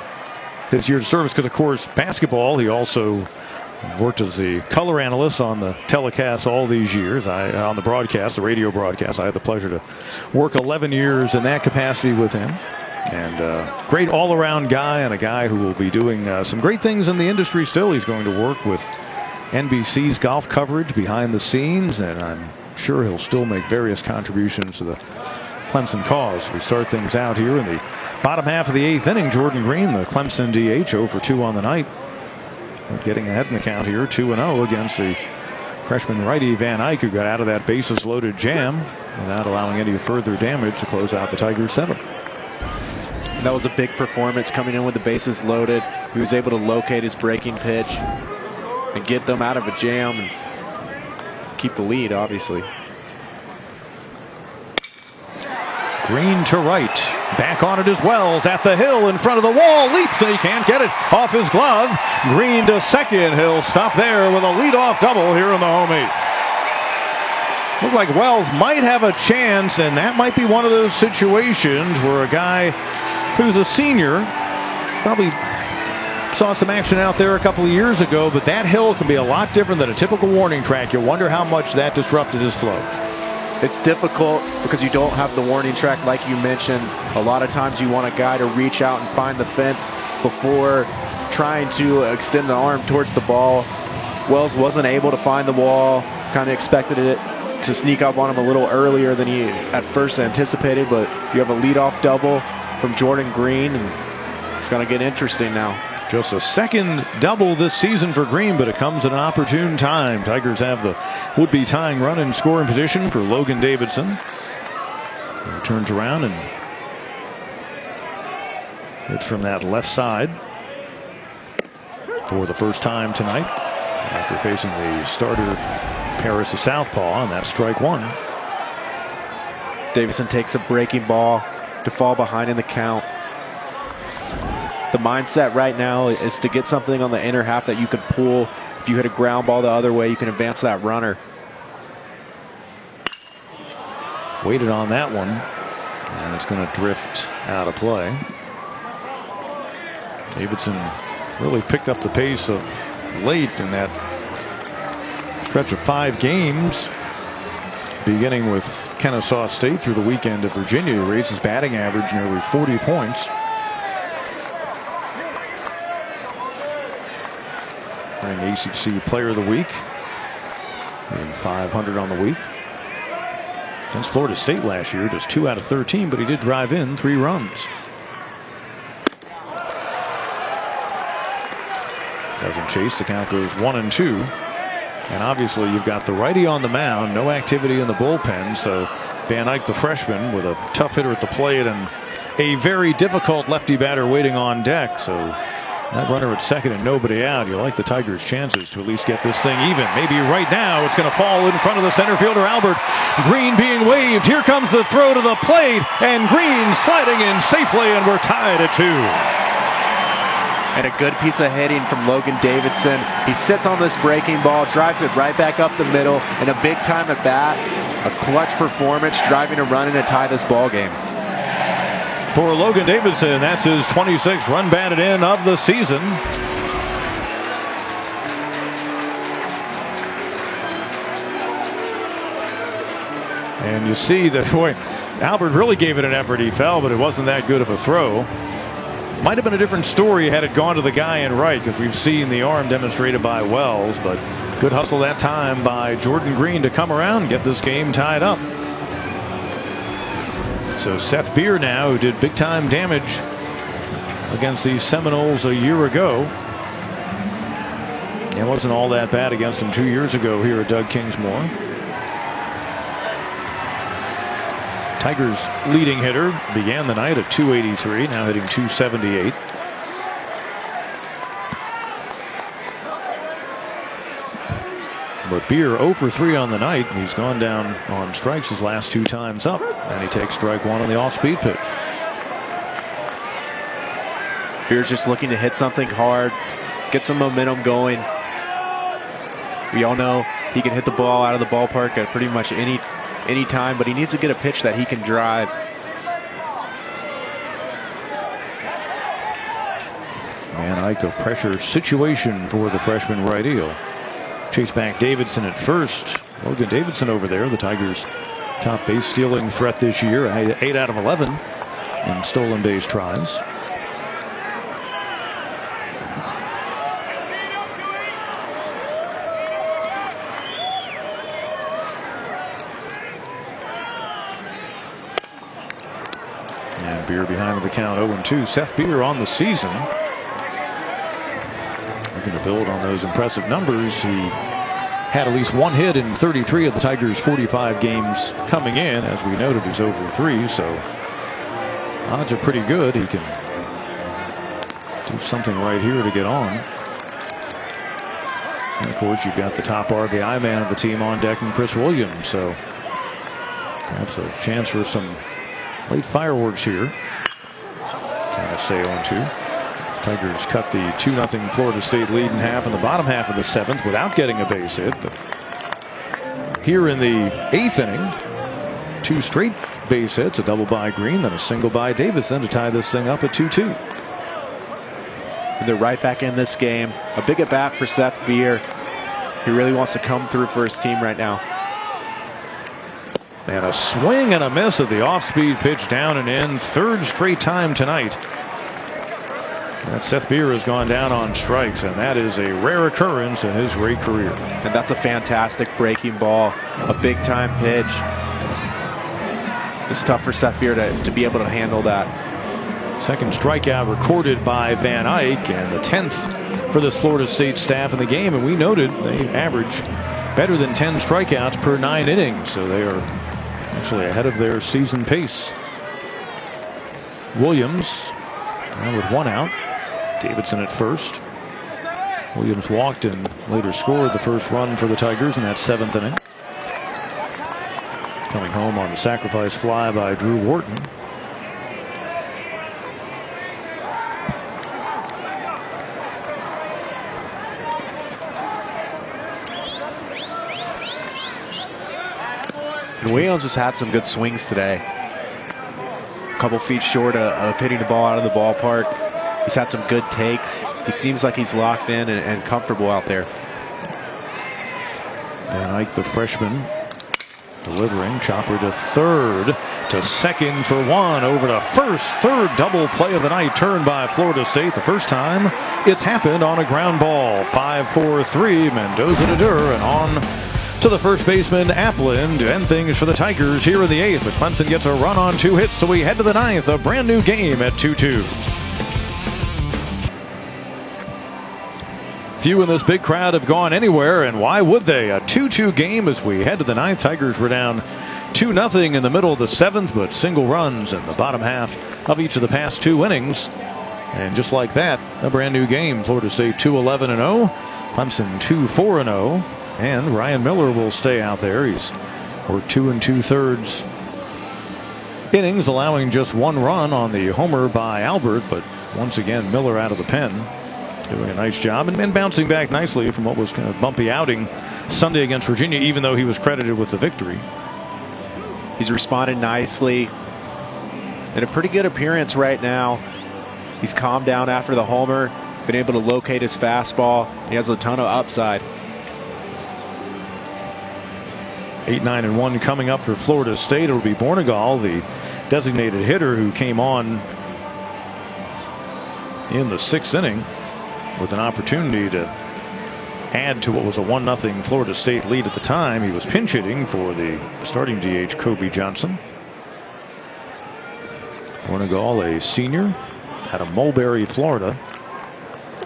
his year's service, because, of course, basketball, he also worked as the color analyst on the telecast all these years. On the broadcast, the radio broadcast, I had the pleasure to work 11 years in that capacity with him. And great all-around guy, and a guy who will be doing some great things in the industry still. He's going to work with NBC's golf coverage behind the scenes, and I'm sure he'll still make various contributions to the Clemson cause. We start things out here in the bottom half of the 8th inning. Jordan Green, the Clemson DH, 0 for 2 on the night. Getting ahead in the count here, 2-0 against the freshman righty Van Eyck, who got out of that bases-loaded jam without allowing any further damage to close out the Tigers' 7th. That was a big performance coming in with the bases loaded. He was able to locate his breaking pitch and get them out of a jam and keep the lead, obviously. Green to right. Back on it as Wells at the hill in front of the wall. Leaps and he can't get it off his glove. Green to second. He'll stop there with a leadoff double here in the home 8th. Looks like Wells might have a chance, and that might be one of those situations where a guy who's a senior probably saw some action out there a couple of years ago, but that hill can be a lot different than a typical warning track. You wonder how much that disrupted his flow. It's difficult because you don't have the warning track like you mentioned. A lot of times you want a guy to reach out and find the fence before trying to extend the arm towards the ball. Wells wasn't able to find the wall, kind of expected it to sneak up on him a little earlier than he at first anticipated, but you have a leadoff double from Jordan Green, and it's going to get interesting now. Just a second double this season for Green, but it comes at an opportune time. Tigers have the would-be tying run in scoring position for Logan Davidson. He turns around and hits from that left side for the first time tonight after facing the starter Paris, the southpaw, and that's strike 1. Davidson takes a breaking ball to fall behind in the count. The mindset right now is to get something on the inner half that you can pull. If you hit a ground ball the other way, you can advance that runner. Waited on that one, and it's going to drift out of play. Davidson really picked up the pace of late in that stretch of 5 games, beginning with Kennesaw State through the weekend at Virginia. He raised his batting average nearly 40 points. Winning ACC Player of the Week, hitting .500 on the week. Against Florida State last year, just 2 out of 13, but he did drive in 3 runs. Doesn't chase. The count goes 1-2. And obviously you've got the righty on the mound, no activity in the bullpen. So Van Eyck, the freshman, with a tough hitter at the plate and a very difficult lefty batter waiting on deck. So that runner at second and nobody out. You like the Tigers' chances to at least get this thing even. Maybe right now it's going to fall in front of the center fielder Albert. Green being waved. Here comes the throw to the plate, and Green sliding in safely, and we're tied at 2. And a good piece of hitting from Logan Davidson. He sits on this breaking ball, drives it right back up the middle, and a big time at bat. A clutch performance, driving a run in to tie this ball game. For Logan Davidson, that's his 26th run batted in of the season. And you see that, boy, Albert really gave it an effort. He fell, but it wasn't that good of a throw. Might have been a different story had it gone to the guy in right, because we've seen the arm demonstrated by Wells, but good hustle that time by Jordan Green to come around and get this game tied up. So Seth Beer now, who did big time damage against the Seminoles a year ago. It wasn't all that bad against them 2 years ago here at Doug Kingsmore. Tigers leading hitter began the night at 283, now hitting 278. But Beer 0 for 3 on the night. He's gone down on strikes his last 2 times up, and he takes strike 1 on the off-speed pitch. Beer's just looking to hit something hard, get some momentum going. We all know he can hit the ball out of the ballpark at pretty much any time, but he needs to get a pitch that he can drive. Van Eyck, a pressure situation for the freshman righty. He'll chase back Davidson at first. Logan Davidson over there, the Tigers' top base stealing threat this year, 8 out of 11 in stolen base tries. And Beer behind the count 0-2. Seth Beer on the season. Looking to build on those impressive numbers. He had at least 1 hit in 33 of the Tigers' 45 games coming in. As we noted, he's 0 for 3, so odds are pretty good. He can do something right here to get on. And of course, you've got the top RBI man of the team on deck in Chris Williams, so perhaps a chance for some late fireworks here. Kind of stay on 2. Tigers cut the 2-0 Florida State lead in half in the bottom half of the 7th without getting a base hit. But here in the 8th inning, 2 straight base hits, a double by Green, then a single by Davidson to tie this thing up at 2-2. And they're right back in this game. A big at bat for Seth Beer. He really wants to come through for his team right now. And a swing and a miss at the off-speed pitch, down and in. 3rd straight time tonight that Seth Beer has gone down on strikes, and that is a rare occurrence in his great career. And that's a fantastic breaking ball, a big-time pitch. It's tough for Seth Beer to be able to handle that. 2nd strikeout recorded by Van Eyck, and the 10th for this Florida State staff in the game. And we noted they average better than 10 strikeouts per 9 innings, so they are actually ahead of their season pace. Williams now with 1 out. Davidson at first. Williams walked and later scored the first run for the Tigers in that 7th inning. Coming home on the sacrifice fly by Drew Wharton. And Williams has had some good swings today. A couple feet short of hitting the ball out of the ballpark. He's had some good takes. He seems like he's locked in and comfortable out there. Van Eyck, the freshman, delivering. Chopper to third, to second for one. Over to first. Third double play of the night. Turned by Florida State. The first time it's happened on a ground ball. 5-4-3. Mendoza to Durr, and on to the first baseman, Applin, to end things for the Tigers here in the 8th. But Clemson gets a run on 2 hits, so we head to the 9th. A brand new game at 2-2. Few in this big crowd have gone anywhere, and why would they? A 2-2 game as we head to the 9th. Tigers were down 2-0 in the middle of the 7th, but single runs in the bottom half of each of the past 2 innings. And just like that, a brand new game. Florida State 2-11-0, Clemson 2-4-0, and Ryan Miller will stay out there. He's worked 2 2/3 innings, allowing just 1 run on the homer by Albert, but once again Miller out of the pen, doing a nice job and bouncing back nicely from what was kind of bumpy outing Sunday against Virginia, even though he was credited with the victory. He's responded nicely. In a pretty good appearance right now. He's calmed down after the homer, been able to locate his fastball. He has a ton of upside. 8-9-1 coming up for Florida State. It'll be Bornegal, the designated hitter, who came on in the 6th inning with an opportunity to add to what was a 1-0 Florida State lead at the time. He was pinch hitting for the starting DH Kobe Johnson. Bornegal, a senior out of Mulberry, Florida,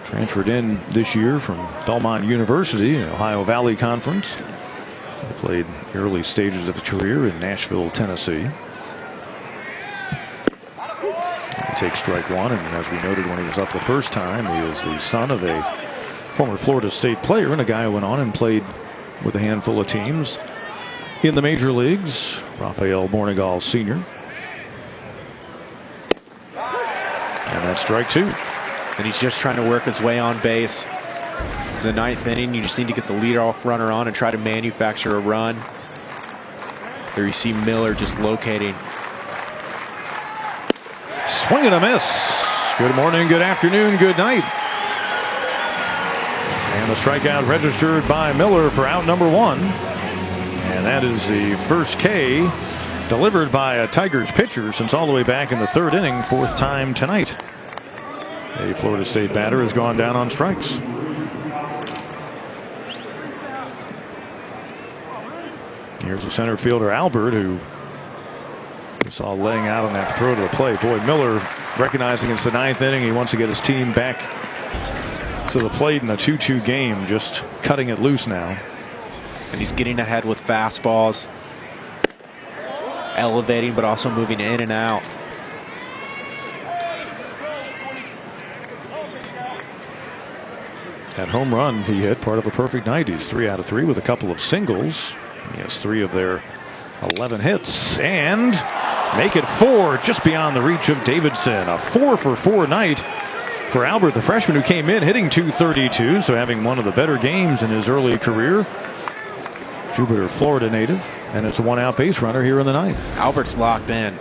transferred in this year from Belmont University, Ohio Valley Conference. He played the early stages of his career in Nashville, Tennessee. He takes strike 1, and as we noted when he was up the first time, he is the son of a former Florida State player and a guy who went on and played with a handful of teams in the major leagues. Rafael Bornegal Sr. And that's strike 2. And he's just trying to work his way on base. In the 9th inning, you just need to get the leadoff runner on and try to manufacture a run. There you see Miller just locating. Swing and a miss. Good morning, good afternoon, good night. And the strikeout registered by Miller for out number 1. And that is the first K delivered by a Tigers pitcher since all the way back in the 3rd inning, 4th time tonight. A Florida State batter has gone down on strikes. Here's the center fielder Albert, who we saw laying out on that throw to the plate. Boy, Miller recognizing it's the 9th inning. He wants to get his team back to the plate in a 2-2 game, just cutting it loose now. And he's getting ahead with fastballs, elevating but also moving in and out. That home run he hit, part of a perfect night. He's 3 out of 3 with a couple of singles. He has 3 of their 11 hits, and make it 4, just beyond the reach of Davidson. A 4-for-4 night for Albert, the freshman, who came in hitting .232, so having one of the better games in his early career. Jupiter, Florida native, and it's a 1-out base runner here in the 9th. Albert's locked in.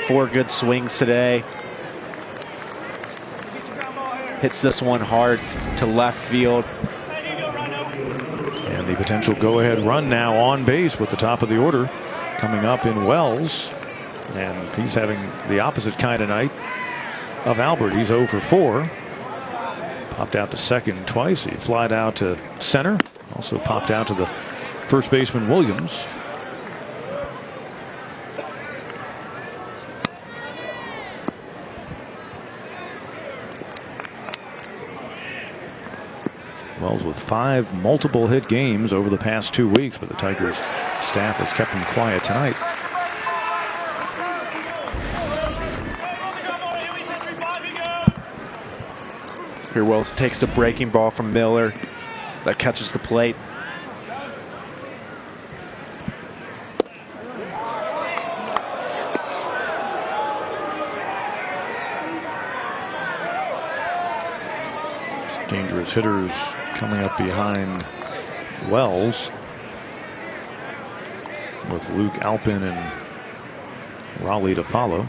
4 good swings today. Hits this one hard to left field. And the potential go-ahead run now on base with the top of the order coming up in Wells. And he's having the opposite kind of night of Albert. He's 0 for 4. Popped out to second twice. He flied out to center. Also popped out to the first baseman Williams. Wells with 5 multiple hit games over the past 2 weeks, but the Tigers staff has kept him quiet tonight. Here Wells takes the breaking ball from Miller that catches the plate. Dangerous hitters coming up behind Wells, with Luke Alpin and Raleigh to follow.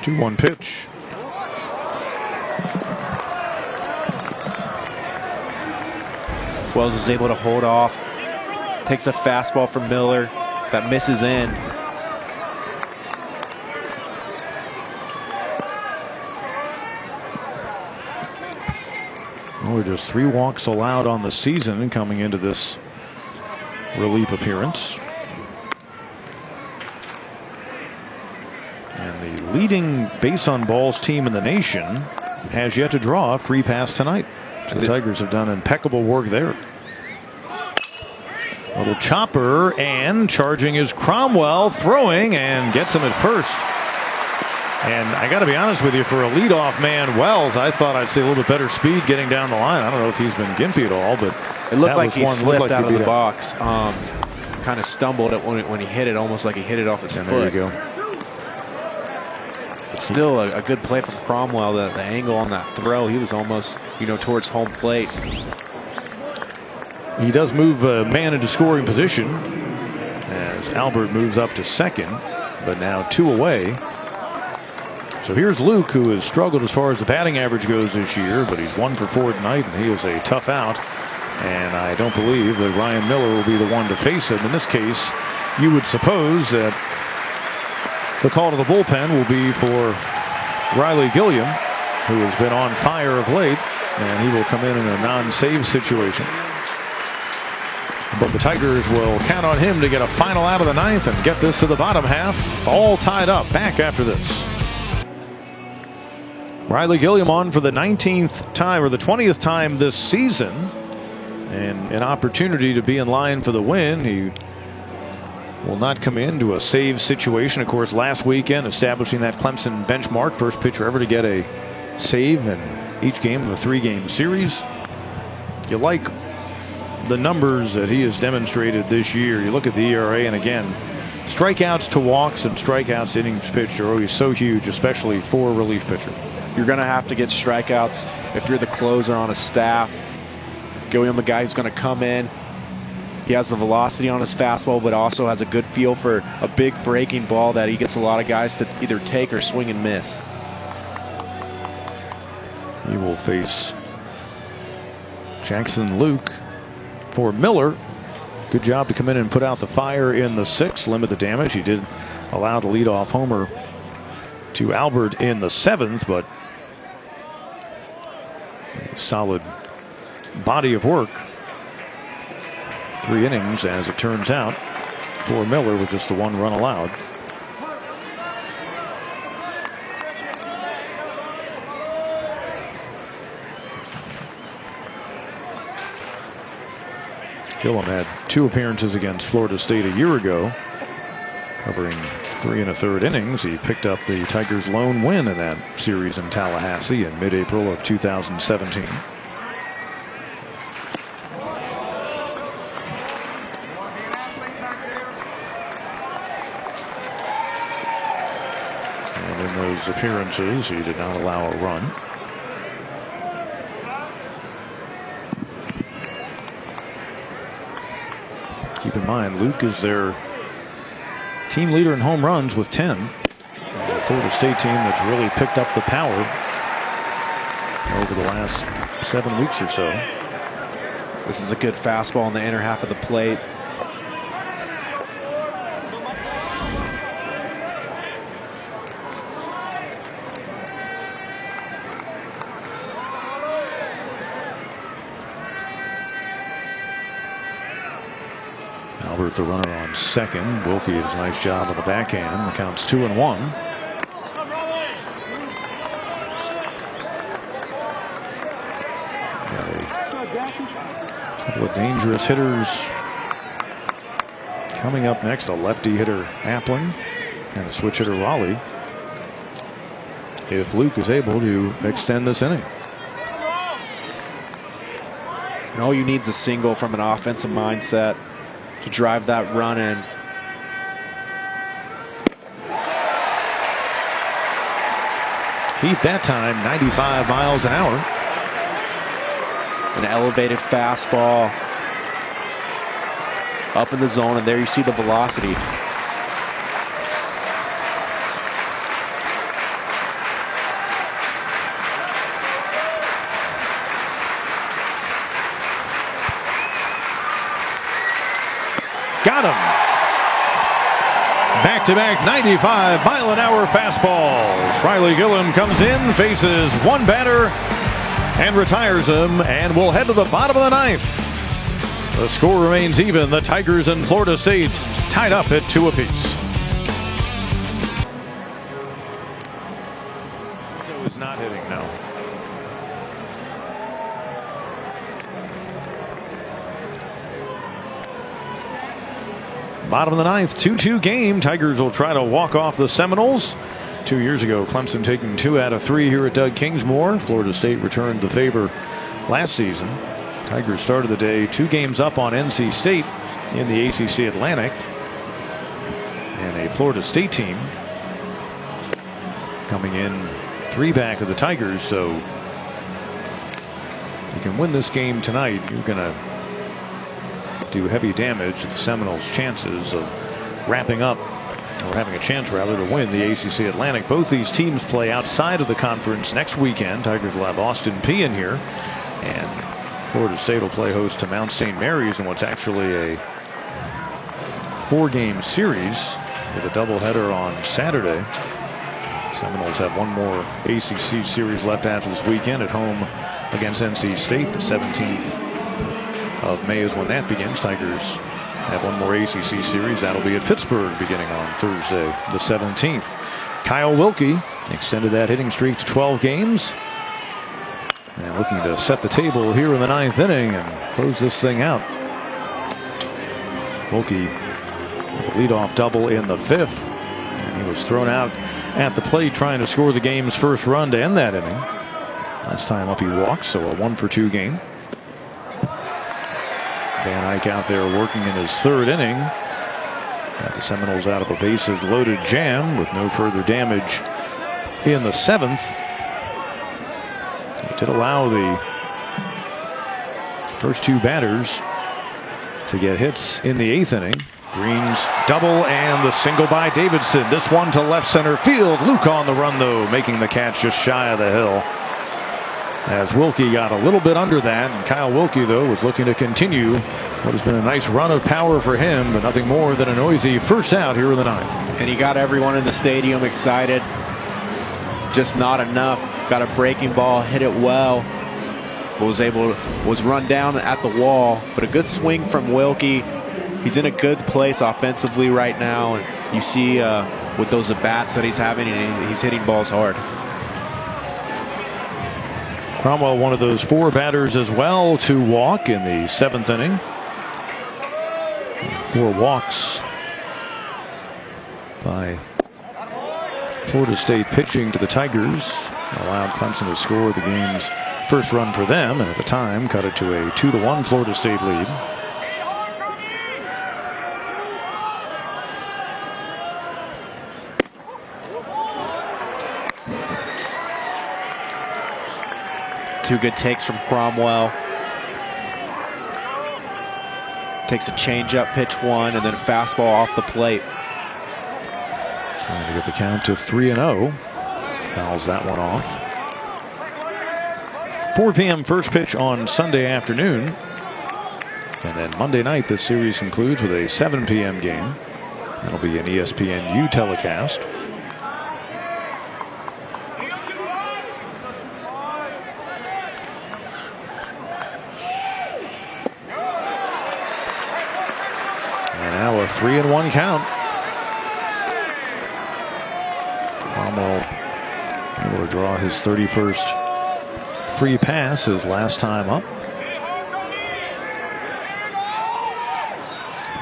2-1 pitch. Wells is able to hold off. Takes a fastball from Miller that misses in. We're just 3 walks allowed on the season coming into this relief appearance. And the leading base on balls team in the nation has yet to draw a free pass tonight. So the Tigers have done impeccable work there. Little chopper, and charging is Cromwell, throwing and gets him at first. And I got to be honest with you, for a leadoff man, Wells, I thought I'd see a little bit better speed getting down the line. I don't know if he's been gimpy at all, but it looked like he slipped out of the box. Kind of stumbled it when he hit it, almost like he hit it off his foot. There you go. But still a good play from Cromwell. The angle on that throw, he was almost, towards home plate. He does move a man into scoring position as Albert moves up to second, but now 2 away. So here's Luke, who has struggled as far as the batting average goes this year, but he's 1 for 4 tonight, and he is a tough out. And I don't believe that Ryan Miller will be the one to face him. In this case, you would suppose that the call to the bullpen will be for Riley Gilliam, who has been on fire of late, and he will come in a non-save situation. But the Tigers will count on him to get a final out of the 9th and get this to the bottom half, all tied up. Back after this. Riley Gilliam on for the 19th time, or the 20th time this season, and an opportunity to be in line for the win. He will not come into a save situation. Of course, last weekend establishing that Clemson benchmark, first pitcher ever to get a save in each game of a 3-game series. You like the numbers that he has demonstrated this year. You look at the ERA, and again, strikeouts to walks and strikeouts to innings pitched are always so huge, especially for a relief pitcher. You're going to have to get strikeouts if you're the closer on a staff. Gilliam, a guy who's going to come in. He has the velocity on his fastball, but also has a good feel for a big breaking ball that he gets a lot of guys to either take or swing and miss. He will face Jackson Luke for Miller. Good job to come in and put out the fire in the 6th, limit the damage. He did allow the leadoff homer to Albert in the 7th, but a solid body of work. 3 innings, as it turns out, for Miller with just the 1 run allowed. Gilliam had 2 appearances against Florida State a year ago, covering 3 1/3 innings. He picked up the Tigers' lone win in that series in Tallahassee in mid-April of 2017. And in those appearances, he did not allow a run. Keep in mind, Luke is their team leader in home runs with 10. The Florida State team that's really picked up the power over the last 7 weeks or so. This is a good fastball in the inner half of the plate. Albert the runner on second. Wilkie does a nice job on the backhand. The count's 2-1. Got a couple of dangerous hitters coming up next. A lefty hitter, Appling, and a switch hitter, Raleigh. If Luke is able to extend this inning. And all you need is a single from an offensive mindset to drive that run in. Heat that time, 95 miles an hour. An elevated fastball up in the zone, and there you see the velocity. him. Back-to-back 95-mile-an-hour fastballs. Riley Gillum comes in, faces one batter, and retires him, and we'll head to the bottom of the ninth. The score remains even. The Tigers and Florida State tied up at 2 apiece. So is not hitting now. Bottom of the ninth, 2-2 game. Tigers will try to walk off the Seminoles. 2 years ago, Clemson taking 2 out of 3 here at Doug Kingsmore. Florida State returned the favor last season. Tigers started the day 2 games up on NC State in the ACC Atlantic. And a Florida State team coming in 3 back of the Tigers. So you can win this game tonight. You're going to do heavy damage to the Seminoles' chances of wrapping up, or having a chance rather, to win the ACC Atlantic. Both these teams play outside of the conference next weekend. Tigers will have Austin Peay in here, and Florida State will play host to Mount St. Mary's in what's actually a 4-game series with a doubleheader on Saturday. Seminoles have one more ACC series left after this weekend at home against NC State. The 17th of May is when that begins. Tigers have one more ACC series. That'll be at Pittsburgh beginning on Thursday, the 17th. Kyle Wilkie extended that hitting streak to 12 games. And looking to set the table here in the 9th inning and close this thing out. Wilkie with a leadoff double in the 5th. And he was thrown out at the plate trying to score the game's first run to end that inning. Last time up he walked, so a 1-for-2 game. Van Eyck out there working in his 3rd inning. Got the Seminoles out of a bases loaded jam with no further damage in the 7th. He did allow the first 2 batters to get hits in the 8th inning. Green's double and the single by Davidson. This one to left center field. Luke on the run, though, making the catch just shy of the hill. As Wilkie got a little bit under that, and Kyle Wilkie, though, was looking to continue what has been a nice run of power for him, but nothing more than a noisy first out here in the 9th. And he got everyone in the stadium excited. Just not enough. Got a breaking ball, hit it well. Was run down at the wall, but a good swing from Wilkie. He's in a good place offensively right now, and you see with those at-bats that he's having, he's hitting balls hard. Cromwell, one of those 4 batters as well to walk in the 7th inning. 4 walks by Florida State pitching to the Tigers. Allowed Clemson to score the game's first run for them, and at the time cut it to a 2-1 Florida State lead. Two good takes from Cromwell. Takes a changeup, pitch 1, and then a fastball off the plate. Trying to get the count to 3-0. Fouls that one off. 4 p.m. first pitch on Sunday afternoon. And then Monday night, this series concludes with a 7 p.m. game. That'll be an ESPNU telecast. Now a 3-1 count. Cromwell able to draw his 31st free pass his last time up.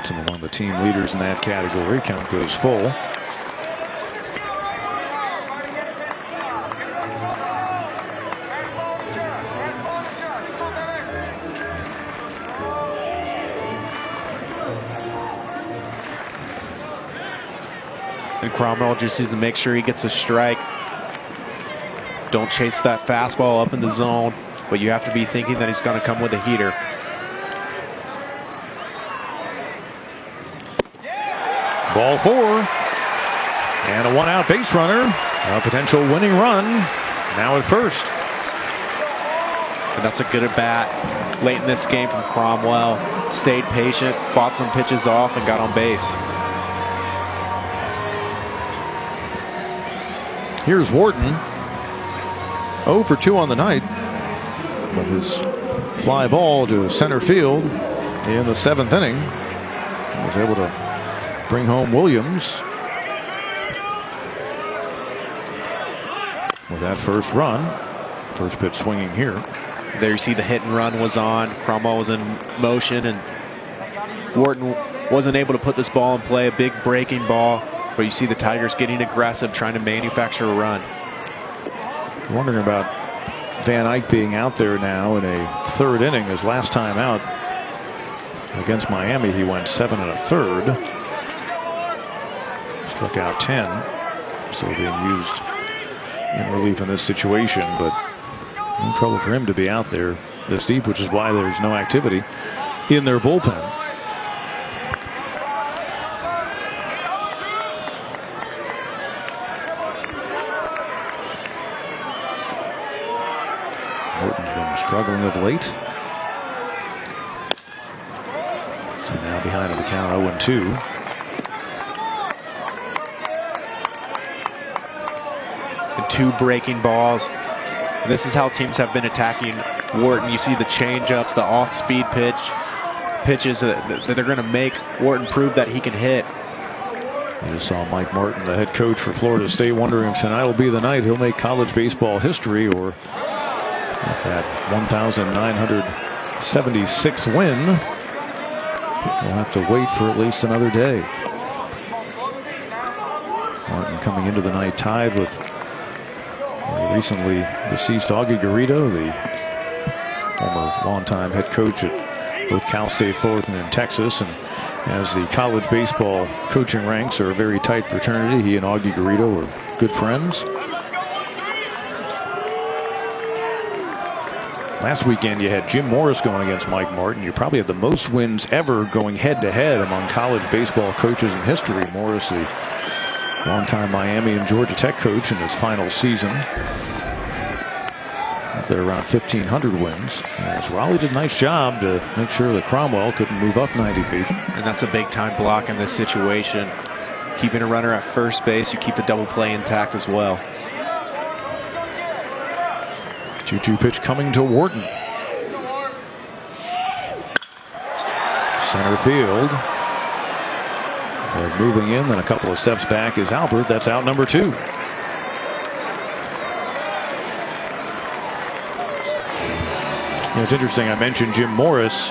Clemson one of the team leaders in that category. Count goes full. And Cromwell just needs to make sure he gets a strike. Don't chase that fastball up in the zone, but you have to be thinking that he's going to come with a heater. Ball 4. And a 1-out base runner. A potential winning run now at first. And that's a good at bat. late in this game from Cromwell. Stayed patient, fought some pitches off, and got on base. Here's Wharton. 0 for 2 on the night. But his fly ball to center field in the 7th inning. He was able to bring home Williams with that first run. First pitch swinging here. There you see the hit and run was on. Cromwell was in motion, and Wharton wasn't able to put this ball in play. A big breaking ball, but you see the Tigers getting aggressive, trying to manufacture a run. Wondering about Van Eyck being out there now in a 3rd inning. His last time out against Miami, he went 7 1/3. Struck out 10. So being used in relief in this situation, but no trouble for him to be out there this deep, which is why there's no activity in their bullpen. Wharton's been struggling of late. So now behind in the count, 0-2. And 2 breaking balls. And this is how teams have been attacking Wharton. You see the change-ups, the off-speed pitches that they're going to make Wharton prove that he can hit. You just saw Mike Martin, the head coach for Florida State, wondering if tonight will be the night he'll make college baseball history, or if that 1,976 win, we'll have to wait for at least another day. Martin coming into the night tied with recently deceased Augie Garrido, the former longtime head coach at both Cal State Fullerton and Texas. And as the college baseball coaching ranks are a very tight fraternity, he and Augie Garrido were good friends. Last weekend you had Jim Morris going against Mike Martin. You probably had the most wins ever going head-to-head among college baseball coaches in history. Morris, the longtime Miami and Georgia Tech coach, in his final season. They're around 1,500 wins. As Raleigh did a nice job to make sure that Cromwell couldn't move up 90 feet. And that's a big-time block in this situation. Keeping a runner at first base, you keep the double play intact as well. 2-2 pitch coming to Wharton. Center field. They're moving in, then a couple of steps back is Albert. That's out number 2. It's interesting, I mentioned Jim Morris,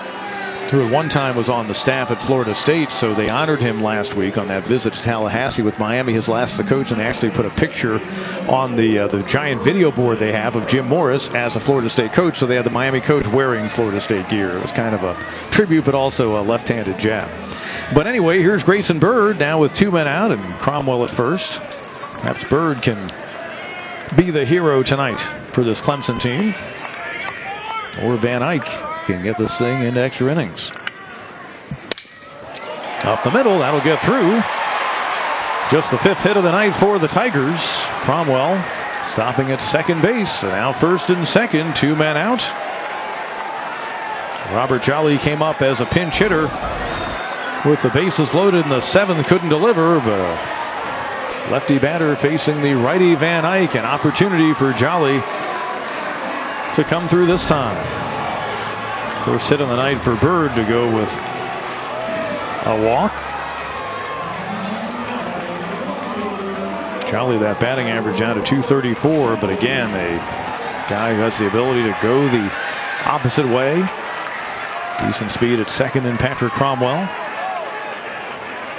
who at one time was on the staff at Florida State, so they honored him last week on that visit to Tallahassee with Miami, his last as a coach, and they actually put a picture on the giant video board they have of Jim Morris as a Florida State coach, so they had the Miami coach wearing Florida State gear. It was kind of a tribute, but also a left-handed jab. But anyway, here's Grayson Bird now with 2 men out and Cromwell at first. Perhaps Bird can be the hero tonight for this Clemson team. Or Van Eyck can get this thing into extra innings. Up the middle, that'll get through. Just the 5th hit of the night for the Tigers. Cromwell stopping at second base. Now first and second, 2 men out. Robert Jolly came up as a pinch hitter with the bases loaded in the 7th, couldn't deliver, but a lefty batter facing the righty Van Eyck. An opportunity for Jolly to come through this time. First hit of the night for Bird to go with a walk. Jolly, that batting average down to 234, but again, a guy who has the ability to go the opposite way. Decent speed at second in Patrick Cromwell.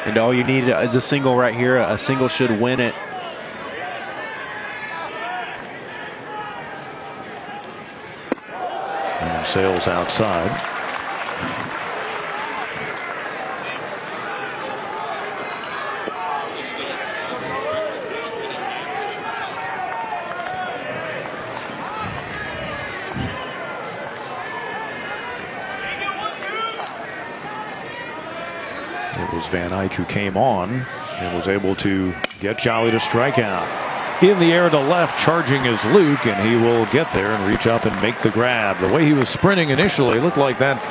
And all you need is a single right here. A single should win it. And Sales outside. It was Van Eyck who came on and was able to get Jolly to strike out. In the air to left, charging is Luke, and he will get there and reach up and make the grab. The way he was sprinting initially looked like that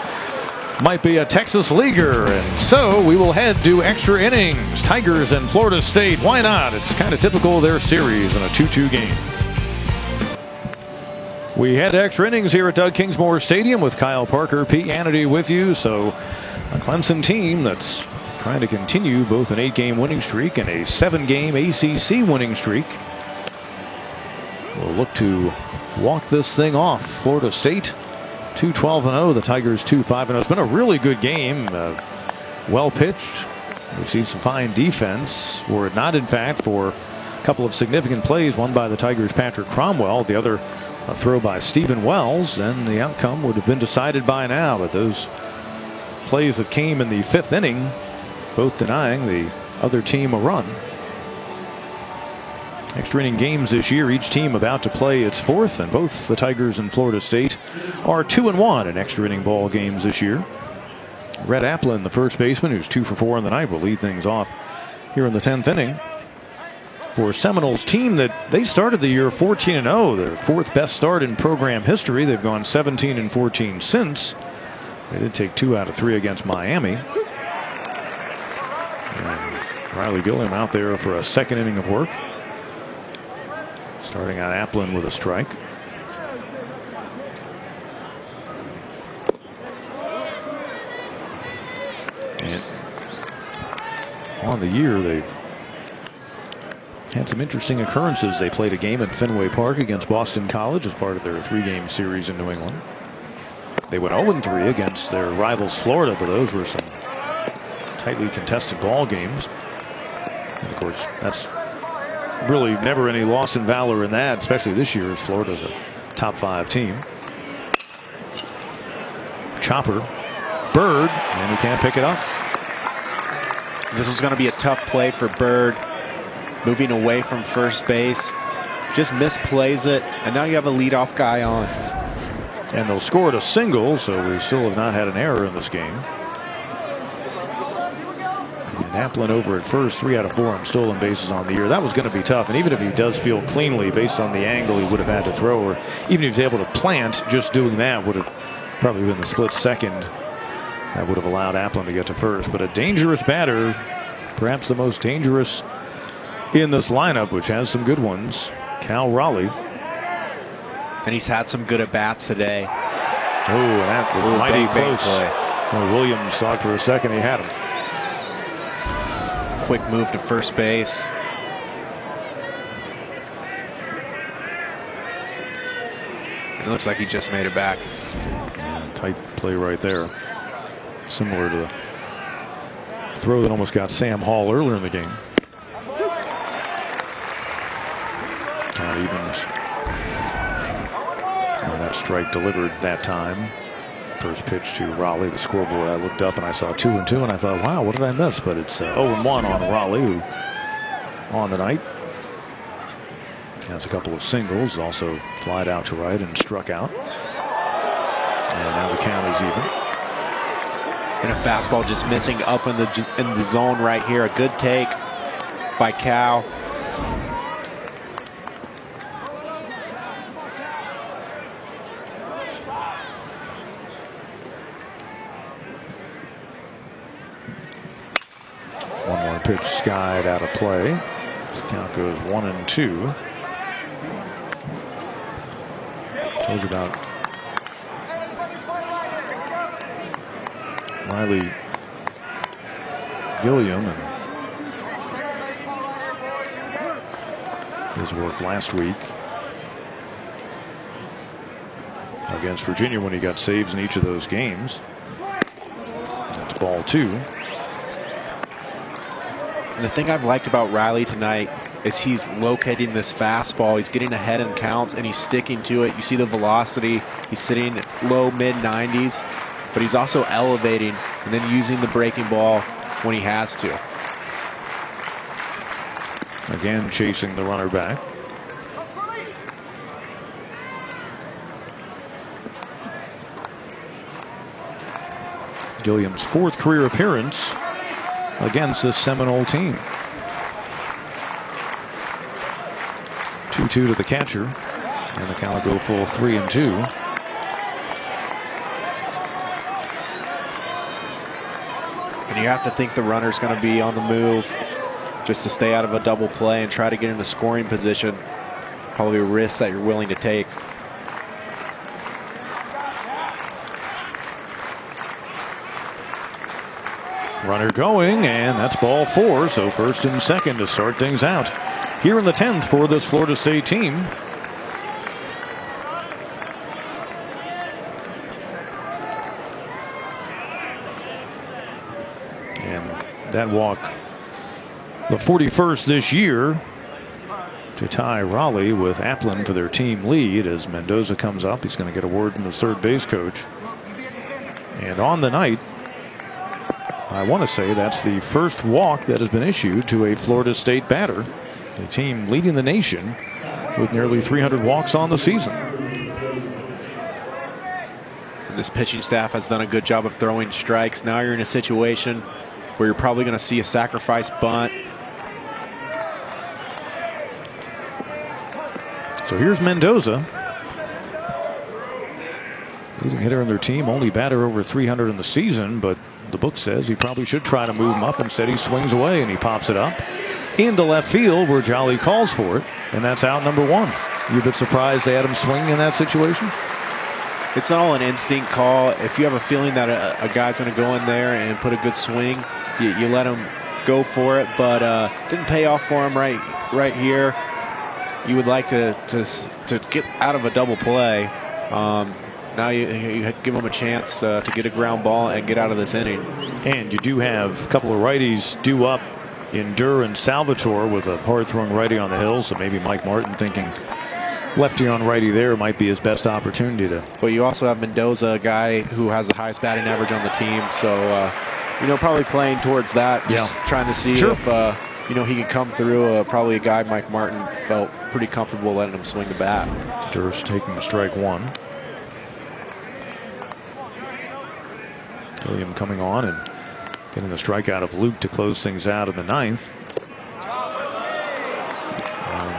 might be a Texas leaguer, and so we will head to extra innings. Tigers and Florida State. Why not? It's kind of typical of their series in a 2-2 game. We head to extra innings here at Doug Kingsmore Stadium with Kyle Parker, Pete Hannity with you. So a Clemson team that's trying to continue both an 8-game winning streak and a 7-game ACC winning streak. We'll look to walk this thing off. Florida State 2-12-0. The Tigers 2-5-0. It's been a really good game. Well pitched. We've seen some fine defense. Were it not, in fact, for a couple of significant plays, one by the Tigers' Patrick Cromwell, the other a throw by Stephen Wells, and the outcome would have been decided by now. But those plays that came in the 5th inning, both denying the other team a run. Extra inning games this year, each team about to play its 4th, and both the Tigers and Florida State are 2-1 in extra inning ball games this year. Red Applin, the first baseman, who's 2 for 4 in the night, will lead things off here in the 10th inning. For a Seminoles team that they started the year 14-0, their 4th best start in program history. They've gone 17-14 since. They did take 2 out of 3 against Miami. And Riley Gilliam out there for a 2nd inning of work. Starting out Applin with a strike. And on the year, they've had some interesting occurrences. They played a game at Fenway Park against Boston College as part of their 3-game series in New England. They went 0-3 against their rivals Florida, but those were some tightly contested ball games. And of course, that's really never any loss in valor in that, especially this year as Florida's a top 5 team. Chopper, Bird, and he can't pick it up. This was going to be a tough play for Bird, moving away from first base, just misplays it, and now you have a leadoff guy on. And they'll score it a single, so we still have not had an error in this game. Applin over at first, 3 out of 4 on stolen bases on the year. That was going to be tough, and even if he does field cleanly based on the angle he would have had to throw, or even if he was able to plant, just doing that would have probably been the split second that would have allowed Applin to get to first. But a dangerous batter, perhaps the most dangerous in this lineup, which has some good ones, Cal Raleigh. And he's had some good at-bats today. Oh, that was mighty close. Well, Williams thought for a second he had him. Quick move to first base. It looks like he just made it back. Yeah, tight play right there. Similar to the throw that almost got Sam Hall earlier in the game. Not even. That strike delivered that time. First pitch to Raleigh, the scoreboard. I looked up and I saw 2-2, and I thought, wow, what did I miss? But it's 0-1 on Raleigh, who on the night has a couple of singles, also flied out to right and struck out. And now the count is even. And a fastball just missing up in the zone right here. A good take by Cal. Pitch skied out of play. This count goes 1-2. Told you about Riley Gilliam and his work last week against Virginia when he got saves in each of those games. That's ball 2. And the thing I've liked about Riley tonight is he's locating this fastball. He's getting ahead in counts and he's sticking to it. You see the velocity. He's sitting low mid 90s, but he's also elevating and then using the breaking ball when he has to. Again, chasing the runner back. Gilliam's 4th career appearance against this Seminole team. 2-2 to the catcher. And the count will go full 3-2. And you have to think the runner's going to be on the move just to stay out of a double play and try to get into scoring position. Probably a risk that you're willing to take. Runner going, and that's ball 4, so first and second to start things out here in the 10th for this Florida State team. And that walk, the 41st this year, to tie Raleigh with Applin for their team lead. As Mendoza comes up, he's going to get a word from the third base coach. And on the night, I want to say that's the first walk that has been issued to a Florida State batter, the team leading the nation with nearly 300 walks on the season. And this pitching staff has done a good job of throwing strikes. Now you're in a situation where you're probably going to see a sacrifice bunt. So here's Mendoza, leading hitter on their team, only batter over 300 in the season, but the book says he probably should try to move him up. Instead, he swings away and he pops it up into left field where Jolly calls for it, and that's out number 1. You a bit surprised they had him swing in that situation? It's all an instinct call. If you have a feeling that a guy's going to go in there and put a good swing, you let him go for it, but didn't pay off for him right here. You would like to get out of a double play. Now you give them a chance to get a ground ball and get out of this inning. And you do have a couple of righties due up in Durr and Salvatore with a hard-throwing righty on the hill, so maybe Mike Martin thinking lefty on righty there might be his best opportunity to. But you also have Mendoza, a guy who has the highest batting average on the team, so probably playing towards that, just trying to see if he can come through. Probably a guy Mike Martin felt pretty comfortable letting him swing the bat. Durst taking strike 1. William coming on and getting the strikeout of Luke to close things out in the 9th.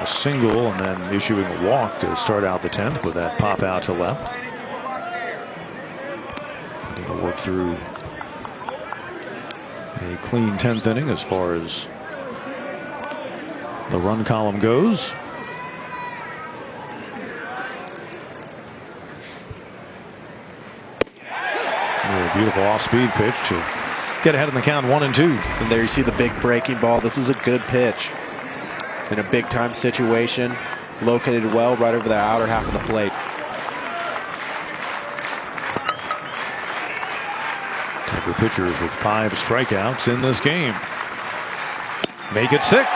A single and then issuing a walk to start out the 10th with that pop out to left. Going to work through a clean 10th inning as far as the run column goes. Beautiful off-speed pitch to get ahead in the count 1-2. And there you see the big breaking ball. This is a good pitch in a big-time situation, located well right over the outer half of the plate. Tiger pitchers with 5 strikeouts in this game. Make it 6.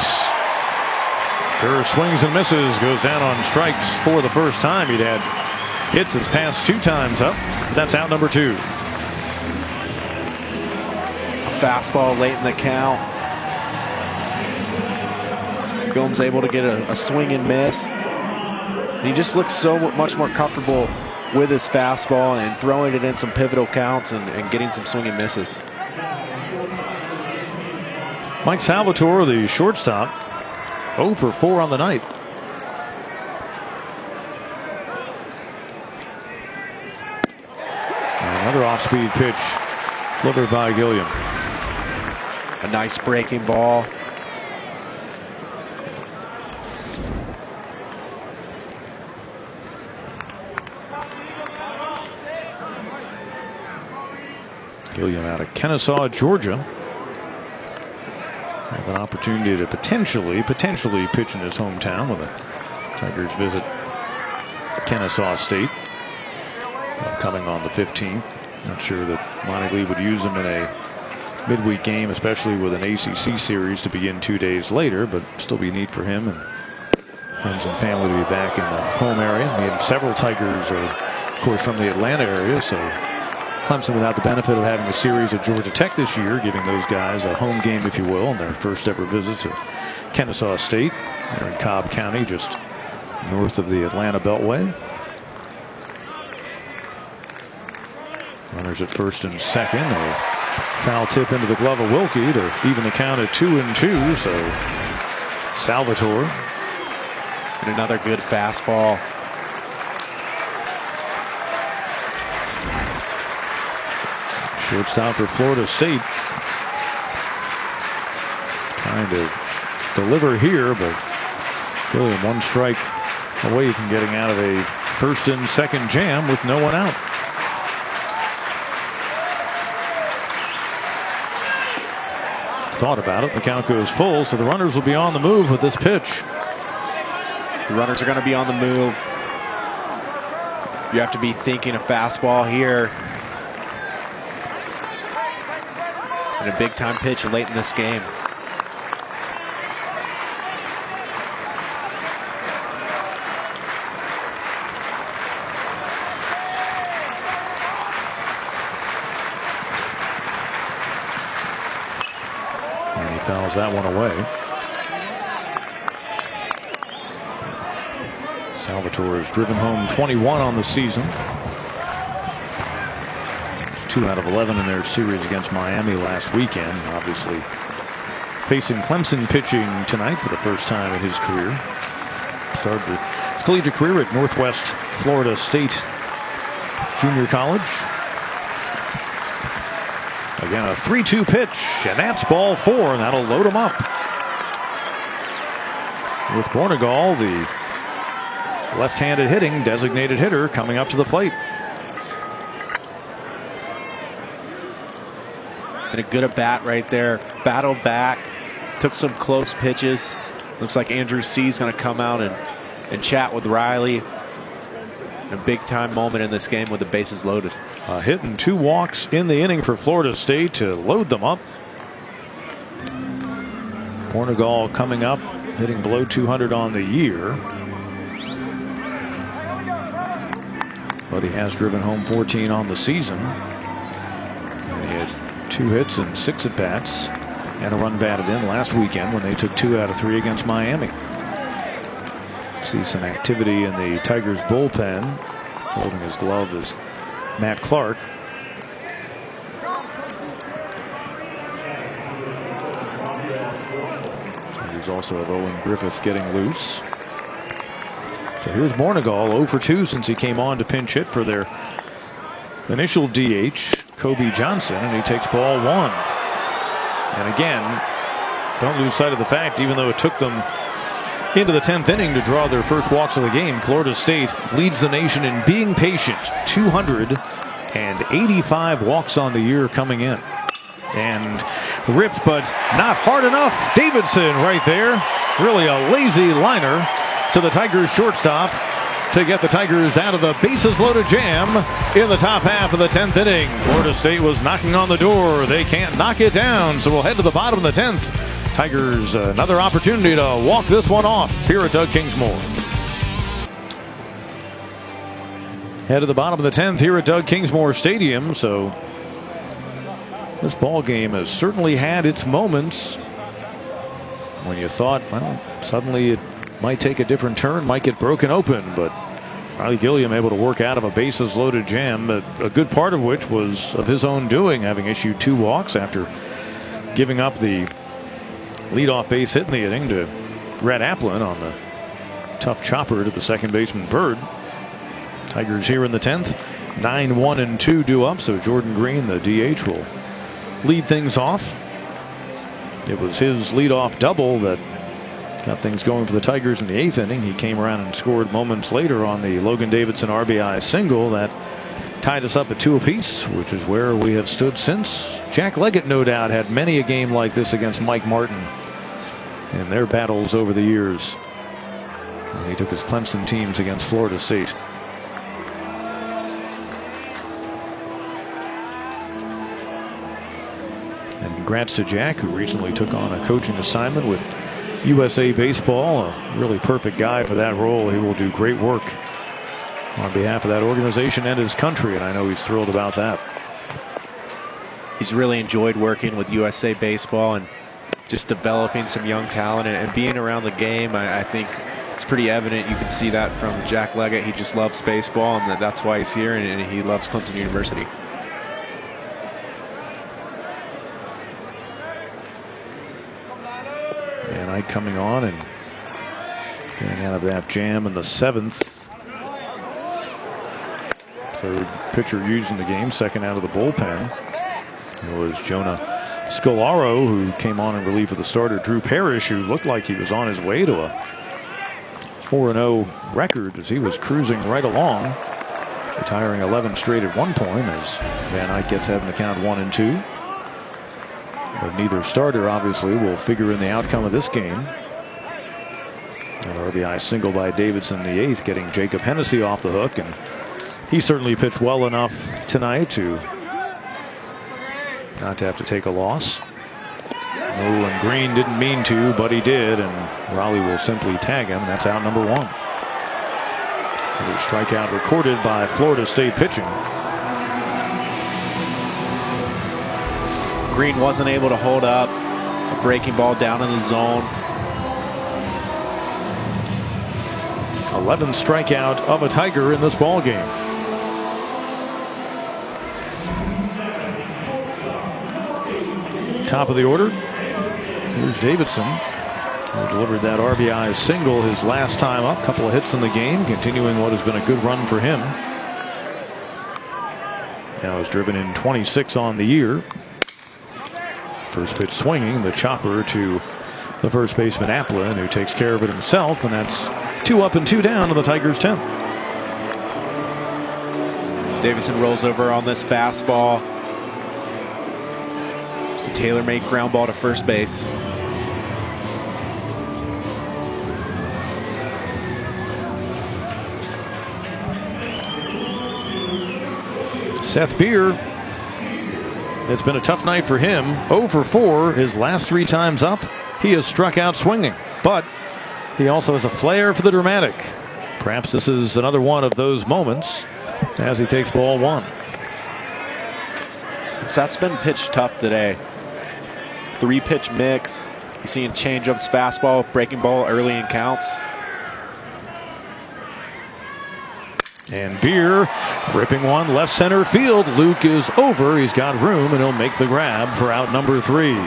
Durr swings and misses, goes down on strikes for the first time. He'd had hits his past 2 times up. That's out number 2. Fastball late in the count. Gomes able to get a swing and miss. And he just looks so much more comfortable with his fastball and throwing it in some pivotal counts and getting some swing and misses. Mike Salvatore, the shortstop, 0 for 4 on the night. Another off-speed pitch delivered by Gilliam. A nice breaking ball. Gilliam out of Kennesaw, Georgia. Have an opportunity to potentially pitch in his hometown when the Tigers visit Kennesaw State. Coming on the 15th. Not sure that Monty Lee would use him in a midweek game, especially with an ACC series to begin 2 days later, but still be neat for him and friends and family to be back in the home area. We had several Tigers are, of course, from the Atlanta area, so Clemson without the benefit of having a series at Georgia Tech this year, giving those guys a home game, if you will, in their first ever visit to Kennesaw State. They're in Cobb County, just north of the Atlanta Beltway. Runners at first and second. A foul tip into the glove of Wilkie to even the count at 2-2. So Salvatore And another good fastball. Shortstop for Florida State. Trying to deliver here, but Gilliam one strike away from getting out of a first and second jam with no one out. Thought about it. The count goes full, so the runners will be on the move with this pitch. The runners are going to be on the move. You have to be thinking a fastball here. And a big time pitch late in this game. And he fouls that one away. Salvatore has driven home 21 on the season. 2 out of 11 in their series against Miami last weekend. Obviously facing Clemson pitching tonight for the first time in his career. Started his collegiate career at Northwest Florida State Junior College. Again, a 3-2 pitch, and that's ball 4, and that'll load him up. With Bornegal, the left-handed hitting designated hitter, coming up to the plate. And a good at bat right there. Battled back, took some close pitches. Looks like Andrew C. is going to come out and chat with Riley. A big time moment in this game with the bases loaded. A hit and 2 walks in the inning for Florida State to load them up. Bornegal coming up, hitting below 200 on the year. But he has driven home 14 on the season. And he had 2 hits and 6 at-bats and a run batted in last weekend when they took 2 out of 3 against Miami. See some activity in the Tigers bullpen. Holding his glove is Matt Clark. Tigers also have Owen Griffith getting loose. So here's Bornegal, 0 for 2 since he came on to pinch hit for their initial DH, Kobe Johnson, and he takes ball 1. And again, don't lose sight of the fact, even though it took them into the 10th inning to draw their first walks of the game, Florida State leads the nation in being patient. 285 walks on the year coming in. And ripped, but not hard enough. Davidson right there. Really a lazy liner to the Tigers shortstop to get the Tigers out of the bases loaded jam in the top half of the 10th inning. Florida State was knocking on the door. They can't knock it down, so we'll head to the bottom of the 10th. Tigers another opportunity to walk this one off here at Doug Kingsmore. Head to the bottom of the 10th here at Doug Kingsmore Stadium. So this ball game has certainly had its moments when you thought, well, suddenly it might take a different turn, might get broken open, but Riley Gilliam able to work out of a bases loaded jam, but a good part of which was of his own doing, having issued 2 walks after giving up the leadoff base hit in the inning to Red Applin on the tough chopper to the second baseman Bird. Tigers here in the 10th, 9-1-2 due up, so Jordan Green, the DH, will lead things off. It was his leadoff double that got things going for the Tigers in the 8th inning. He came around and scored moments later on the Logan Davidson RBI single that tied us up at 2 apiece, which is where we have stood since. Jack Leggett, no doubt, had many a game like this against Mike Martin in their battles over the years. And he took his Clemson teams against Florida State. And congrats to Jack, who recently took on a coaching assignment with USA Baseball. A really perfect guy for that role. He will do great work on behalf of that organization and his country, and I know he's thrilled about that. He's really enjoyed working with USA Baseball and just developing some young talent and being around the game. I think it's pretty evident. You can see that from Jack Leggett. He just loves baseball, and that's why he's here, and he loves Clemson University. And I coming on and Getting out of that jam in the 7th. Third pitcher used in the game, second out of the bullpen. It was Jonah Scolaro who came on in relief of the starter Drew Parrish, who looked like he was on his way to a 4-0 record as he was cruising right along, retiring 11 straight at one point as Van Eyck gets ahead in the count 1-2. But neither starter obviously will figure in the outcome of this game. An RBI single by Davidson in the 8th, getting Jacob Hennessy off the hook, and he certainly pitched well enough tonight to not to have to take a loss. And Green didn't mean to, but he did, and Raleigh will simply tag him. That's out number 1. Another strikeout recorded by Florida State pitching. Green wasn't able to hold up a breaking ball down in the zone. 11th strikeout of a Tiger in this ball game. Top of the order. Here's Davidson, who delivered that RBI single his last time up. Couple of hits in the game, continuing what has been a good run for him. Now is driven in 26 on the year. First pitch swinging, the chopper to the first baseman Applin, who takes care of it himself, and that's 2 up and 2 down to the Tigers' 10th. Davidson rolls over on this fastball. It's a tailor-made ground ball to first base. Seth Beer, it's been a tough night for him. 0 for 4 his last 3 times up. He has struck out swinging, but he also has a flair for the dramatic. Perhaps this is another one of those moments as he takes ball 1. That's been pitched tough today. 3-pitch mix. You're seeing changeups, fastball, breaking ball early in counts. And Beer ripping one left center field. Luke is over. He's got room, and he'll make the grab for out number 3.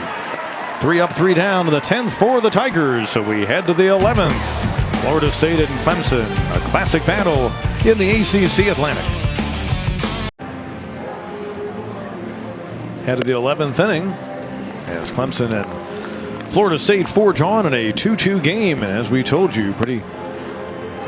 3 up, 3 down to the 10th for the Tigers. So we head to the 11th. Florida State and Clemson, a classic battle in the ACC Atlantic. Head to the 11th inning as Clemson and Florida State forge on in a 2-2 game. And as we told you, pretty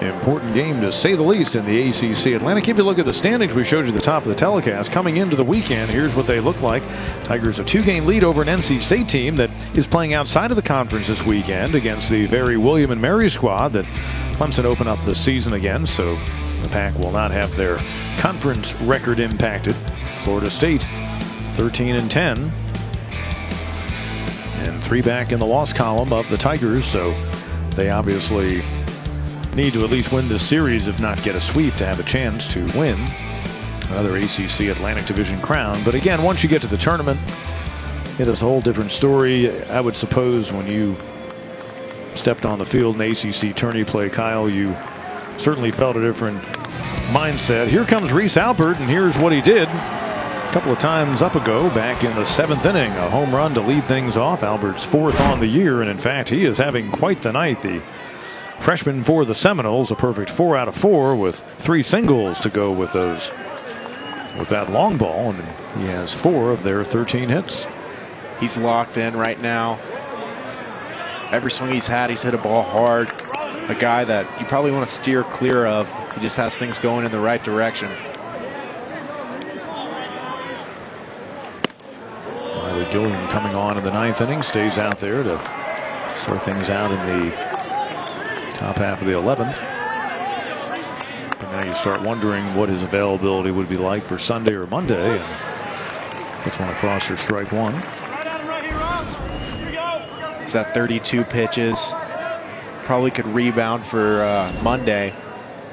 important game to say the least in the ACC Atlantic. If you look at the standings we showed you at the top of the telecast coming into the weekend, here's what they look like. Tigers a 2-game lead over an NC State team that is playing outside of the conference this weekend against the very William and Mary squad that Clemson open up the season again, so the Pack will not have their conference record impacted. Florida State 13-10 and 3 back in the loss column of the Tigers, so they obviously need to at least win this series, if not get a sweep, to have a chance to win another ACC Atlantic Division crown. But again, once you get to the tournament, it is a whole different story. I would suppose when you stepped on the field in ACC tourney play, Kyle, you certainly felt a different mindset. Here comes Reese Albert, and here's what he did a couple of times up ago back in the 7th inning. A home run to lead things off. Albert's 4th on the year, and in fact, he is having quite the night. The freshman for the Seminoles, a perfect 4 out of 4 with 3 singles to go with those, with that long ball, and he has 4 of their 13 hits. He's locked in right now. Every swing he's had, he's hit a ball hard. A guy that you probably want to steer clear of. He just has things going in the right direction. Riley Gilliam coming on in the 9th inning, stays out there to start things out in the top half of the 11th. But now you start wondering what his availability would be like for Sunday or Monday. And puts one across for strike 1. He's at 32 pitches. Probably could rebound for Monday,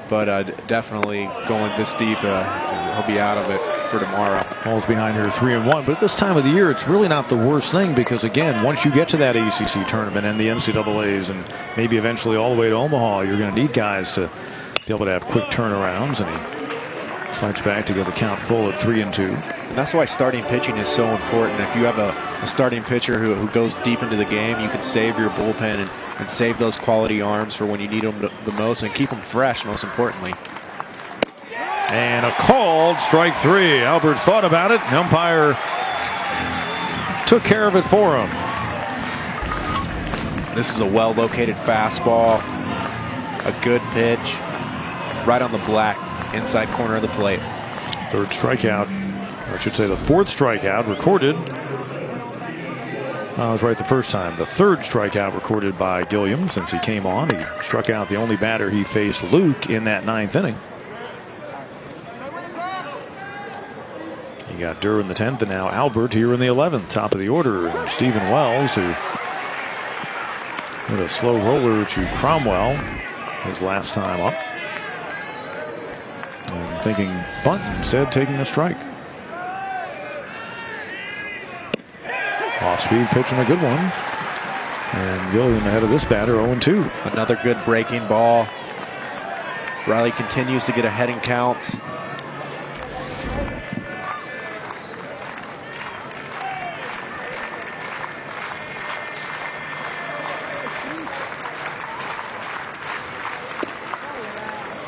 but definitely going this deep, he'll be out of it for tomorrow. Ball's behind here 3-1, but at this time of the year, it's really not the worst thing because, again, once you get to that ACC tournament and the NCAAs and maybe eventually all the way to Omaha, you're going to need guys to be able to have quick turnarounds, and he fights back to get the count full at 3-2. And that's why starting pitching is so important. If you have a a starting pitcher who goes deep into the game, you can save your bullpen and save those quality arms for when you need them the most and keep them fresh, most importantly. And a called strike 3. Albert thought about it. The umpire took care of it for him. This is a well-located fastball, a good pitch, right on the black inside corner of the plate. Third strikeout, or I should say the fourth strikeout recorded. I was right the first time. The third strikeout recorded by Gilliam since he came on. He struck out the only batter he faced, Luke, in that 9th inning. You got Durr in the 10th, and now Albert here in the 11th, top of the order. And Stephen Wells, who with a slow roller to Cromwell his last time up. And thinking bunt instead, taking a strike. Off-speed pitch and a good one. And Gilliam ahead of this batter, 0-2. Another good breaking ball. Riley continues to get ahead in counts.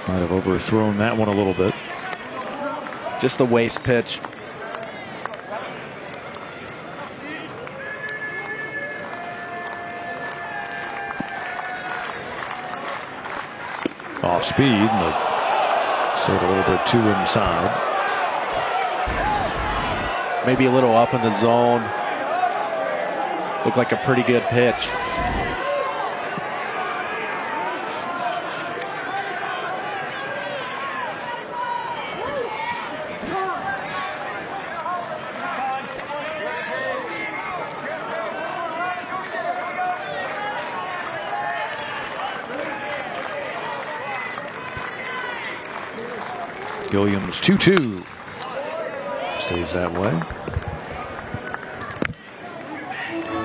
Might have overthrown that one a little bit. Just a waste pitch. Off speed, but stayed a little bit too inside. Maybe a little up in the zone. Looked like a pretty good pitch. Gilliam's 2-2. Stays that way.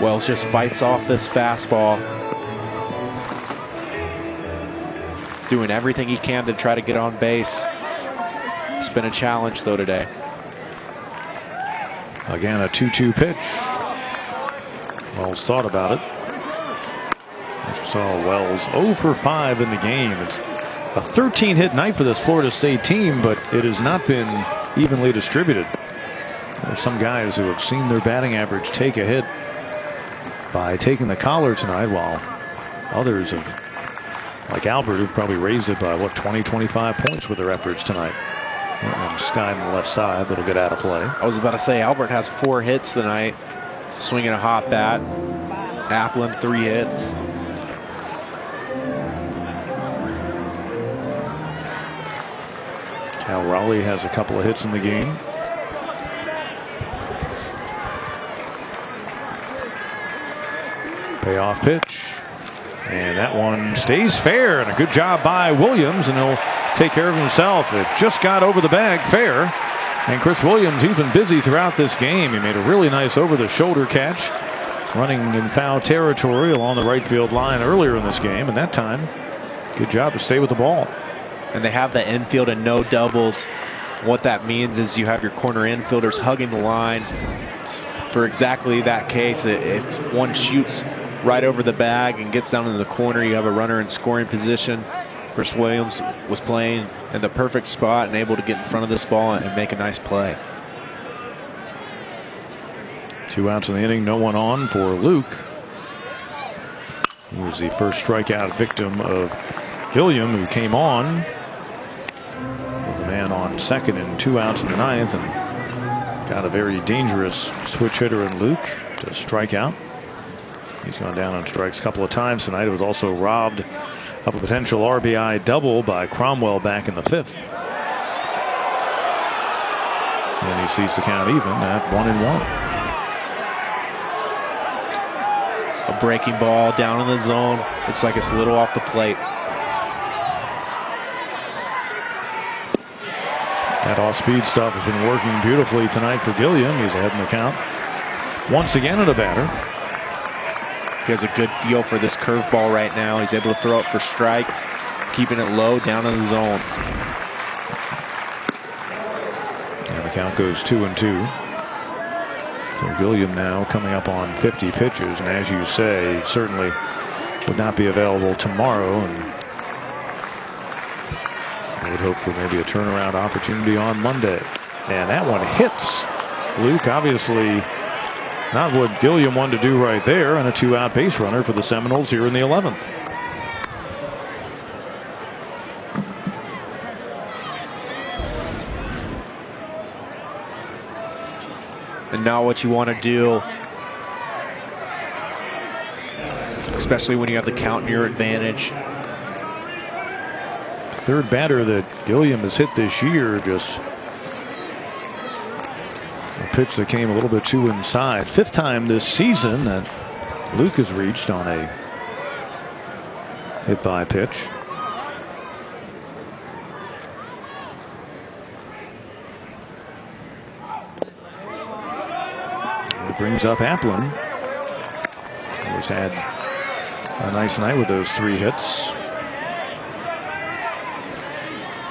Wells just fights off this fastball. Doing everything he can to try to get on base. It's been a challenge though today. Again, a 2-2 pitch. Wells thought about it. As you saw, Wells 0 for 5 in the game. It's a 13-hit night for this Florida State team, but it has not been evenly distributed. There's some guys who have seen their batting average take a hit by taking the collar tonight, while others have, like Albert, who've probably raised it by, what, 20, 25 points with their efforts tonight. And Sky on the left side, but it'll get out of play. I was about to say, Albert has 4 hits tonight, swinging a hot bat. Applin, 3 hits. Cal Raleigh has a couple of hits in the game. Payoff pitch. And that one stays fair, and a good job by Williams, and he'll take care of himself. It just got over the bag fair. And Chris Williams, he's been busy throughout this game. He made a really nice over-the-shoulder catch, running in foul territory along the right field line earlier in this game, and that time, good job to stay with the ball. And they have the infield and no doubles. What that means is you have your corner infielders hugging the line. For exactly that case, if one shoots right over the bag and gets down into the corner, you have a runner in scoring position. Chris Williams was playing in the perfect spot and able to get in front of this ball and make a nice play. 2 outs in the inning, no one on for Luke. He was the first strikeout victim of Gilliam, who came on with a man on second and 2 outs in the 9th, and got a very dangerous switch hitter in Luke to strike out. He's gone down on strikes a couple of times tonight. It was also robbed of a potential RBI double by Cromwell back in the 5th. And he sees the count even at 1-1. A breaking ball down in the zone. Looks like it's a little off the plate. That off-speed stuff has been working beautifully tonight for Gilliam. He's ahead in the count once again at a batter. He has a good feel for this curveball right now. He's able to throw it for strikes, keeping it low down in the zone. And the count goes 2-2. So Gilliam now coming up on 50 pitches, and as you say, certainly would not be available tomorrow, and I would hope for maybe a turnaround opportunity on Monday. And that one hits Luke. Obviously not what Gilliam wanted to do right there, and a 2-out base runner for the Seminoles here in the 11th. And now what you want to do, especially when you have the count in your advantage. Third batter that Gilliam has hit this year, just a pitch that came a little bit too inside. 5th time this season that Luke has reached on a hit by pitch. Brings up Applin, who's had a nice night with those 3 hits.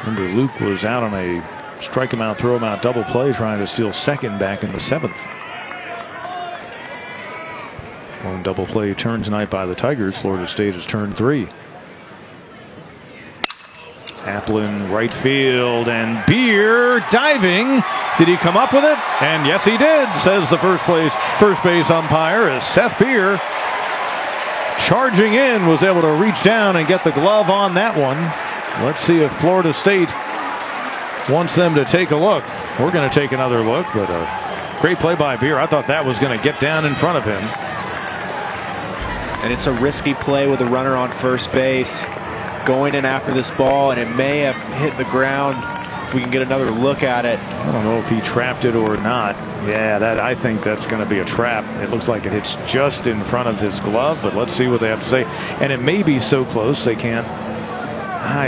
Remember, Luke was out on a strike him out, throw him out double play, trying to steal second back in the 7th. One double play turn tonight by the Tigers. Florida State has turned 3. Applin right field, and Beer diving. Did he come up with it? And yes, he did, says the first base umpire, as Seth Beer, charging in, was able to reach down and get the glove on that one. Let's see if Florida State wants them to take a look. We're going to take another look, but a great play by Beer. I thought that was going to get down in front of him. And it's a risky play with a runner on first base going in after this ball, and it may have hit the ground. If we can get another look at it. I don't know if he trapped it or not. Yeah, I think that's going to be a trap. It looks like it hits just in front of his glove, but let's see what they have to say. And it may be so close they can't.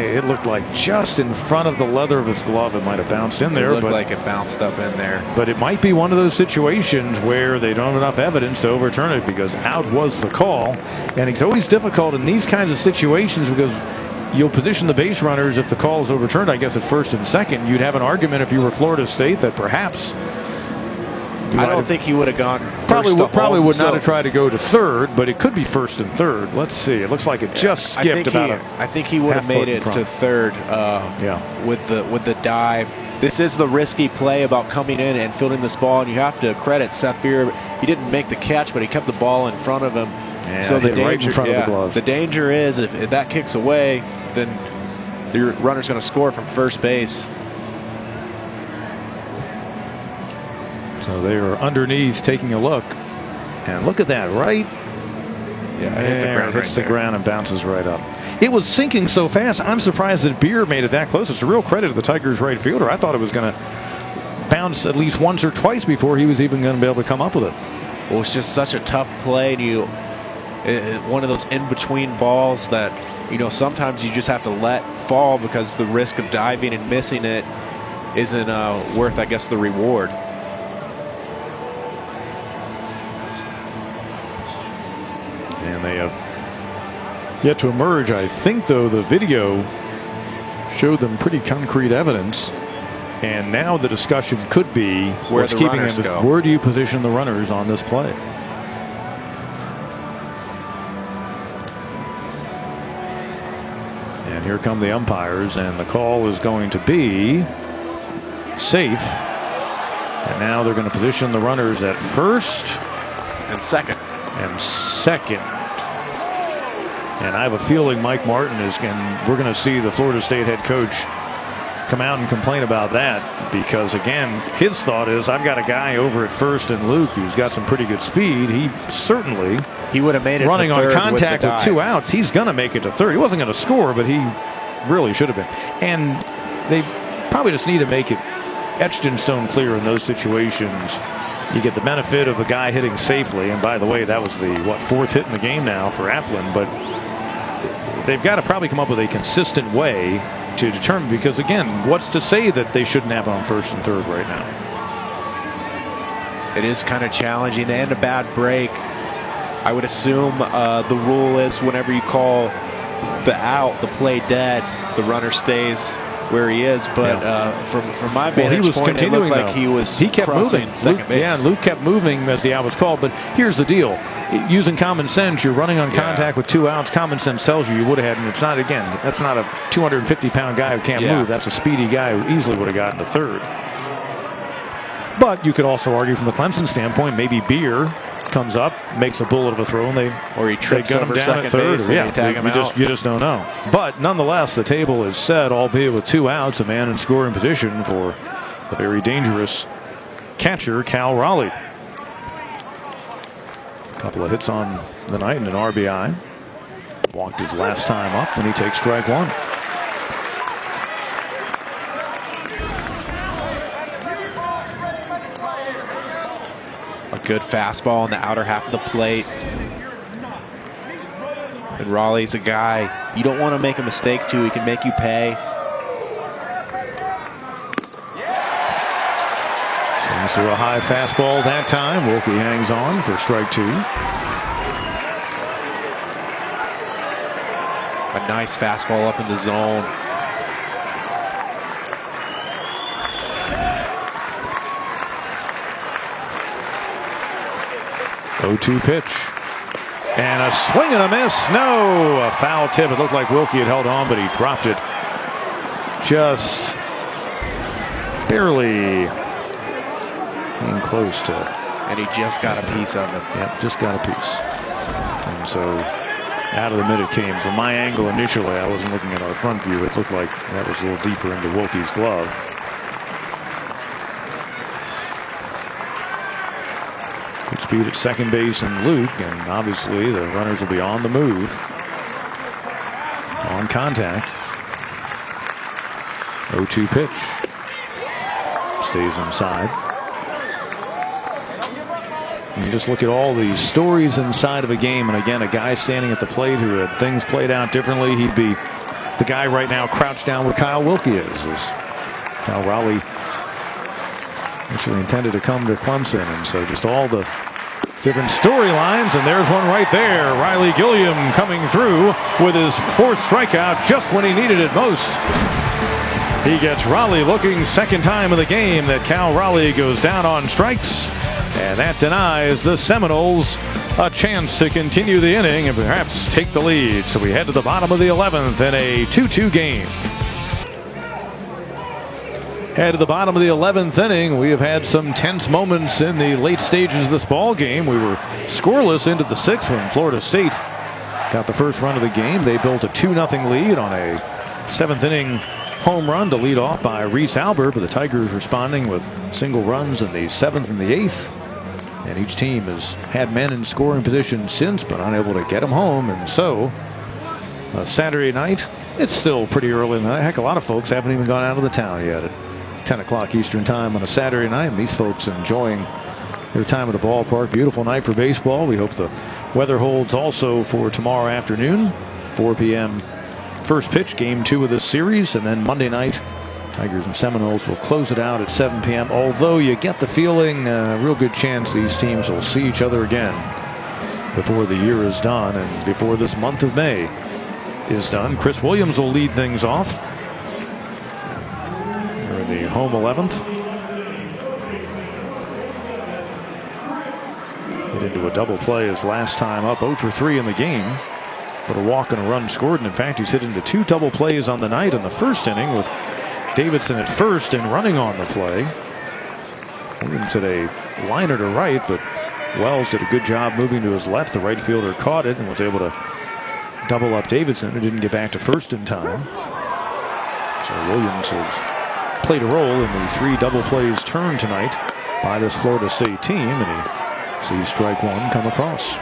It looked like just in front of the leather of his glove. It might have bounced in there. It looked like it bounced up in there. But it might be one of those situations where they don't have enough evidence to overturn it, because out was the call. And it's always difficult in these kinds of situations, because you'll position the base runners if the call is overturned, I guess, at first and second. You'd have an argument if you were Florida State that perhaps I don't think he would have gone probably would so not have tried to go to third, but it could be first and third. Let's see. It looks like it just skipped I think he would have made it to third with the dive. This is the risky play about coming in and fielding this ball, and you have to credit Seth Beer. He didn't make the catch, but he kept the ball in front of him. Yeah, so the danger, right in front of the glove. The danger is if that kicks away, then your runner's going to score from first base. So they are underneath taking a look. And look at that, right? Yeah, it hits the ground and bounces right up. It was sinking so fast, I'm surprised that Beer made it that close. It's a real credit to the Tigers right fielder. I thought it was going to bounce at least once or twice before he was even going to be able to come up with it. Well, it's just such a tough play. One of those in-between balls that, sometimes you just have to let fall because the risk of diving and missing it isn't worth, I guess, the reward. And they have yet to emerge. I think, though, the video showed them pretty concrete evidence. And now the discussion could be where do you position the runners on this play? And here come the umpires, and the call is going to be safe. And now they're going to position the runners at first and second. And I have a feeling Mike Martin we're going to see the Florida State head coach come out and complain about that, because again, his thought is, I've got a guy over at first in Luke who's got some pretty good speed. He would have made it running on contact with 2 outs. He's going to make it to third. He wasn't going to score, but he really should have been. And they probably just need to make it etched in stone clear in those situations. You get the benefit of a guy hitting safely. And by the way, that was the 4th hit in the game now for Applin. But they've got to probably come up with a consistent way to determine, because again, what's to say that they shouldn't have on first and third right now? It is kind of challenging, and a bad break. I would assume the rule is whenever you call the out, the play dead, the runner stays where he is, but from my vantage point, it looked like he kept moving. Second base. Yeah, Luke kept moving as the out was called. But here's the deal: using common sense, you're running on contact with 2 outs. Common sense tells you would have had, and it's not. Again, that's not a 250-pound guy who can't move. That's a speedy guy who easily would have gotten to third. But you could also argue from the Clemson standpoint, maybe Beer comes up, makes a bullet of a throw, and he trips over down at third. You just don't know. But nonetheless, the table is set, albeit with 2 outs, a man in scoring position for the very dangerous catcher, Cal Raleigh. A couple of hits on the night and an RBI. Walked his last time up when he takes strike 1. A good fastball on the outer half of the plate. And Raleigh's a guy you don't want to make a mistake to. He can make you pay. Swings through a high fastball that time. Wilkie hangs on for strike 2. A nice fastball up in the zone. Oh-2 pitch. And a swing and a miss. No, a foul tip. It looked like Wilkie had held on, but he dropped it just barely. Came close to. And he just got a piece of it. Yep, just got a piece. And so out of the mid it came. From my angle initially, I wasn't looking at our front view. It looked like that was a little deeper into Wilkie's glove. Good speed at second base and Luke, and obviously the runners will be on the move. On contact. 0-2 pitch. Stays inside. And you just look at all these stories inside of a game, and again, a guy standing at the plate who had things played out differently. He'd be the guy right now crouched down where Kyle Wilkie is. Cal Raleigh actually intended to come to Clemson, and so just all the different storylines, and there's one right there. Riley Gilliam coming through with his 4th strikeout just when he needed it most. He gets Raleigh looking, second time of the game that Cal Raleigh goes down on strikes, and that denies the Seminoles a chance to continue the inning and perhaps take the lead. So we head to the bottom of the 11th in a 2-2 game. Head to the bottom of the 11th inning. We have had some tense moments in the late stages of this ball game. We were scoreless into the 6th when Florida State got the first run of the game. They built a 2-0 lead on a 7th inning home run to lead off by Reese Albert, but the Tigers responding with single runs in the 7th and the 8th. And each team has had men in scoring position since, but unable to get them home. And so Saturday night, it's still pretty early in the night. Heck, a lot of folks haven't even gone out of the town yet. 10 o'clock Eastern time on a Saturday night, and these folks enjoying their time at the ballpark. Beautiful night for baseball. We hope the weather holds also for tomorrow afternoon. 4 p.m. first pitch, game 2 of this series, and then Monday night Tigers and Seminoles will close it out at 7 p.m. although you get the feeling a real good chance these teams will see each other again before the year is done and before this month of May is done. Chris Williams will lead things off. The home 11th. Hit into a double play his last time up, 0 for 3 in the game, but a walk and a run scored. And in fact, he's hit into 2 double plays on the night in the first inning with Davidson at first and running on the play. Williams hit a liner to right, but Wells did a good job moving to his left. The right fielder caught it and was able to double up Davidson, who didn't get back to first in time. So Williams has played a role in the 3 double plays turned tonight by this Florida State team, and he sees strike 1 come across.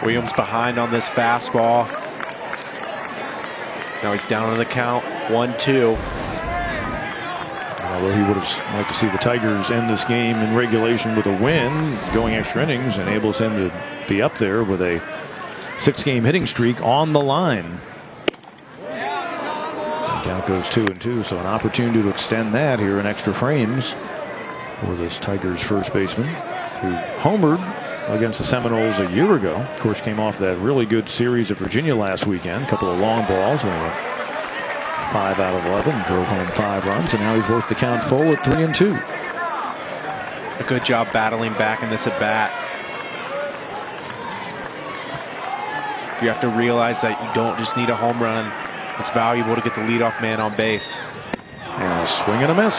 Williams behind on this fastball. Now he's down on the count, 1-2. Although he would have liked to see the Tigers end this game in regulation with a win, going extra innings enables him to be up there with a 6-game hitting streak on the line. The count goes 2-2, so an opportunity to extend that here in extra frames for this Tigers first baseman who homered against the Seminoles a year ago. Of course, came off that really good series at Virginia last weekend. A couple of long balls. And he went 5 out of 11, drove home 5 runs, and now he's worked the count full at 3-2. A good job battling back in this at bat. You have to realize that you don't just need a home run. It's valuable to get the leadoff man on base. And a swing and a miss.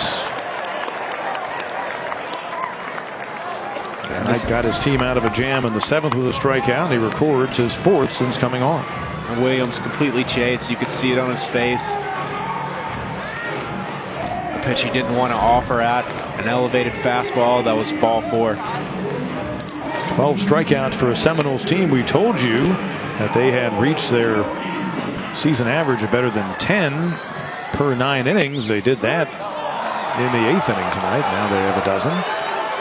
And that got his team out of a jam in the 7th with a strikeout. He records his 4th since coming on. And Williams completely chased. You could see it on his face. A pitch he didn't want to offer at. An elevated fastball that was ball 4. 12 strikeouts for a Seminoles team. We told you that they had reached their season average of better than 10 per 9 innings. They did that in the 8th inning tonight. Now they have a dozen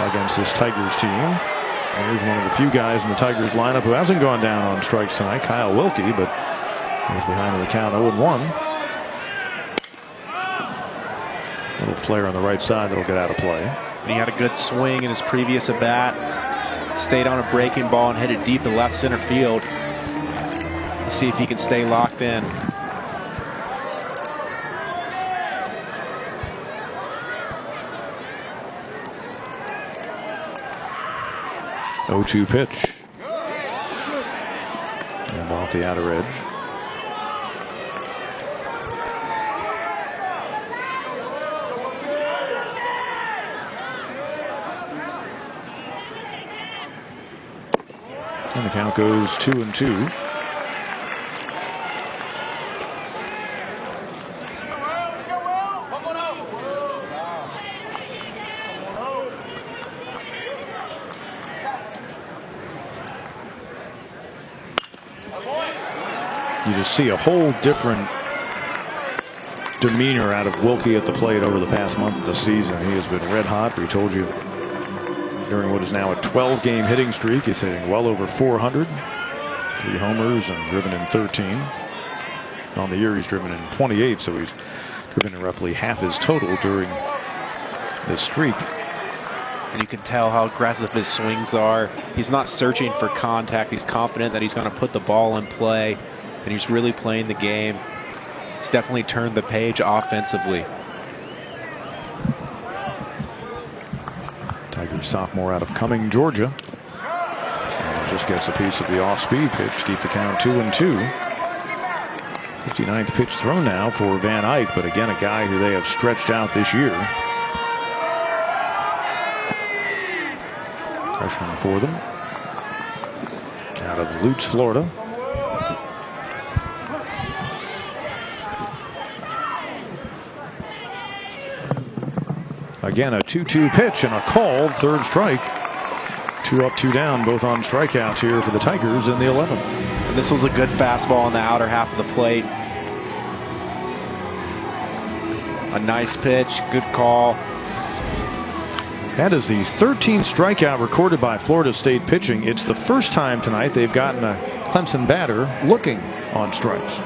against this Tigers team. And here's one of the few guys in the Tigers lineup who hasn't gone down on strikes tonight, Kyle Wilkie, but he's behind in the count 0-1. Little flare on the right side that'll get out of play. And he had a good swing in his previous at bat. Stayed on a breaking ball and hit it deep in left center field. Let's see if he can stay locked in. Oh-2 pitch. And off the outer edge. And the count goes 2-2. You just see a whole different demeanor out of Wilkie at the plate over the past month of the season. He has been red hot. We told you during what is now a 12-game hitting streak. He's hitting well over 400. 3 homers and driven in 13. On the year he's driven in 28, so he's driven in roughly half his total during this streak. And you can tell how aggressive his swings are. He's not searching for contact. He's confident that he's going to put the ball in play, and he's really playing the game. He's definitely turned the page offensively. Tigers sophomore out of Cumming, Georgia. And just gets a piece of the off-speed pitch to keep the count 2-2. 59th pitch thrown now for Van Eyck, but again, a guy who they have stretched out this year. Freshman for them. Out of Lutz, Florida. Again, a 2-2 pitch and a called third strike. 2 up, 2 down, both on strikeouts here for the Tigers in the 11th. And this was a good fastball on the outer half of the plate. A nice pitch, good call. That is the 13th strikeout recorded by Florida State pitching. It's the first time tonight they've gotten a Clemson batter looking on strikes.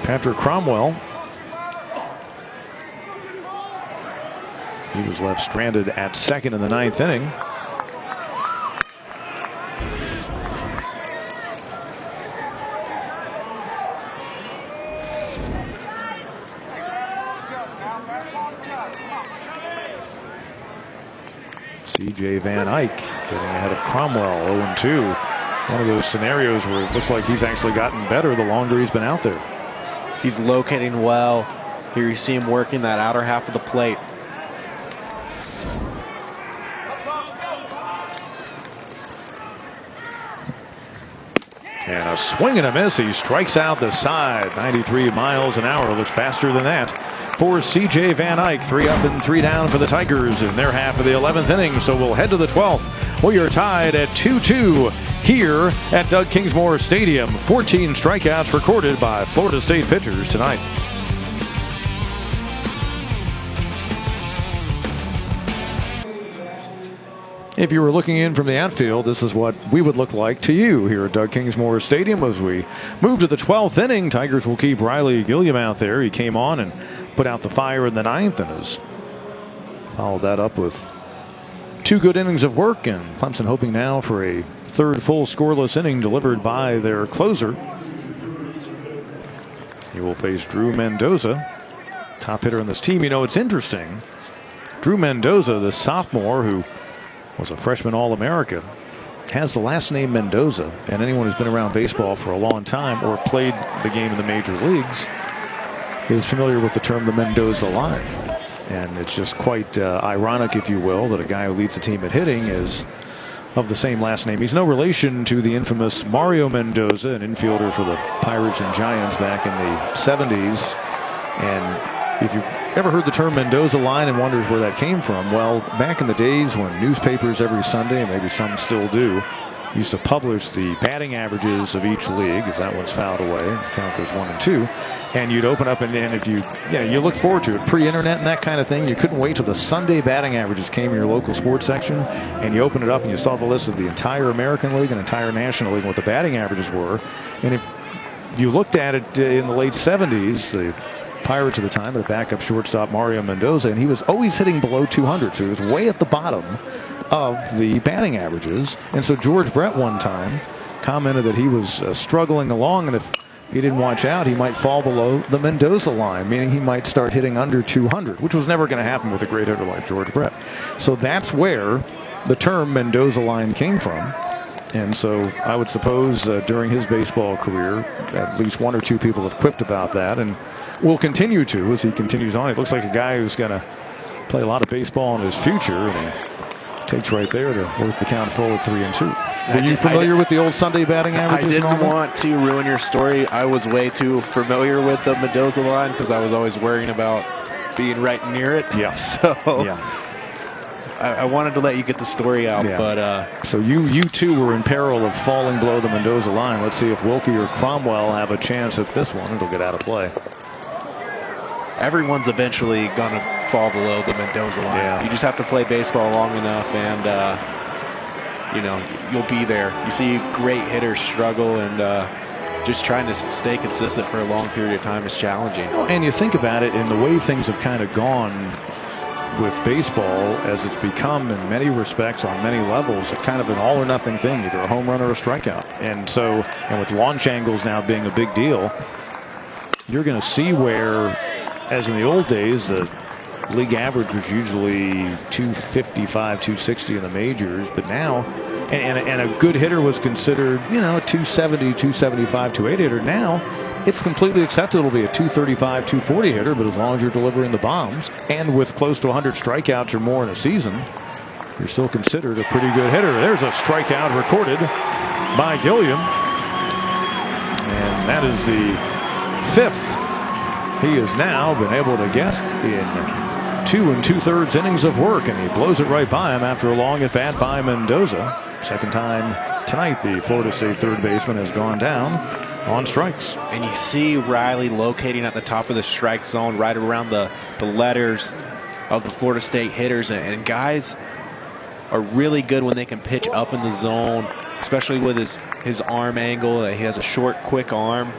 Patrick Cromwell. He was left stranded at second in the 9th inning. C.J. Van Eyck getting ahead of Cromwell, 0-2. One of those scenarios where it looks like he's actually gotten better the longer he's been out there. He's locating well. Here you see him working that outer half of the plate. And a swing and a miss. He strikes out the side. 93 miles an hour. Looks faster than that for C.J. Van Eyck. 3 up and 3 down for the Tigers in their half of the 11th inning. So we'll head to the 12th. We are tied at 2-2 here at Doug Kingsmore Stadium. 14 strikeouts recorded by Florida State pitchers tonight. If you were looking in from the outfield, this is what we would look like to you here at Doug Kingsmore Stadium as we move to the 12th inning. Tigers will keep Riley Gilliam out there. He came on and put out the fire in the 9th and has Followed that up with 2 good innings of work, and Clemson hoping now for a 3rd full scoreless inning delivered by their closer. He will face Drew Mendoza, top hitter on this team. You know, it's interesting. Drew Mendoza, the sophomore who was a freshman All-America, has the last name Mendoza, and anyone who's been around baseball for a long time or played the game in the major leagues is familiar with the term the Mendoza line. And it's just quite ironic, if you will, that a guy who leads the team at hitting is of the same last name. He's no relation to the infamous Mario Mendoza, an infielder for the Pirates and Giants back in the 70s. And if you ever heard the term Mendoza line and wonders where that came from, well, back in the days when newspapers every Sunday, maybe some still do, used to publish the batting averages of each league, as that one's fouled away, count goes 1 and 2, and you'd open up and if you look forward to it, pre-internet and that kind of thing, you couldn't wait till the Sunday batting averages came in your local sports section, and you open it up and you saw the list of the entire American League and entire National League and what the batting averages were. And if you looked at it in the late 70s, the Pirates at the time, the backup shortstop Mario Mendoza, and he was always hitting below 200, so he was way at the bottom of the batting averages. And so George Brett one time commented that he was struggling along, and if he didn't watch out, he might fall below the Mendoza line, meaning he might start hitting under 200, which was never going to happen with a great hitter like George Brett. So that's where the term Mendoza line came from. And so I would suppose during his baseball career, at least 1 or 2 people have quipped about that, and will continue to as he continues on. He looks like a guy who's going to play a lot of baseball in his future, and he takes right there to work the count full at 3 and 2. Were you familiar with the old Sunday batting averages? I didn't want to ruin your story. I was way too familiar with the Mendoza line because I was always worrying about being right near it. Yeah. So yeah. I wanted to let you get the story out, yeah. but so you too were in peril of falling below the Mendoza line. Let's see if Wilkie or Cromwell have a chance at this one. It'll get out of play. Everyone's eventually going to fall below the Mendoza line. Yeah. You just have to play baseball long enough, and you'll be there. You see great hitters struggle, and just trying to stay consistent for a long period of time is challenging. And you think about it, in the way things have kind of gone with baseball, as it's become in many respects on many levels kind of an all or nothing thing, either a home run or a strikeout. And so, and with launch angles now being a big deal, you're going to see where, as in the old days, the league average was usually 255, 260 in the majors, but now, and a good hitter was considered, 270, 275, 280 hitter. Now, it's completely acceptable to be a 235, 240 hitter, but as long as you're delivering the bombs, and with close to 100 strikeouts or more in a season, you're still considered a pretty good hitter. There's a strikeout recorded by Gilliam, and that is the 5th he has now been able to get in 2 2/3 innings of work, and he blows it right by him after a long at bat by Mendoza. Second time tonight the Florida State third baseman has gone down on strikes. And you see Riley locating at the top of the strike zone, right around the letters of the Florida State hitters, and guys are really good when they can pitch up in the zone, especially with his arm angle. He has a short, quick arm.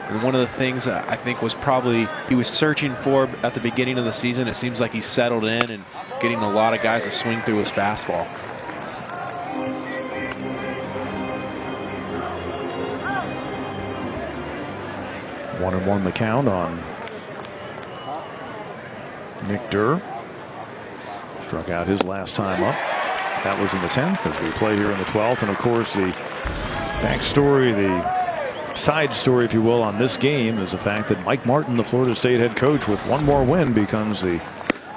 And one of the things that I think was probably he was searching for at the beginning of the season, it seems like he's settled in and getting a lot of guys to swing through his fastball. One and one the count on Nick Durr. Struck out his last time up. That was in the 10th as we play here in the 12th. And of course, the backstory, the side story, if you will, on this game is the fact that Mike Martin, the Florida State head coach, with one more win, becomes the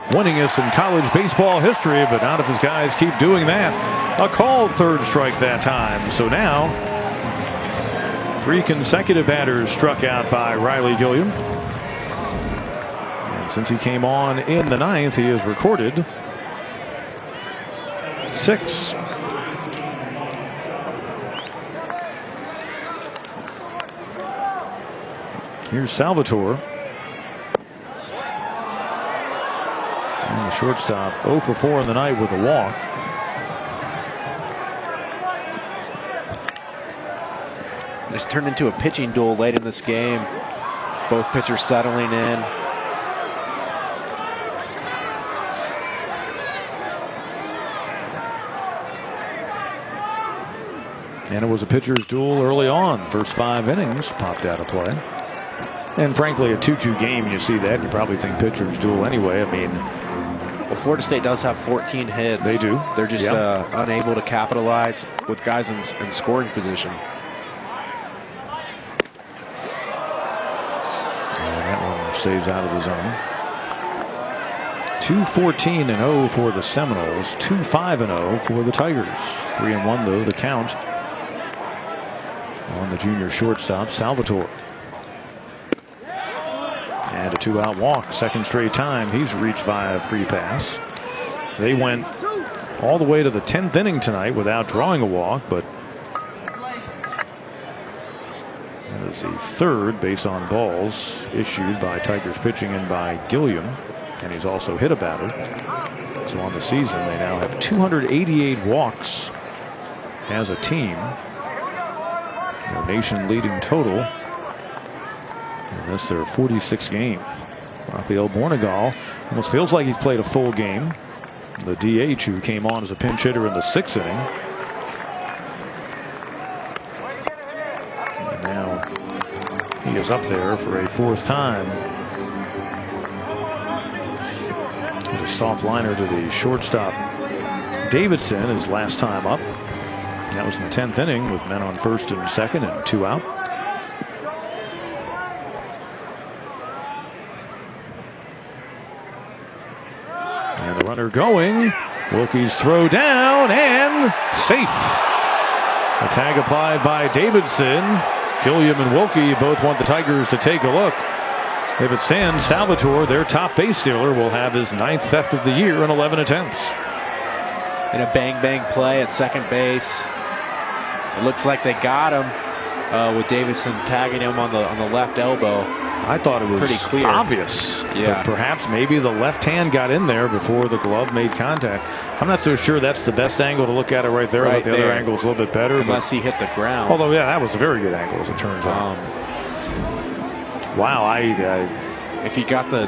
winningest in college baseball history. But not if his guys keep doing that. A called third strike that time. So now 3 consecutive batters struck out by Riley Gilliam. And since he came on in the 9th, he has recorded 6. Here's Salvatore. And the shortstop 0 for 4 in the night with a walk. It's turned into a pitching duel late in this game. Both pitchers settling in. And it was a pitcher's duel early on. First 5 innings popped out of play. And frankly, a 2-2 game, you see that, you probably think pitcher's duel anyway. I mean, well, Florida State does have 14 hits. They do. They're just unable to capitalize with guys in scoring position. And that one stays out of the zone. 2-14-0 for the Seminoles. 2-5-0 for the Tigers. 3-1 though the count on the junior shortstop Salvatore. And a 2-out walk. Second straight time he's reached via free pass. They went all the way to the 10th inning tonight without drawing a walk, but that is the 3rd base on balls issued by Tigers pitching and by Gilliam. And he's also hit a batter. So on the season, they now have 288 walks as a team. Their nation leading total. And this their 46th game. Rafael Bornegal almost feels like he's played a full game. The DH who came on as a pinch hitter in the 6th inning. And now he is up there for a 4th time. A soft liner to the shortstop Davidson his last time up. That was in the 10th inning with men on 1st and 2nd and 2 out. And the runner going. Wilkie's throw down and safe. A tag applied by Davidson. Gilliam and Wilkie both want the Tigers to take a look. If it stands, Salvatore, their top base stealer, will have his 9th theft of the year in 11 attempts. In a bang-bang play at second base. It looks like they got him with Davidson tagging him on the left elbow. I thought it was pretty clear. Obvious. Yeah. But perhaps maybe the left hand got in there before the glove made contact. I'm not so sure that's the best angle to look at it right there. Right but the other angle is a little bit better. Unless he hit the ground. Although, yeah, that was a very good angle as it turns out. Wow, if he got the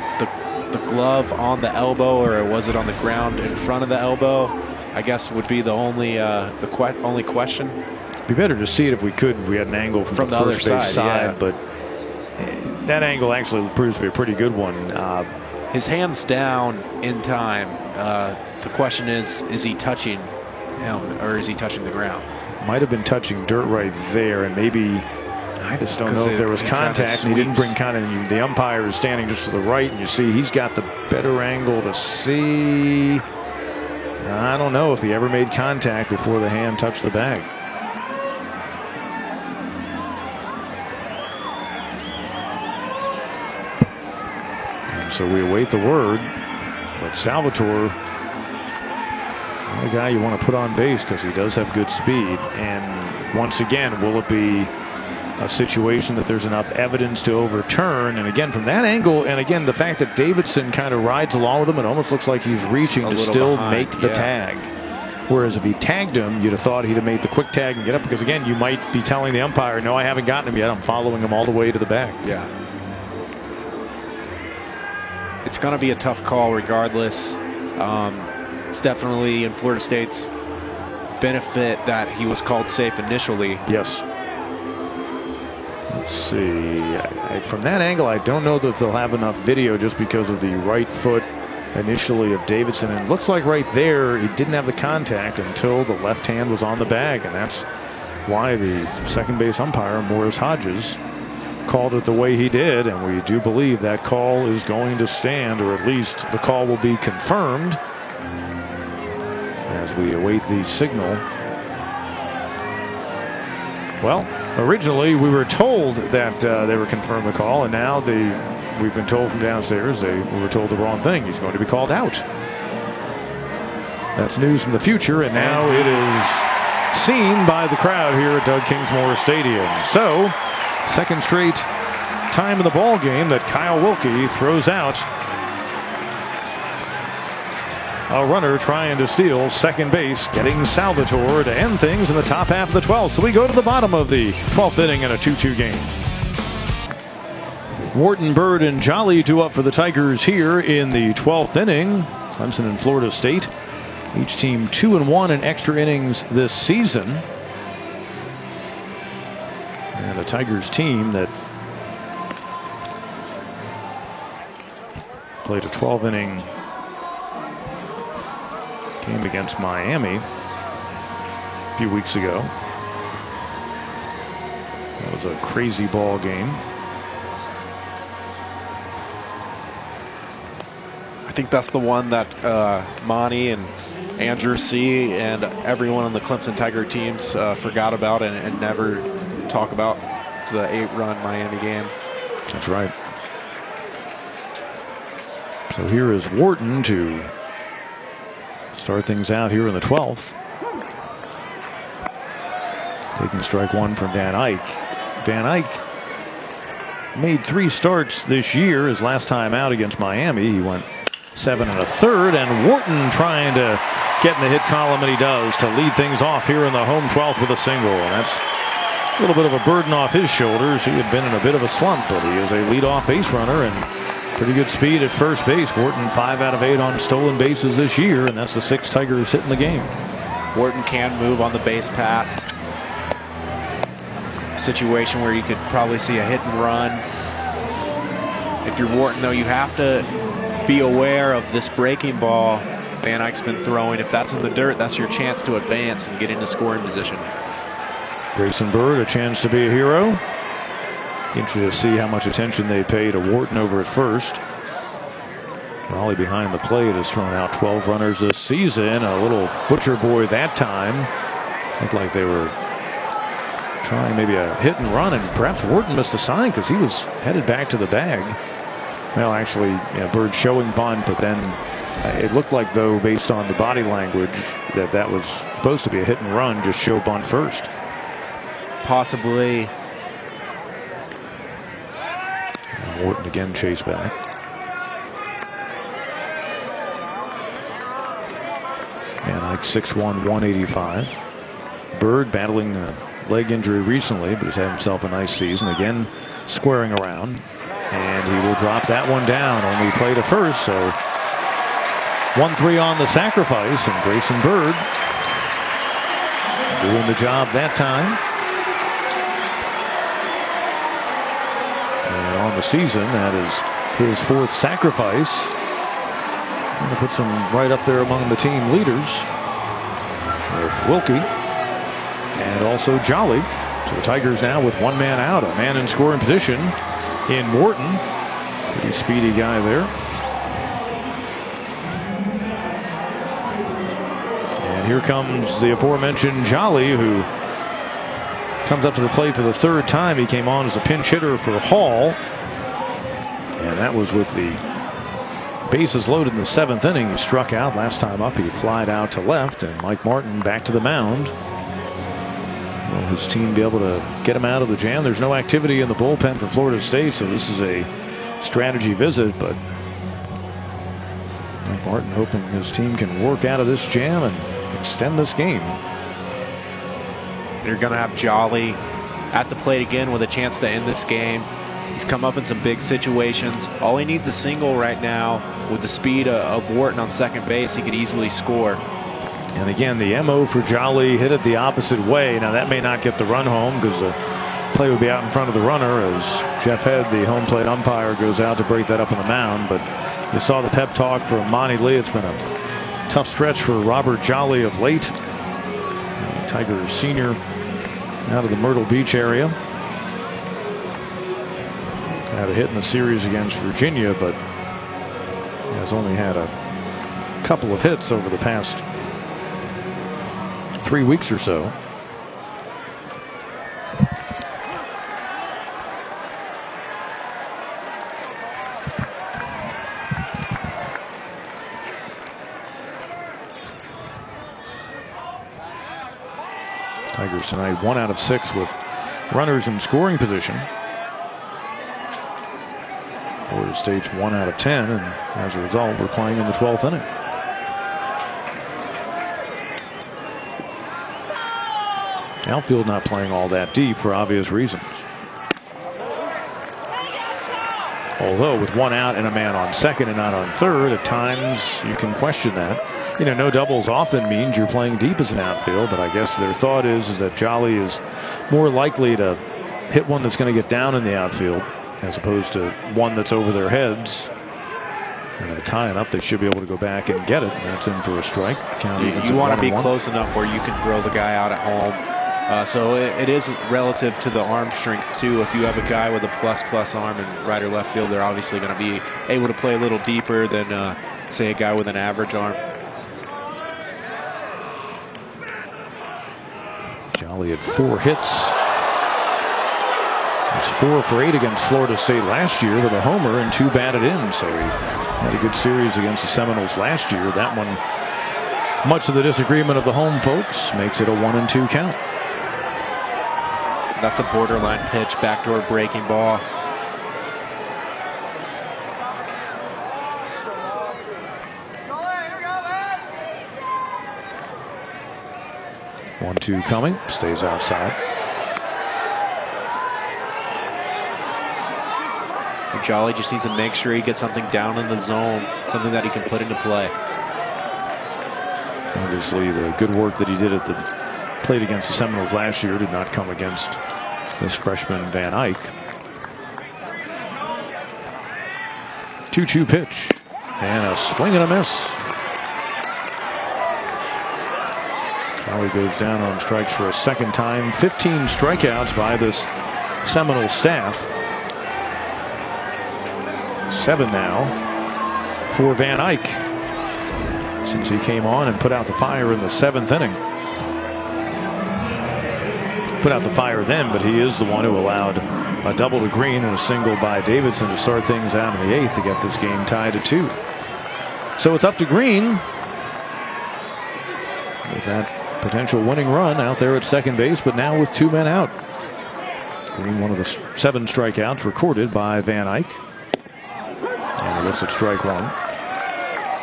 glove on the elbow, or was it on the ground in front of the elbow, I guess would be the only only question. It'd be better to see it if we could. We had an angle from the other first base side, yeah. but that angle actually proves to be a pretty good one. His hand's down in time. The question is he touching him or is he touching the ground? Might have been touching dirt right there, and maybe. I just don't know if there was contact, and he didn't bring contact. The umpire is standing just to the right, and you see he's got the better angle to see. I don't know if he ever made contact before the hand touched the bag. And so we await the word, but Salvatore, the guy you want to put on base because he does have good speed. And once again, will it be a situation that there's enough evidence to overturn? And again, from that angle, and again, the fact that Davidson kind of rides along with him, it almost looks like he's reaching to still make the tag. Whereas if he tagged him, you'd have thought he'd have made the quick tag and get up, because again, you might be telling the umpire, no, I haven't gotten him yet. I'm following him all the way to the bag. Yeah. It's going to be a tough call regardless. It's definitely in Florida State's benefit that he was called safe initially. Yes. Let's see. From that angle, I don't know that they'll have enough video just because of the right foot initially of Davidson. And it looks like right there he didn't have the contact until the left hand was on the bag. And that's why the second base umpire, Morris Hodges, called it the way he did. And we do believe that call is going to stand, or at least the call will be confirmed as we await the signal. Well, originally we were told that they were confirming the call, and now we've been told from downstairs we were told the wrong thing. He's going to be called out. That's news from the future, and now it is seen by the crowd here at Doug Kingsmore Stadium. So, second straight time in the ball game that Kyle Wilkie throws out a runner trying to steal second base, getting Salvatore to end things in the top half of the 12th. So we go to the bottom of the 12th inning in a 2-2 game. Wharton, Bird, and Jolly due up for the Tigers here in the 12th inning. Clemson and Florida State, each team 2-1 in extra innings this season. And a Tigers team that played a 12-inning game against Miami a few weeks ago. That was a crazy ball game. I think that's the one that Monty and Andrew C. and everyone on the Clemson Tiger teams forgot about and never talk about, the 8-run Miami game. That's right. So here is Wharton to start things out here in the 12th. Taking strike one from Van Eyck. Van Eyck made 3 starts this year. His last time out against Miami, he went 7 1/3, and Wharton trying to get in the hit column, and he does, to lead things off here in the home 12th with a single. And that's a little bit of a burden off his shoulders. He had been in a bit of a slump, but he is a leadoff base runner and pretty good speed at first base. Wharton 5 out of 8 on stolen bases this year, and that's the 6th Tigers hit in the game. Wharton can move on the base pass. Situation where you could probably see a hit and run. If you're Wharton, though, you have to be aware of this breaking ball Van Eyck's been throwing. If that's in the dirt, that's your chance to advance and get into scoring position. Grayson Bird, a chance to be a hero. Interesting to see how much attention they pay to Wharton over at first. Raleigh behind the plate has thrown out 12 runners this season. A little butcher boy that time. Looked like they were trying maybe a hit and run, and perhaps Wharton missed a sign because he was headed back to the bag. Well, actually, Bird showing bunt, but then it looked like, though, based on the body language, that that was supposed to be a hit and run, just show bunt first. Possibly. And Wharton again chase back. And like 6'1", 185. Bird battling a leg injury recently, but has had himself a nice season. Again, squaring around. And he will drop that one down. Only play to first, so 1-3 on the sacrifice, and Grayson Bird doing the job that time. And on the season, that is his 4th sacrifice. Going to put some right up there among the team leaders with Wilkie and also Jolly. So the Tigers now with 1 man out, a man in scoring position in Wharton. Pretty speedy guy there. And here comes the aforementioned Jolly, who comes up to the plate for the 3rd time. He came on as a pinch hitter for Hall, and that was with the bases loaded in the 7th inning. He struck out. Last time up, he flied out to left, and Mike Martin back to the mound. Will his team be able to get him out of the jam? There's no activity in the bullpen for Florida State, so this is a strategy visit, but Mike Martin hoping his team can work out of this jam and extend this game. They're going to have Jolly at the plate again with a chance to end this game. He's come up in some big situations. All he needs is a single right now. With the speed of Wharton on second base, he could easily score. And again, the MO for Jolly, hit it the opposite way. Now that may not get the run home because the play would be out in front of the runner as Jeff Head, the home plate umpire, goes out to break that up on the mound. But you saw the pep talk from Monty Lee. It's been a tough stretch for Robert Jolly of late. Tigers senior out of the Myrtle Beach area. Had a hit in the series against Virginia, but has only had a couple of hits over the past 3 weeks or so. Tigers tonight 1 out of 6 with runners in scoring position. Florida State's 1 out of 10, and as a result, we're playing in the 12th inning. Outfield not playing all that deep for obvious reasons. Although with 1 out and a man on second and not on third, at times you can question that. You know, no doubles often means you're playing deep as an outfield, but I guess their thought is that Jolly is more likely to hit one that's going to get down in the outfield as opposed to one that's over their heads. And a tie it up, they should be able to go back and get it. And that's in for a strike. You want to be close enough where you can throw the guy out at home. So it is relative to the arm strength too. If you have a guy with a plus arm in right or left field, they're obviously going to be able to play a little deeper than say a guy with an average arm. Jolly had 4 hits. He was 4 for 8 against Florida State last year with a homer and 2 batted in. So he had a good series against the Seminoles last year. That one, much to the disagreement of the home folks, makes it a 1-2 count. That's a borderline pitch, backdoor breaking ball. One, 2 coming, stays outside. Jolly just needs to make sure he gets something down in the zone, something that he can put into play. Obviously, the good work that he did at the plate against the Seminoles last year did not come against this freshman Van Eyck. 2-2 pitch and a swing and a miss. Jolly goes down on strikes for a second time. 15 strikeouts by this Seminole staff. 7 now for Van Eyck since he came on and put out the fire in the 7th inning. Put out the fire then, but he is the one who allowed a double to Green and a single by Davidson to start things out in the 8th to get this game tied at 2. So it's up to Green with that potential winning run out there at second base, but now with 2 men out. Green, one of the 7 strikeouts recorded by Van Eyck. And he looks at strike 1.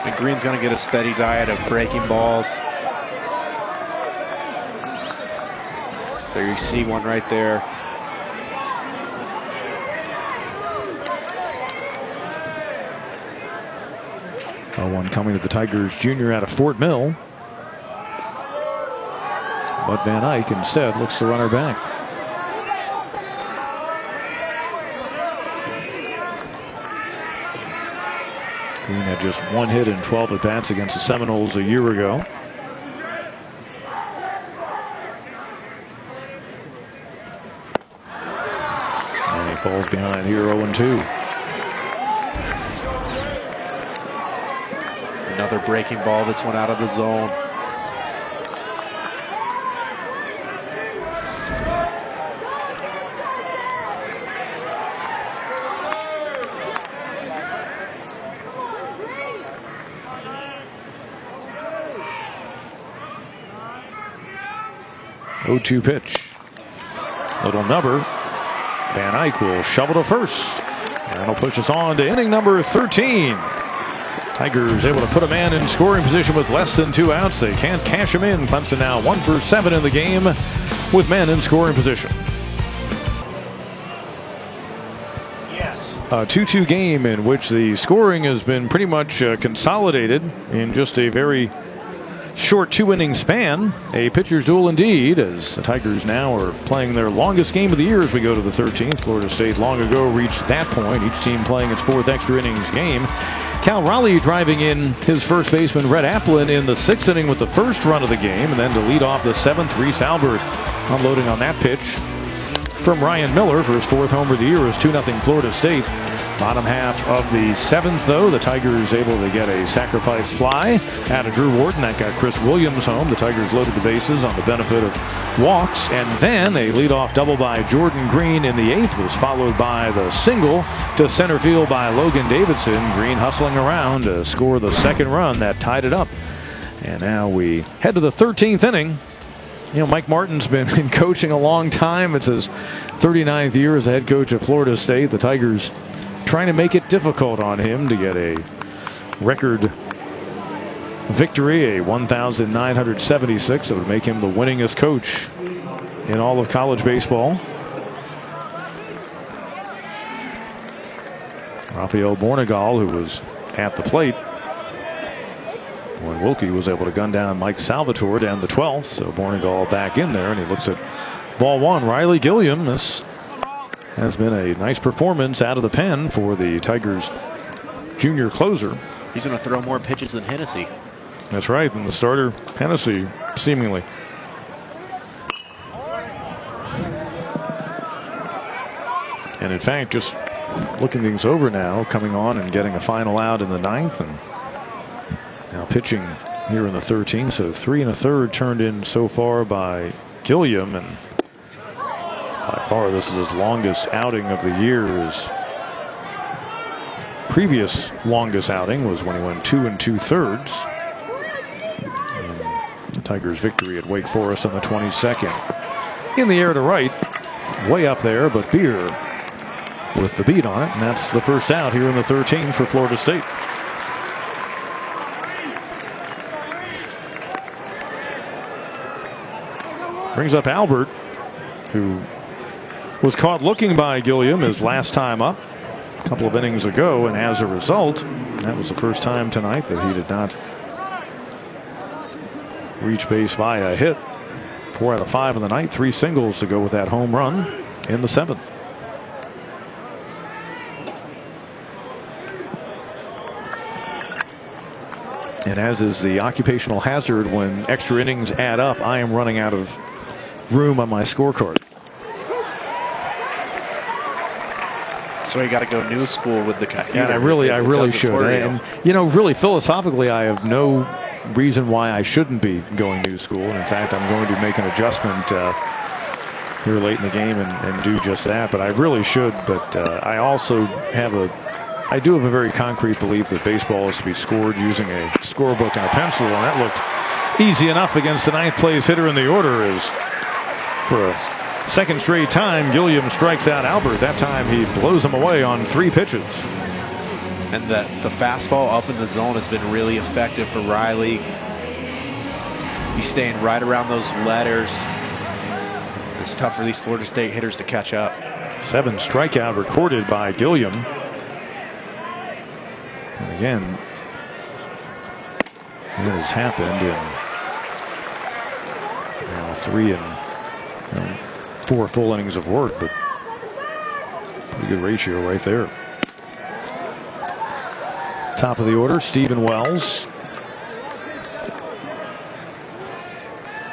And Green's going to get a steady diet of breaking balls. There you see one right there. One coming to the Tigers junior out of Fort Mill. But Van Eyck instead looks to run her back. Green had just 1 hit in 12 at-bats against the Seminoles a year ago. And he falls behind here 0-2. Another breaking ball. This one out of the zone. Oh-2 pitch. Little number. Van Eyck will shovel to first. And that'll push us on to inning number 13. Tigers able to put a man in scoring position with less than 2 outs. They can't cash him in. Clemson now 1 for 7 in the game with men in scoring position. A 2-2 game in which the scoring has been pretty much consolidated in just a very short 2-inning span. A pitcher's duel indeed, as the Tigers now are playing their longest game of the year as we go to the 13th. Florida State long ago reached that point, each team playing its 4th extra innings game. Cal Raleigh driving in his first baseman Red Applin in the 6th inning with the first run of the game, and then to lead off the 7th, Reese Albert unloading on that pitch from Ryan Miller for his 4th homer of the year as 2-0 Florida State. Bottom half of the 7th, though, the Tigers able to get a sacrifice fly out of Drew Wharton. That got Chris Williams home. The Tigers loaded the bases on the benefit of walks. And then a leadoff double by Jordan Green in the 8th was followed by the single to center field by Logan Davidson. Green hustling around to score the 2nd run that tied it up. And now we head to the 13th inning. You know, Mike Martin's been coaching a long time. It's his 39th year as the head coach of Florida State. The Tigers trying to make it difficult on him to get a record victory, a 1,976 that would make him the winningest coach in all of college baseball. Rafael Bornegal, who was at the plate when Wilkie was able to gun down Mike Salvatore down the 12th. So Bornegal back in there, and he looks at ball 1. Riley Gilliam, this has been a nice performance out of the pen for the Tigers junior closer. He's going to throw more pitches than Hennessy. That's right, than the starter Hennessy, seemingly. And in fact, just looking things over now, coming on and getting a final out in the 9th, and now pitching here in the 13th. So 3 1/3 turned in so far by Gilliam, and by far this is his longest outing of the year. His previous longest outing was when he went 2 2/3. The Tigers' victory at Wake Forest on the 22nd. In the air to right, way up there, but Beer with the beat on it, and that's the first out here in the 13th for Florida State. Brings up Albert, who was caught looking by Gilliam his last time up a couple of innings ago, and as a result, that was the first time tonight that he did not reach base via a hit. 4 out of 5 in the night, 3 singles to go with that home run in the 7th. And as is the occupational hazard when extra innings add up, I am running out of room on my scorecard. So you got to go new school with the computer. Yeah, I really should. And you know, really philosophically, I have no reason why I shouldn't be going new school. And in fact, I'm going to make an adjustment here late in the game and do just that. But I really should. But I also have I do have a very concrete belief that baseball is to be scored using a scorebook and a pencil, and that looked easy enough against the 9th place hitter in the order. As for a second straight time, Gilliam strikes out Albert. That time he blows him away on 3 pitches. And the fastball up in the zone has been really effective for Riley. He's staying right around those letters. It's tough for these Florida State hitters to catch up. 7 strikeout recorded by Gilliam. And again, what has happened in 3 and 4 full innings of work, but pretty good ratio right there. Top of the order, Stephen Wells.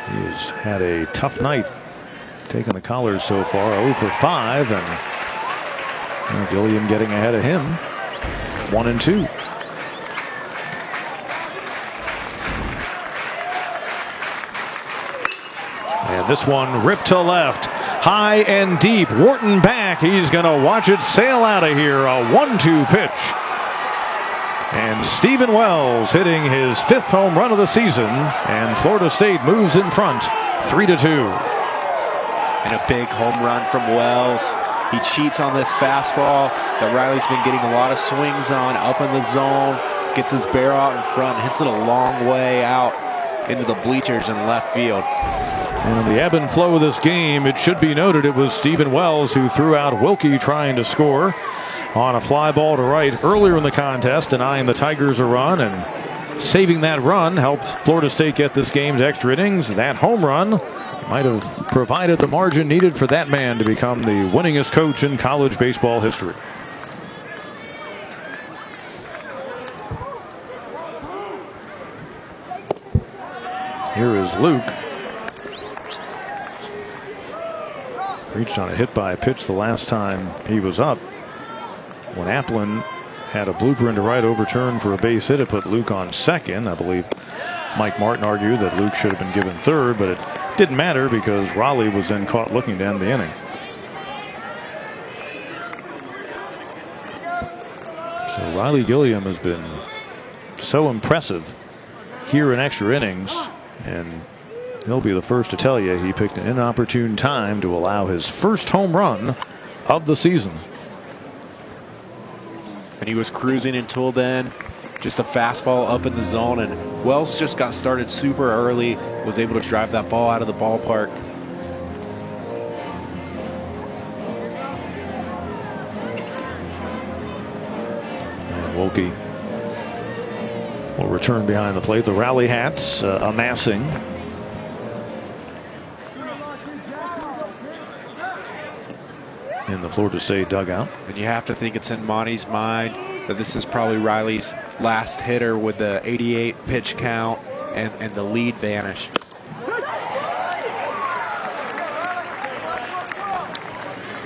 He has had a tough night taking the collars so far, 0 for 5, and Gilliam getting ahead of him, 1 and 2. And this one ripped to left, high and deep. Wharton back. He's going to watch it sail out of here. A 1-2 pitch. And Stephen Wells hitting his 5th home run of the season, and Florida State moves in front 3-2. And a big home run from Wells. He cheats on this fastball that Riley's been getting a lot of swings on, up in the zone, gets his barrel out in front, hits it a long way out into the bleachers in left field. And in the ebb and flow of this game, it should be noted it was Stephen Wells who threw out Wilkie trying to score on a fly ball to right earlier in the contest, denying the Tigers a run, and saving that run helped Florida State get this game to extra innings. That home run might have provided the margin needed for that man to become the winningest coach in college baseball history. Here is Luke. Reached on a hit by a pitch the last time he was up, when Applin had a blooper into right overturned for a base hit. It put Luke on second. I believe Mike Martin argued that Luke should have been given third, but it didn't matter because Raleigh was then caught looking to end the inning. So Riley Gilliam has been so impressive here in extra innings, and he'll be the first to tell you he picked an inopportune time to allow his first home run of the season. And he was cruising until then. Just a fastball up in the zone, and Wells just got started super early, was able to drive that ball out of the ballpark. And Wilkie will return behind the plate. The Raleigh hats amassing. in the Florida State dugout. And you have to think it's in Monty's mind that this is probably Riley's last hitter with the 88 pitch count and the lead vanished.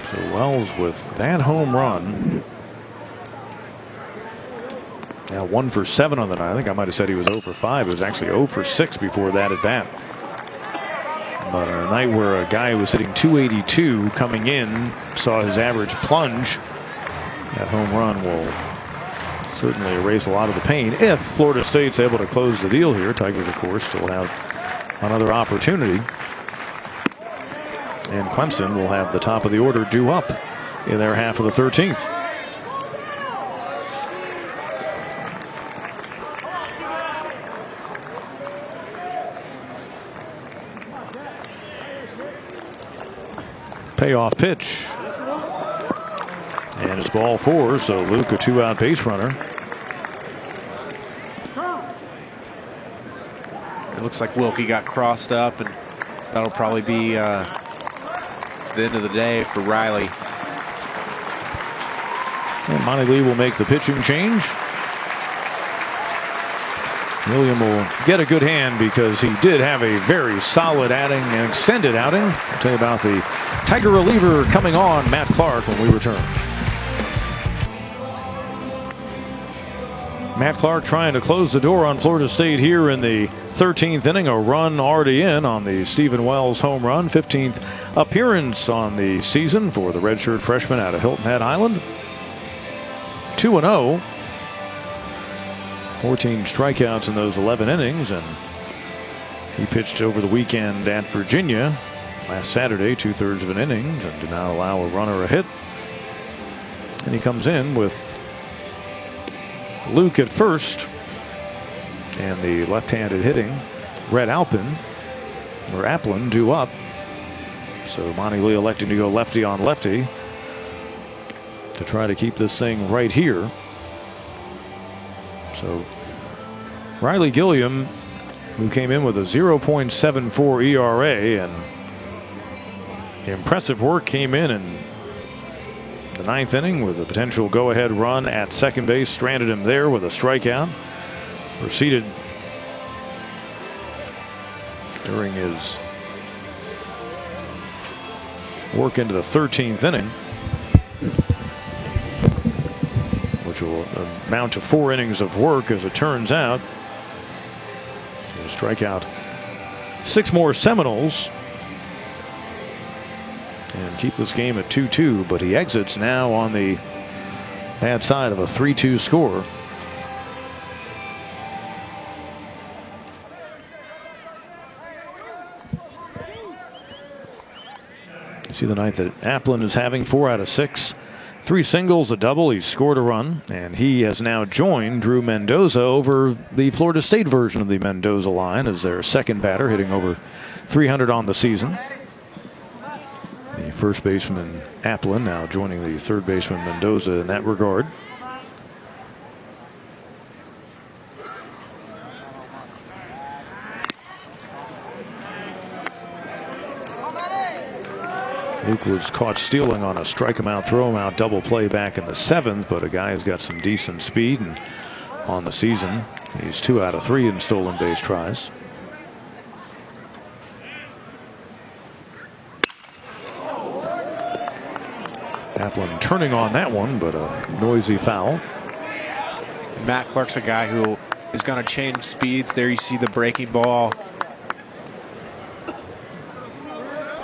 So Wells with that home run. Now 1 for 7 on the night. I think I might have said he was 0 for 5. It was actually 0 for 6 before that at bat. But a night where a guy who was hitting 282 coming in saw his average plunge. That home run will certainly erase a lot of the pain if Florida State's able to close the deal here. Tigers, of course, still have another opportunity. And Clemson will have the top of the order due up in their half of the 13th. Payoff pitch. And it's ball 4, so Luke a 2-out base runner. It looks like Wilkie got crossed up, and that'll probably be the end of the day for Riley. And Monty Lee will make the pitching change. William will get a good hand because he did have a very solid outing, an extended outing. I'll tell you about the Tiger reliever coming on, Matt Clark, when we return. Matt Clark trying to close the door on Florida State here in the 13th inning. A run already in on the Stephen Wells home run. 15th appearance on the season for the redshirt freshman out of Hilton Head Island. 2-0. 14 strikeouts in those 11 innings, and he pitched over the weekend at Virginia last Saturday, 2/3 of an inning, and did not allow a run or a hit. And he comes in with Luke at first, and the left-handed hitting Red Applin due up. So Monty Lee electing to go lefty on lefty to try to keep this thing right here. So Riley Gilliam, who came in with a 0.74 ERA, and impressive work, came in the 9th inning with a potential go-ahead run at second base, stranded him there with a strikeout. Proceeded during his work into the 13th inning, which will amount to 4 innings of work as it turns out. He'll strike out 6 more Seminoles and keep this game at 2-2, but he exits now on the bad side of a 3-2 score. You see the night that Applin is having, 4 out of 6. 3 singles, a double. He scored a run, and he has now joined Drew Mendoza over the Florida State version of the Mendoza line as their second batter, hitting over 300 on the season. The first baseman Applin now joining the third baseman Mendoza in that regard. Luke was caught stealing on a strike him out, throw him out double play back in the 7th, but a guy has got some decent speed, and on the season he's 2 out of 3 in stolen base tries. Applin turning on that one, but a noisy foul. Matt Clark's a guy who is going to change speeds. There you see the breaking ball.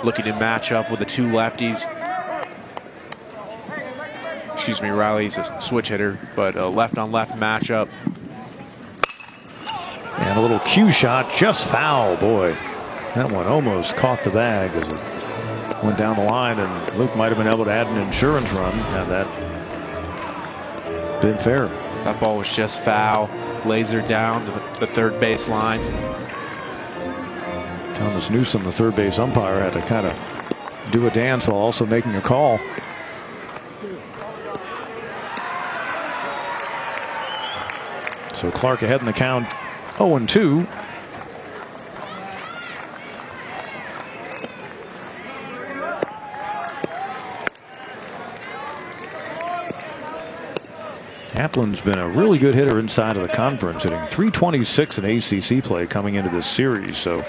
Looking to match up with the 2 lefties. Excuse me, Riley's a switch hitter, but a left-on-left matchup. And a little cue shot, just foul. Boy, that one almost caught the bag as it went down the line, and Luke might have been able to add an insurance run had that been fair. That ball was just foul. Lasered down to the third base line. Thomas Newsom, the third base umpire, had to kind of do a dance while also making a call. So Clark ahead in the count, 0-2. Kaplan's been a really good hitter inside of the conference, hitting .326 in ACC play coming into this series. So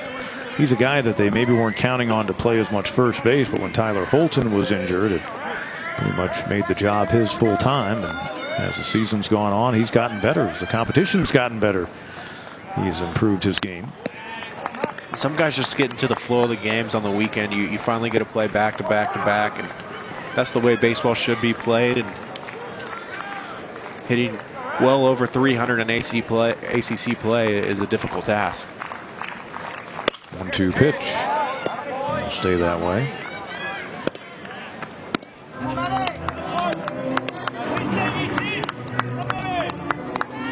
he's a guy that they maybe weren't counting on to play as much first base, but when Tyler Holton was injured, it pretty much made the job his full time. And as the season's gone on, he's gotten better. As the competition's gotten better, he's improved his game. Some guys just get into the flow of the games on the weekend. You finally get to play back to back to back, and that's the way baseball should be played. And hitting well over 300 in ACC play is a difficult task. 1-2 pitch. It'll stay that way.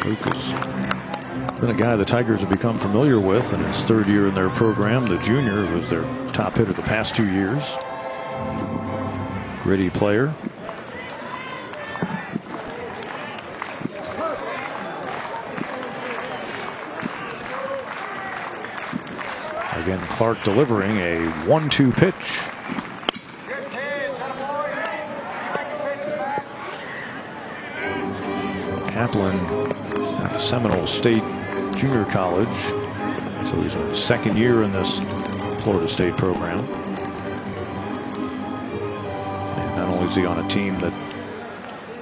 Lucas been a guy the Tigers have become familiar with in his third year in their program. The junior was their top hitter the past 2 years. Gritty player. Again, Clark delivering a 1-2 pitch. Kaplan at Seminole State Junior College, so he's in his second year in this Florida State program. And not only is he on a team that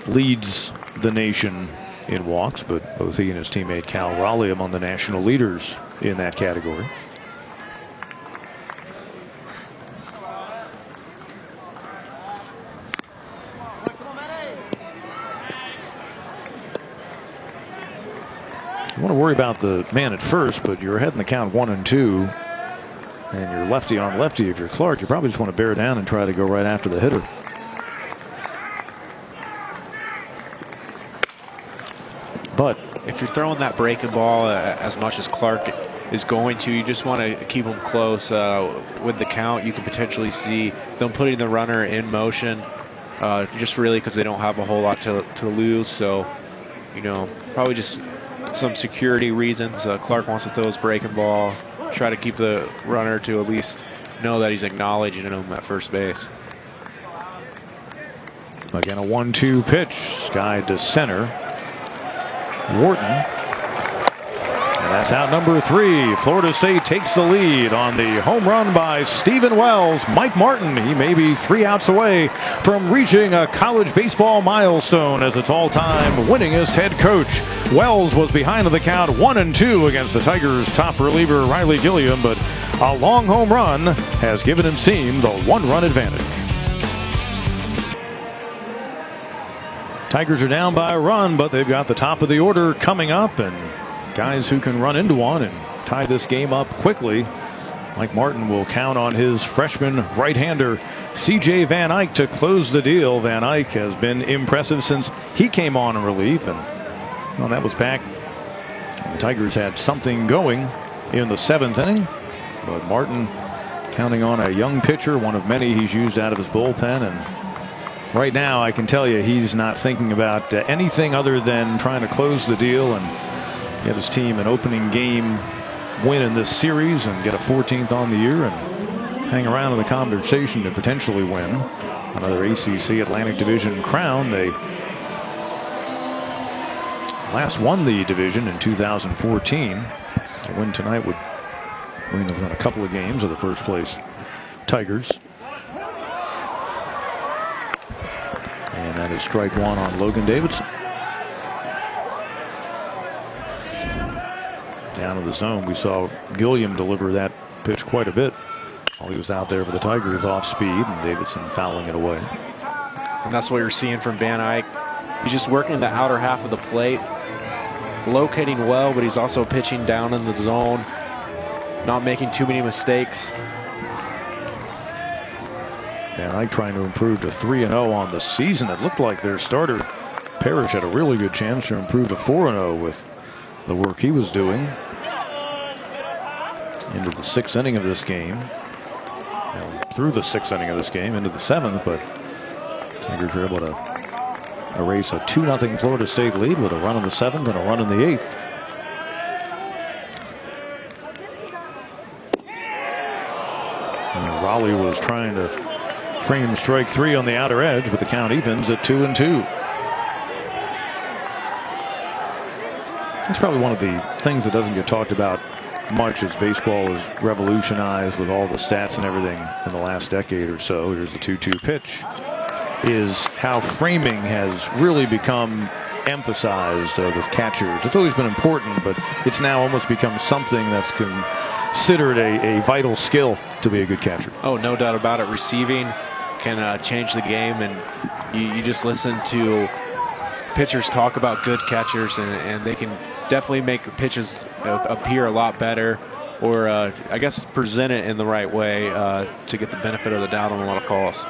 leads the nation in walks, but both he and his teammate Cal Raleigh among the national leaders in that category. You want to worry about the man at first, but you're ahead in the count 1-2, and you're lefty on lefty. If you're Clark, you probably just want to bear down and try to go right after the hitter. But if you're throwing that breaking ball as much as Clark is going to, you just want to keep him close. With the count, you can potentially see them putting the runner in motion, just really because they don't have a whole lot to lose. So, you know, probably just some security reasons. Clark wants to throw his breaking ball, try to keep the runner to at least know that he's acknowledging him at first base. Again, a 1-2 pitch, skied to center. Wharton. And that's out number 3. Florida State takes the lead on the home run by Stephen Wells. Mike Martin, he may be 3 outs away from reaching a college baseball milestone as its all-time winningest head coach. Wells was behind the count 1-2 against the Tigers' top reliever Riley Gilliam, but a long home run has given him team the 1-run advantage. Tigers are down by a run, but they've got the top of the order coming up, and guys who can run into one and tie this game up quickly. Mike Martin will count on his freshman right-hander C.J. Van Eyck to close the deal. Van Eyck has been impressive since he came on in relief, and well, that was back. The Tigers had something going in the 7th inning, but Martin counting on a young pitcher, one of many he's used out of his bullpen, and right now, I can tell you he's not thinking about anything other than trying to close the deal and get his team an opening game win in this series and get a 14th on the year and hang around in the conversation to potentially win another ACC Atlantic Division crown. They last won the division in 2014. A win tonight would bring them within a couple of games of the first place Tigers. And that is strike 1 on Logan Davidson. Down in the zone, we saw Gilliam deliver that pitch quite a bit while he was out there for the Tigers off speed, and Davidson fouling it away. And that's what you're seeing from Van Eyck. He's just working the outer half of the plate, locating well, but he's also pitching down in the zone, not making too many mistakes. Van Eyck trying to improve to 3-0 on the season. It looked like their starter Parrish had a really good chance to improve to 4-0 with the work he was doing. Into the 6th inning of this game. Through the 6th inning of this game into the 7th, but Tigers were able to erase a 2-0 Florida State lead with a run in the 7th and a run in the 8th. And Raleigh was trying to frame strike 3 on the outer edge, but the count evens at 2-2. It's probably one of the things that doesn't get talked about much as baseball is revolutionized with all the stats and everything in the last decade or so. Here's the 2-2 pitch. Is how framing has really become emphasized with catchers. It's always been important, but it's now almost become something that's considered a vital skill to be a good catcher. Oh, no doubt about it. Receiving can change the game, and you just listen to pitchers talk about good catchers, and they can definitely make pitches appear a lot better, or I guess present it in the right way to get the benefit of the doubt on a lot of calls.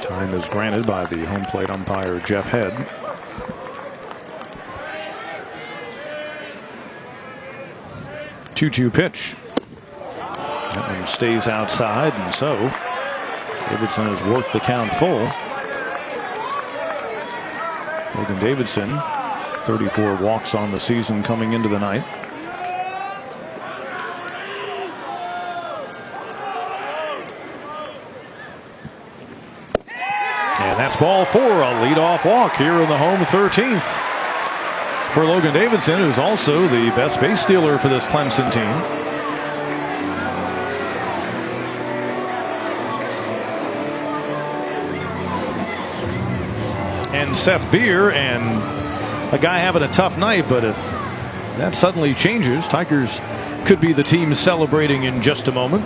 Time is granted by the home plate umpire, Jeff Head. Two-two pitch. That one stays outside, and so Davidson has worked the count full. Logan Davidson, 34 walks on the season coming into the night. And that's ball 4, a leadoff walk here in the home 13th for Logan Davidson, who's also the best base stealer for this Clemson team. And Seth Beer, and a guy having a tough night, but if that suddenly changes, Tigers could be the team celebrating in just a moment.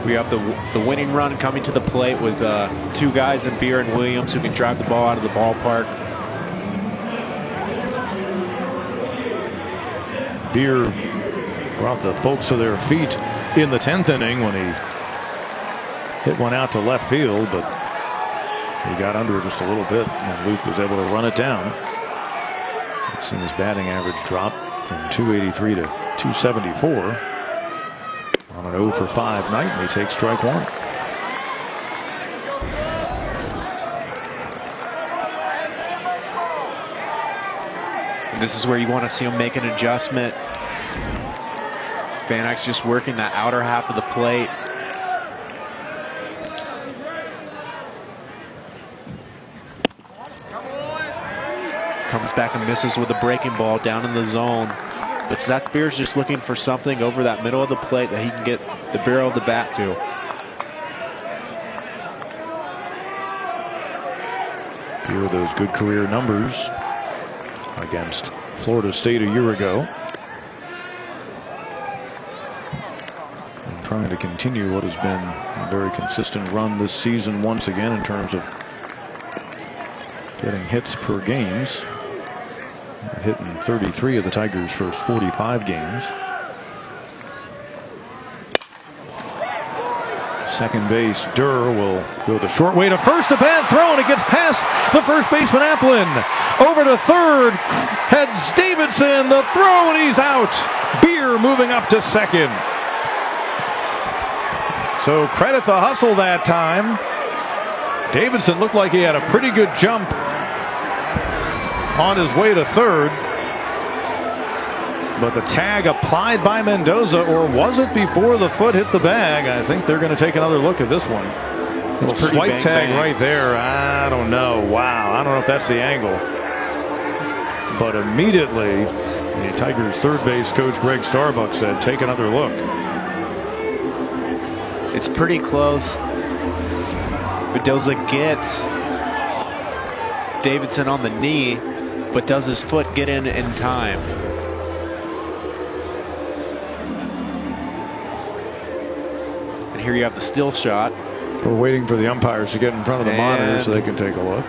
We have the winning run coming to the plate with two guys in Beer and Williams who can drive the ball out of the ballpark. Beer brought the folks to their feet in the 10th inning when he hit one out to left field, but he got under it just a little bit, and Luke was able to run it down. We've seen his batting average drop from 283 to 274 on an 0 for 5 night, and he takes strike 1. And this is where you want to see him make an adjustment. Van Eyck's just working that outer half of the plate. Comes back and misses with a breaking ball down in the zone. But Zach Beer's just looking for something over that middle of the plate that he can get the barrel of the bat to. Beer with those good career numbers against Florida State a year ago. And trying to continue what has been a very consistent run this season once again in terms of getting hits per games. Hitting 33 of the Tigers' first 45 games. Second base, Durr will go the short way to first. A bad throw, and it gets past the first baseman, Applin. Over to third, heads Davidson. The throw, and he's out. Beer moving up to second. So credit the hustle that time. Davidson looked like he had a pretty good jump on his way to third, but the tag applied by Mendoza, or was it before the foot hit the bag? I think they're going to take another look at this one. Little swipe bang, tag bang. right there. I don't know. Wow, I don't know if that's the angle, but immediately the Tigers third base coach Greg Starbuck said, take another look. It's pretty close. Mendoza gets Davidson on the knee, but does his foot get in time? And here you have the still shot. We're waiting for the umpires to get in front of the monitor so they can take a look.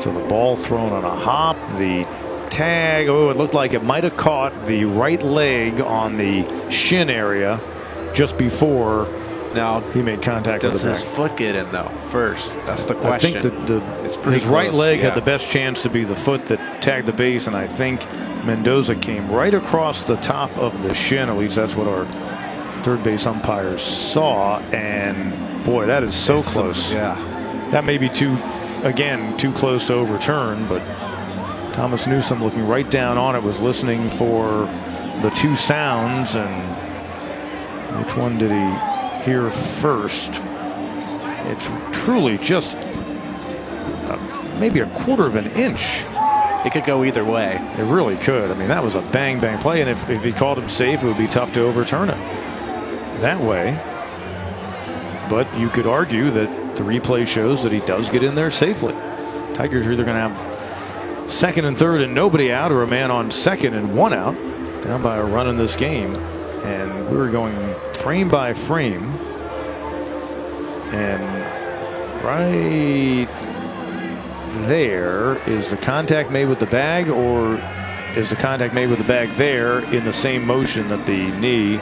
So the ball thrown on a hop. The tag, oh, it looked like it might have caught the right leg on the shin area just before Now he made contact with does the his back. foot get in though first? That's the question. I think that it's pretty his right close, leg yeah. had the best chance to be the foot that tagged the base, and I think Mendoza came right across the top of the shin. At least that's what our third base umpires saw, and boy, that is so close. Yeah, that may be too close to overturn, but Thomas Newsom, looking right down on it, was listening for the two sounds, and which one did he hear first? It's truly just maybe a quarter of an inch it could go either way. It really could. I mean, that was a bang play, and if he called him safe, it would be tough to overturn it that way. But you could argue that the replay shows that he does get in there safely. Tigers are either going to have second and third and nobody out, or a man on second and one out, down by a run in this game. And we were going frame by frame, and right there, is the contact made with the bag, or is the contact made with the bag there in the same motion that the knee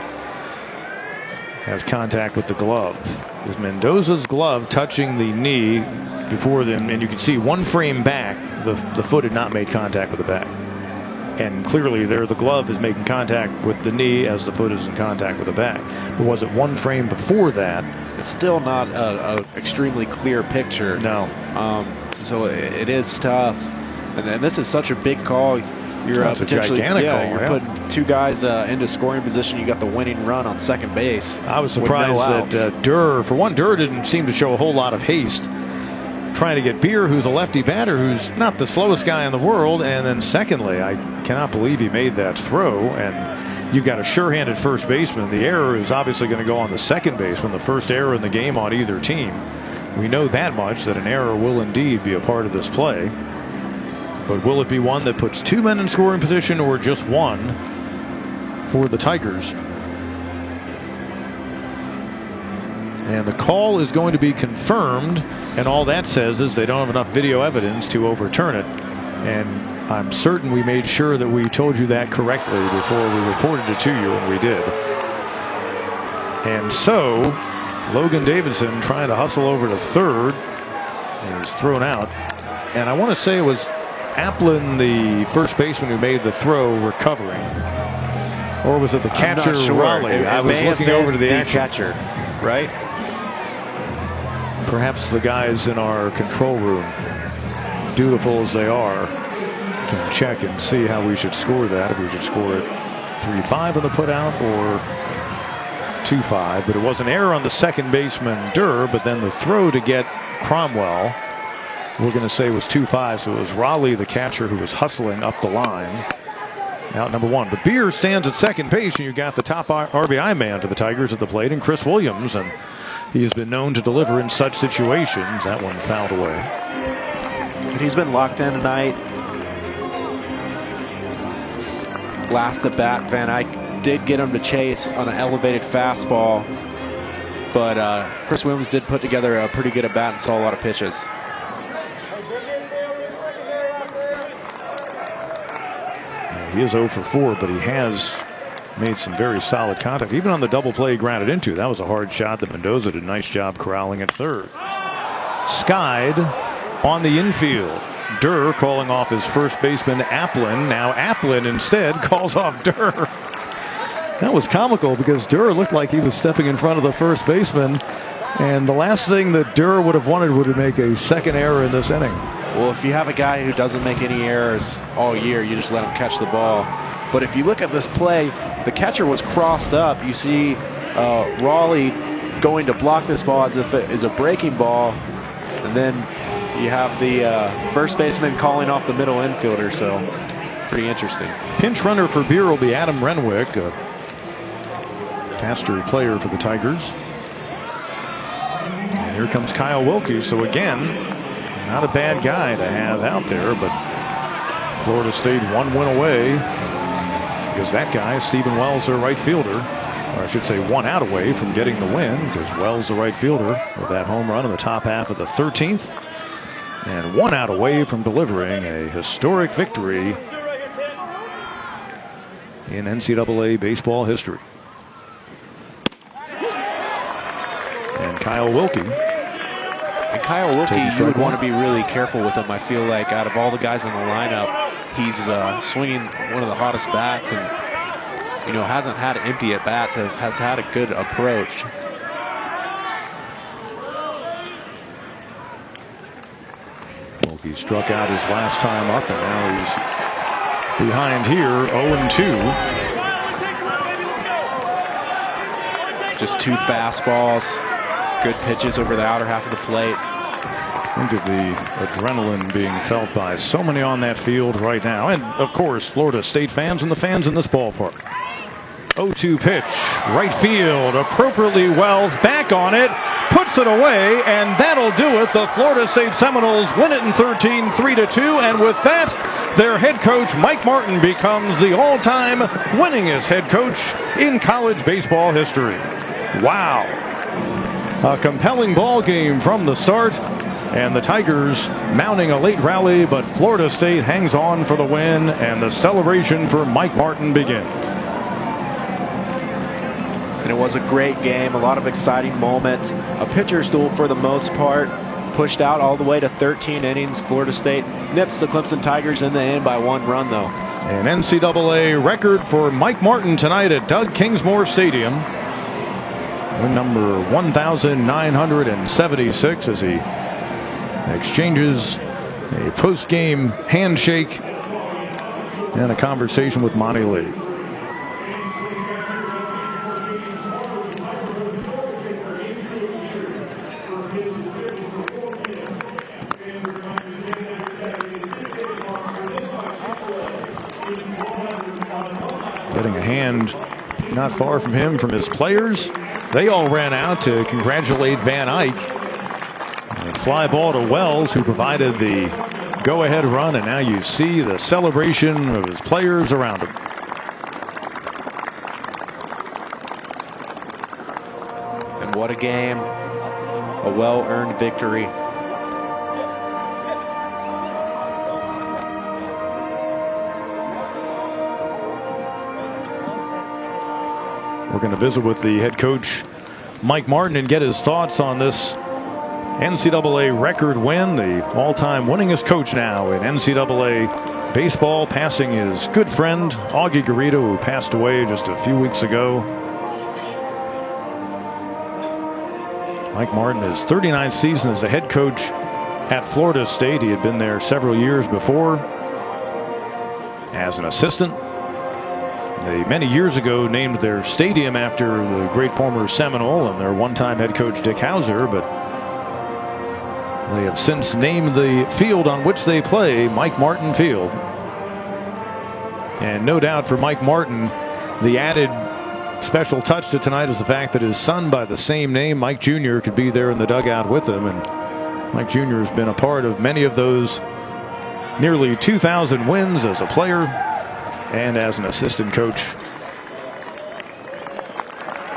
has contact with the glove? Is Mendoza's glove touching the knee before them? And you can see one frame back, the foot had not made contact with the bag. And clearly there the glove is making contact with the knee as the foot is in contact with the bag. But was it one frame before that? It's still not a extremely clear picture. No. So it is tough. And this is such a big call. You're it's a gigantic call. You're putting two guys into scoring position. You got the winning run on second base. I was surprised that Durr, for one, Durr didn't seem to show a whole lot of haste trying to get Beer, who's a lefty batter, who's not the slowest guy in the world. And then secondly, I cannot believe he made that throw. And you've got a sure-handed first baseman. The error is obviously going to go on the second baseman, the first error in the game on either team. We know that much, that an error will indeed be a part of this play. But will it be one that puts two men in scoring position, or just one for the Tigers? And the call is going to be confirmed, and all that says is they don't have enough video evidence to overturn it. And I'm certain we made sure that we told you that correctly before we reported it to you, and we did. And so Logan Davidson trying to hustle over to third, and he's thrown out. And I want to say it was Applin, the first baseman who made the throw, recovering, or was it the catcher, Raleigh? I was looking over to the catcher, right? Perhaps the guys in our control room, dutiful as they are, can check and see how we should score that. If we should score it 3-5 on the putout or 2-5. But it was an error on the second baseman, Durr, but then the throw to get Cromwell, we're going to say, was 2-5. So it was Raleigh, the catcher, who was hustling up the line. Out number one. But Beer stands at second base, and you got the top RBI man for the Tigers at the plate, and Chris Williams. And he has been known to deliver in such situations. That one fouled away. And he's been locked in tonight. Last at bat, Van Eyck did get him to chase on an elevated fastball, but Chris Williams did put together a pretty good at bat and saw a lot of pitches. He is 0 for 4, but he has made some very solid contact. Even on the double play he grounded into, that was a hard shot that Mendoza did a nice job corralling at third. Skied on the infield. Durr calling off his first baseman, Applin. Now Applin instead calls off Durr. That was comical because Durr looked like he was stepping in front of the first baseman. And the last thing that Durr would have wanted would make a second error in this inning. Well, if you have a guy who doesn't make any errors all year, you just let him catch the ball. But if you look at this play, the catcher was crossed up. You see Raleigh going to block this ball as if it is a breaking ball. And then you have the first baseman calling off the middle infielder. So pretty interesting. Pinch runner for Beer will be Adam Renwick, a faster player for the Tigers. And here comes Kyle Wilkie. So again, not a bad guy to have out there, but Florida State one win away because that guy, Stephen Wells, their right fielder, or I should say one out away from getting the win because Wells, the right fielder, with that home run in the top half of the 13th, and one out away from delivering a historic victory in NCAA baseball history. And Kyle Wilkie. And Kyle Wilkie, you would want to be really careful with him. I feel like out of all the guys in the lineup, he's swinging one of the hottest bats, and hasn't had empty at bats. Has had a good approach. Wilkie struck out his last time up, and now he's behind here, 0-2. Just two fastballs. Good pitches over the outer half of the plate. Think of the adrenaline being felt by so many on that field right now. And, of course, Florida State fans and the fans in this ballpark. 0-2 pitch, right field, appropriately Wells back on it, puts it away, and that'll do it. The Florida State Seminoles win it in 13, 3-2, and with that, their head coach, Mike Martin, becomes the all-time winningest head coach in college baseball history. Wow. A compelling ball game from the start, and the Tigers mounting a late rally, but Florida State hangs on for the win, and the celebration for Mike Martin begins. And it was a great game, a lot of exciting moments. A pitcher's duel for the most part, pushed out all the way to 13 innings. Florida State nips the Clemson Tigers in the end by 1 run, though. An NCAA record for Mike Martin tonight at Doug Kingsmore Stadium. Win number 1,976 as he exchanges a post-game handshake and a conversation with Monty Lee. Getting a hand not far from him from his players. They all ran out to congratulate Van Eyck. A fly ball to Wells, who provided the go-ahead run, and now you see the celebration of his players around him. And what a game. A well-earned victory. We're going to visit with the head coach, Mike Martin, and get his thoughts on this NCAA record win. The all-time winningest coach now in NCAA baseball, passing his good friend, Augie Garrido, who passed away just a few weeks ago. Mike Martin, his 39th season as a head coach at Florida State. He had been there several years before as an assistant. They many years ago named their stadium after the great former Seminole and their one-time head coach Dick Hauser, but they have since named the field on which they play Mike Martin Field. And no doubt for Mike Martin, the added special touch to tonight is the fact that his son by the same name, Mike Jr., could be there in the dugout with him. And Mike Jr. has been a part of many of those nearly 2,000 wins as a player and as an assistant coach.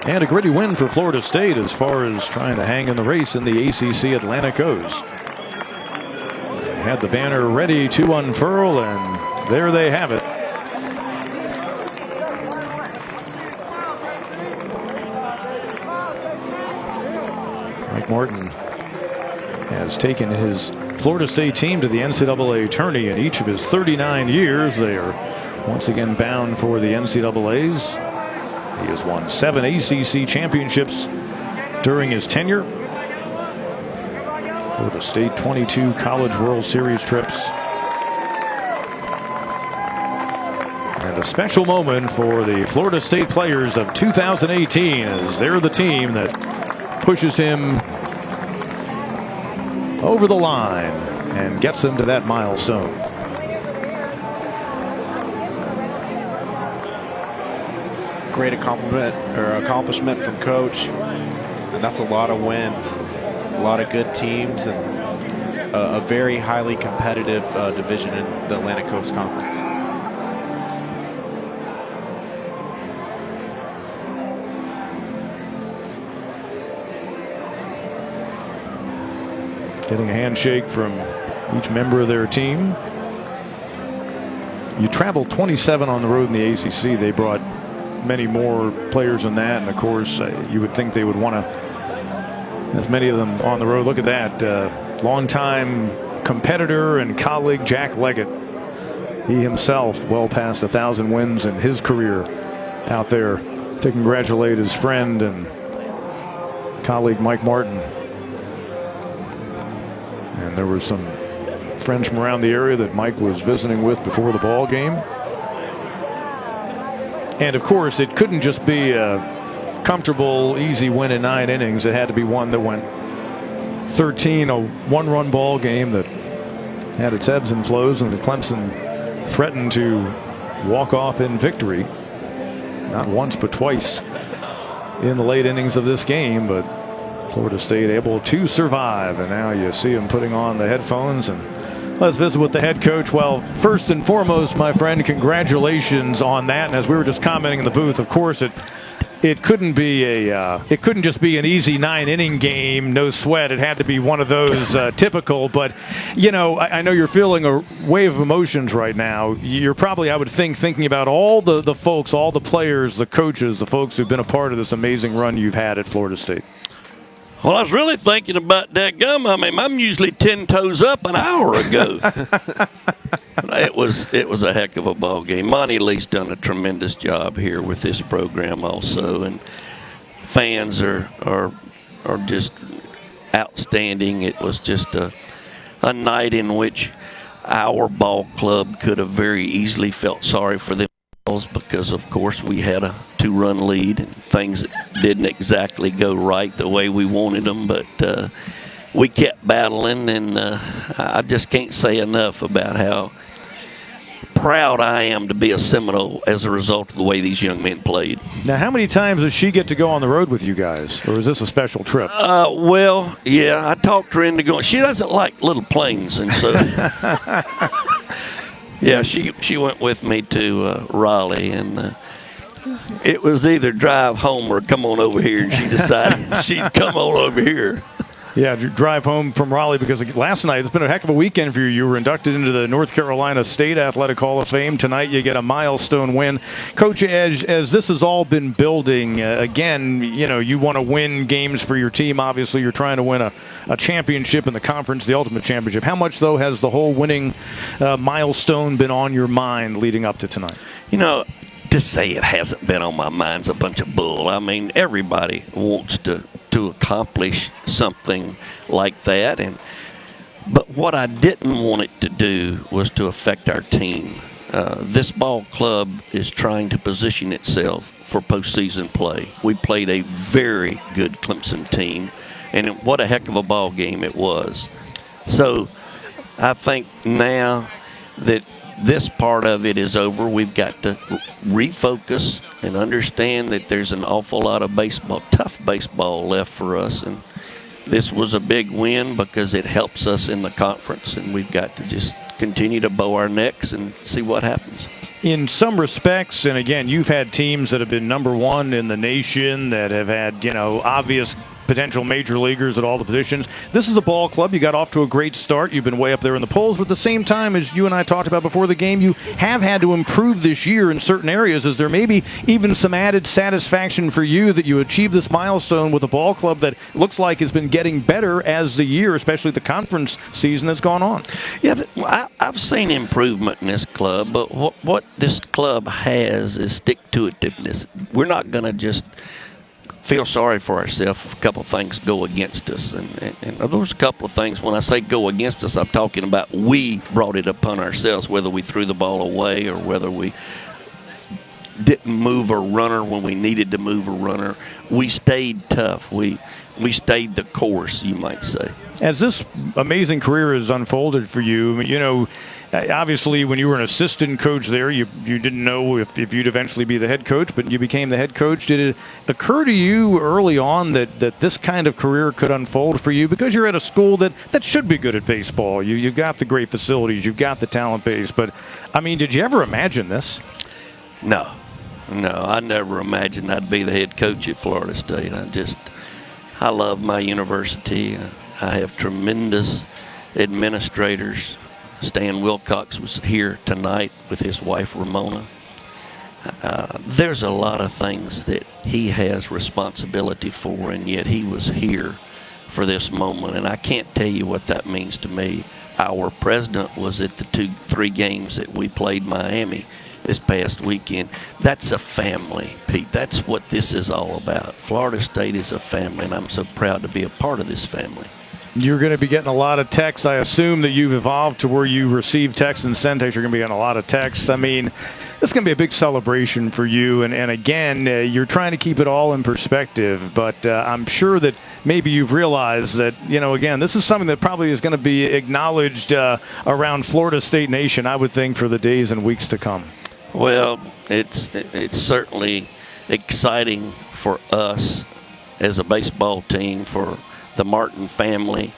And a gritty win for Florida State as far as trying to hang in the race in the ACC Atlantic goes. They had the banner ready to unfurl, and there they have it. Mike Martin has taken his Florida State team to the NCAA tourney in each of his 39 years. They are once again bound for the NCAAs. He has won 7 ACC championships during his tenure. Florida State 22 College World Series trips. And a special moment for the Florida State players of 2018 as they're the team that pushes him over the line and gets him to that milestone. Great accomplishment from coach, and that's a lot of wins, a lot of good teams, and a very highly competitive division in the Atlantic Coast Conference. Getting a handshake from each member of their team. You traveled 27 on the road in the ACC. They brought many more players than that, and of course you would think they would want to, as many of them on the road. Look at that, longtime competitor and colleague Jack Leggett. He himself well past 1,000 wins in his career out there to congratulate his friend and colleague Mike Martin. And there were some friends from around the area that Mike was visiting with before the ball game. And of course, it couldn't just be a comfortable, easy win in 9 innings. It had to be one that went 13, a one-run ball game that had its ebbs and flows, and the Clemson threatened to walk off in victory. Not once, but twice in the late innings of this game, but Florida State able to survive, and now you see him putting on the headphones. And let's visit with the head coach. Well, first and foremost, my friend, congratulations on that. And as we were just commenting in the booth, of course, it couldn't just be an easy 9-inning game, no sweat. It had to be one of those typical. But you know, I know you're feeling a wave of emotions right now. You're probably, I would think, thinking about all the folks, all the players, the coaches, the folks who've been a part of this amazing run you've had at Florida State. Well, I was really thinking about that gum. I mean, I'm usually 10 toes up an hour ago. It was a heck of a ball game. Monty Lee's done a tremendous job here with this program also, and fans are just outstanding. It was just a night in which our ball club could have very easily felt sorry for themselves because, of course, we had a 2-run lead and things didn't exactly go right the way we wanted them, but we kept battling, and I just can't say enough about how proud I am to be a Seminole as a result of the way these young men played. Now, how many times does she get to go on the road with you guys, or is this a special trip? Well, yeah, I talked her into going. She doesn't like little planes, and so yeah, she went with me to Raleigh, and it was either drive home or come on over here, and she decided she'd come on over here. Yeah, drive home from Raleigh, because last night, it's been a heck of a weekend for you. You were inducted into the North Carolina State Athletic Hall of Fame. Tonight you get a milestone win. Coach, as this has all been building, again, you know, you want to win games for your team. Obviously, you're trying to win a championship in the conference, the ultimate championship. How much, though, has the whole winning milestone been on your mind leading up to tonight? You know, to say it hasn't been on my mind is a bunch of bull. I mean, everybody wants to accomplish something like that, but what I didn't want it to do was to affect our team. This ball club is trying to position itself for postseason play. We played a very good Clemson team, and what a heck of a ball game it was. So I think now that this part of it is over, we've got to refocus and understand that there's an awful lot of baseball, tough baseball left for us. And this was a big win because it helps us in the conference, and we've got to just continue to bow our necks and see what happens. In some respects, and again, you've had teams that have been number one in the nation that have had, you know, obvious potential major leaguers at all the positions. This is a ball club. You got off to a great start. You've been way up there in the polls, but at the same time, as you and I talked about before the game, you have had to improve this year in certain areas. Is there maybe even some added satisfaction for you that you achieved this milestone with a ball club that looks like has been getting better as the year, especially the conference season, has gone on? Yeah, I've seen improvement in this club, but what this club has is stick-to-itiveness. We're not going to just feel sorry for ourselves if a couple of things go against us. And there's a couple of things. When I say go against us, I'm talking about we brought it upon ourselves, whether we threw the ball away or whether we didn't move a runner when we needed to move a runner. We stayed tough. We stayed the course, you might say. As this amazing career has unfolded for you, you know, obviously when you were an assistant coach there, you didn't know if you'd eventually be the head coach, but you became the head coach. Did it occur to you early on that this kind of career could unfold for you? Because you're at a school that should be good at baseball. You've got the great facilities, you've got the talent base, but, I mean, did you ever imagine this? No, I never imagined I'd be the head coach at Florida State. I love my university. I have tremendous administrators. Stan Wilcox was here tonight with his wife, Ramona. There's a lot of things that he has responsibility for, and yet he was here for this moment, and I can't tell you what that means to me. Our president was at the 2-3 games that we played Miami this past weekend. That's a family, Pete. That's what this is all about. Florida State is a family, and I'm so proud to be a part of this family. You're going to be getting a lot of texts. I assume that you've evolved to where you receive texts and send texts. You're going to be getting a lot of texts. I mean, This is going to be a big celebration for you. And again, you're trying to keep it all in perspective. But I'm sure that maybe you've realized that, again, this is something that probably is going to be acknowledged around Florida State Nation, I would think, for the days and weeks to come. Well, it's certainly exciting for us as a baseball team, for the Martin family,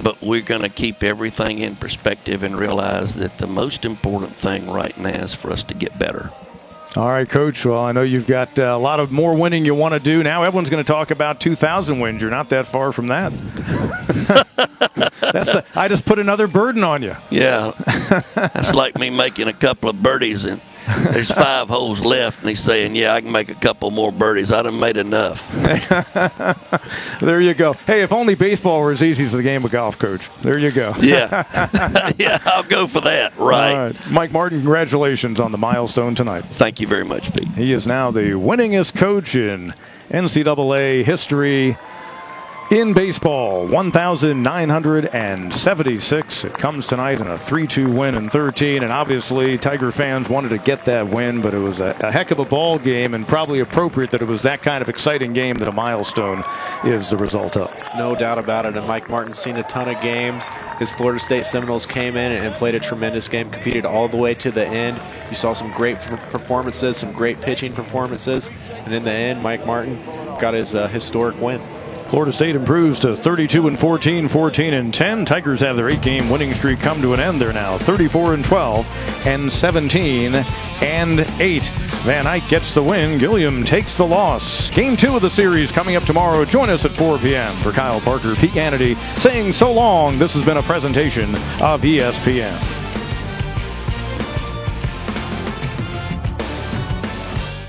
but we're going to keep everything in perspective and realize that the most important thing right now is for us to get better. All right, Coach. Well, I know you've got a lot of more winning you want to do. Now everyone's going to talk about 2,000 wins. You're not that far from that. I just put another burden on you. Yeah. That's like me making a couple of birdies, and there's 5 holes left, and he's saying, yeah, I can make a couple more birdies. I done made enough. There you go. Hey, if only baseball were as easy as the game of golf, Coach. There you go. Yeah. Yeah, I'll go for that. Right. All right. Mike Martin, congratulations on the milestone tonight. Thank you very much, Pete. He is now the winningest coach in NCAA history in baseball, 1,976. It comes tonight in a 3-2 win in 13, and obviously Tiger fans wanted to get that win, but it was a heck of a ball game, and probably appropriate that it was that kind of exciting game that a milestone is the result of. No doubt about it, and Mike Martin's seen a ton of games. His Florida State Seminoles came in and played a tremendous game, competed all the way to the end. You saw some great performances, some great pitching performances, and in the end, Mike Martin got his historic win. Florida State improves to 32-14, 14-10. Tigers have their 8-game winning streak come to an end. They're now 34-12 and 17-8. Van Eyck gets the win. Gilliam takes the loss. Game 2 of the series coming up tomorrow. Join us at 4 p.m. For Kyle Parker, Pete Hannity saying so long. This has been a presentation of ESPN.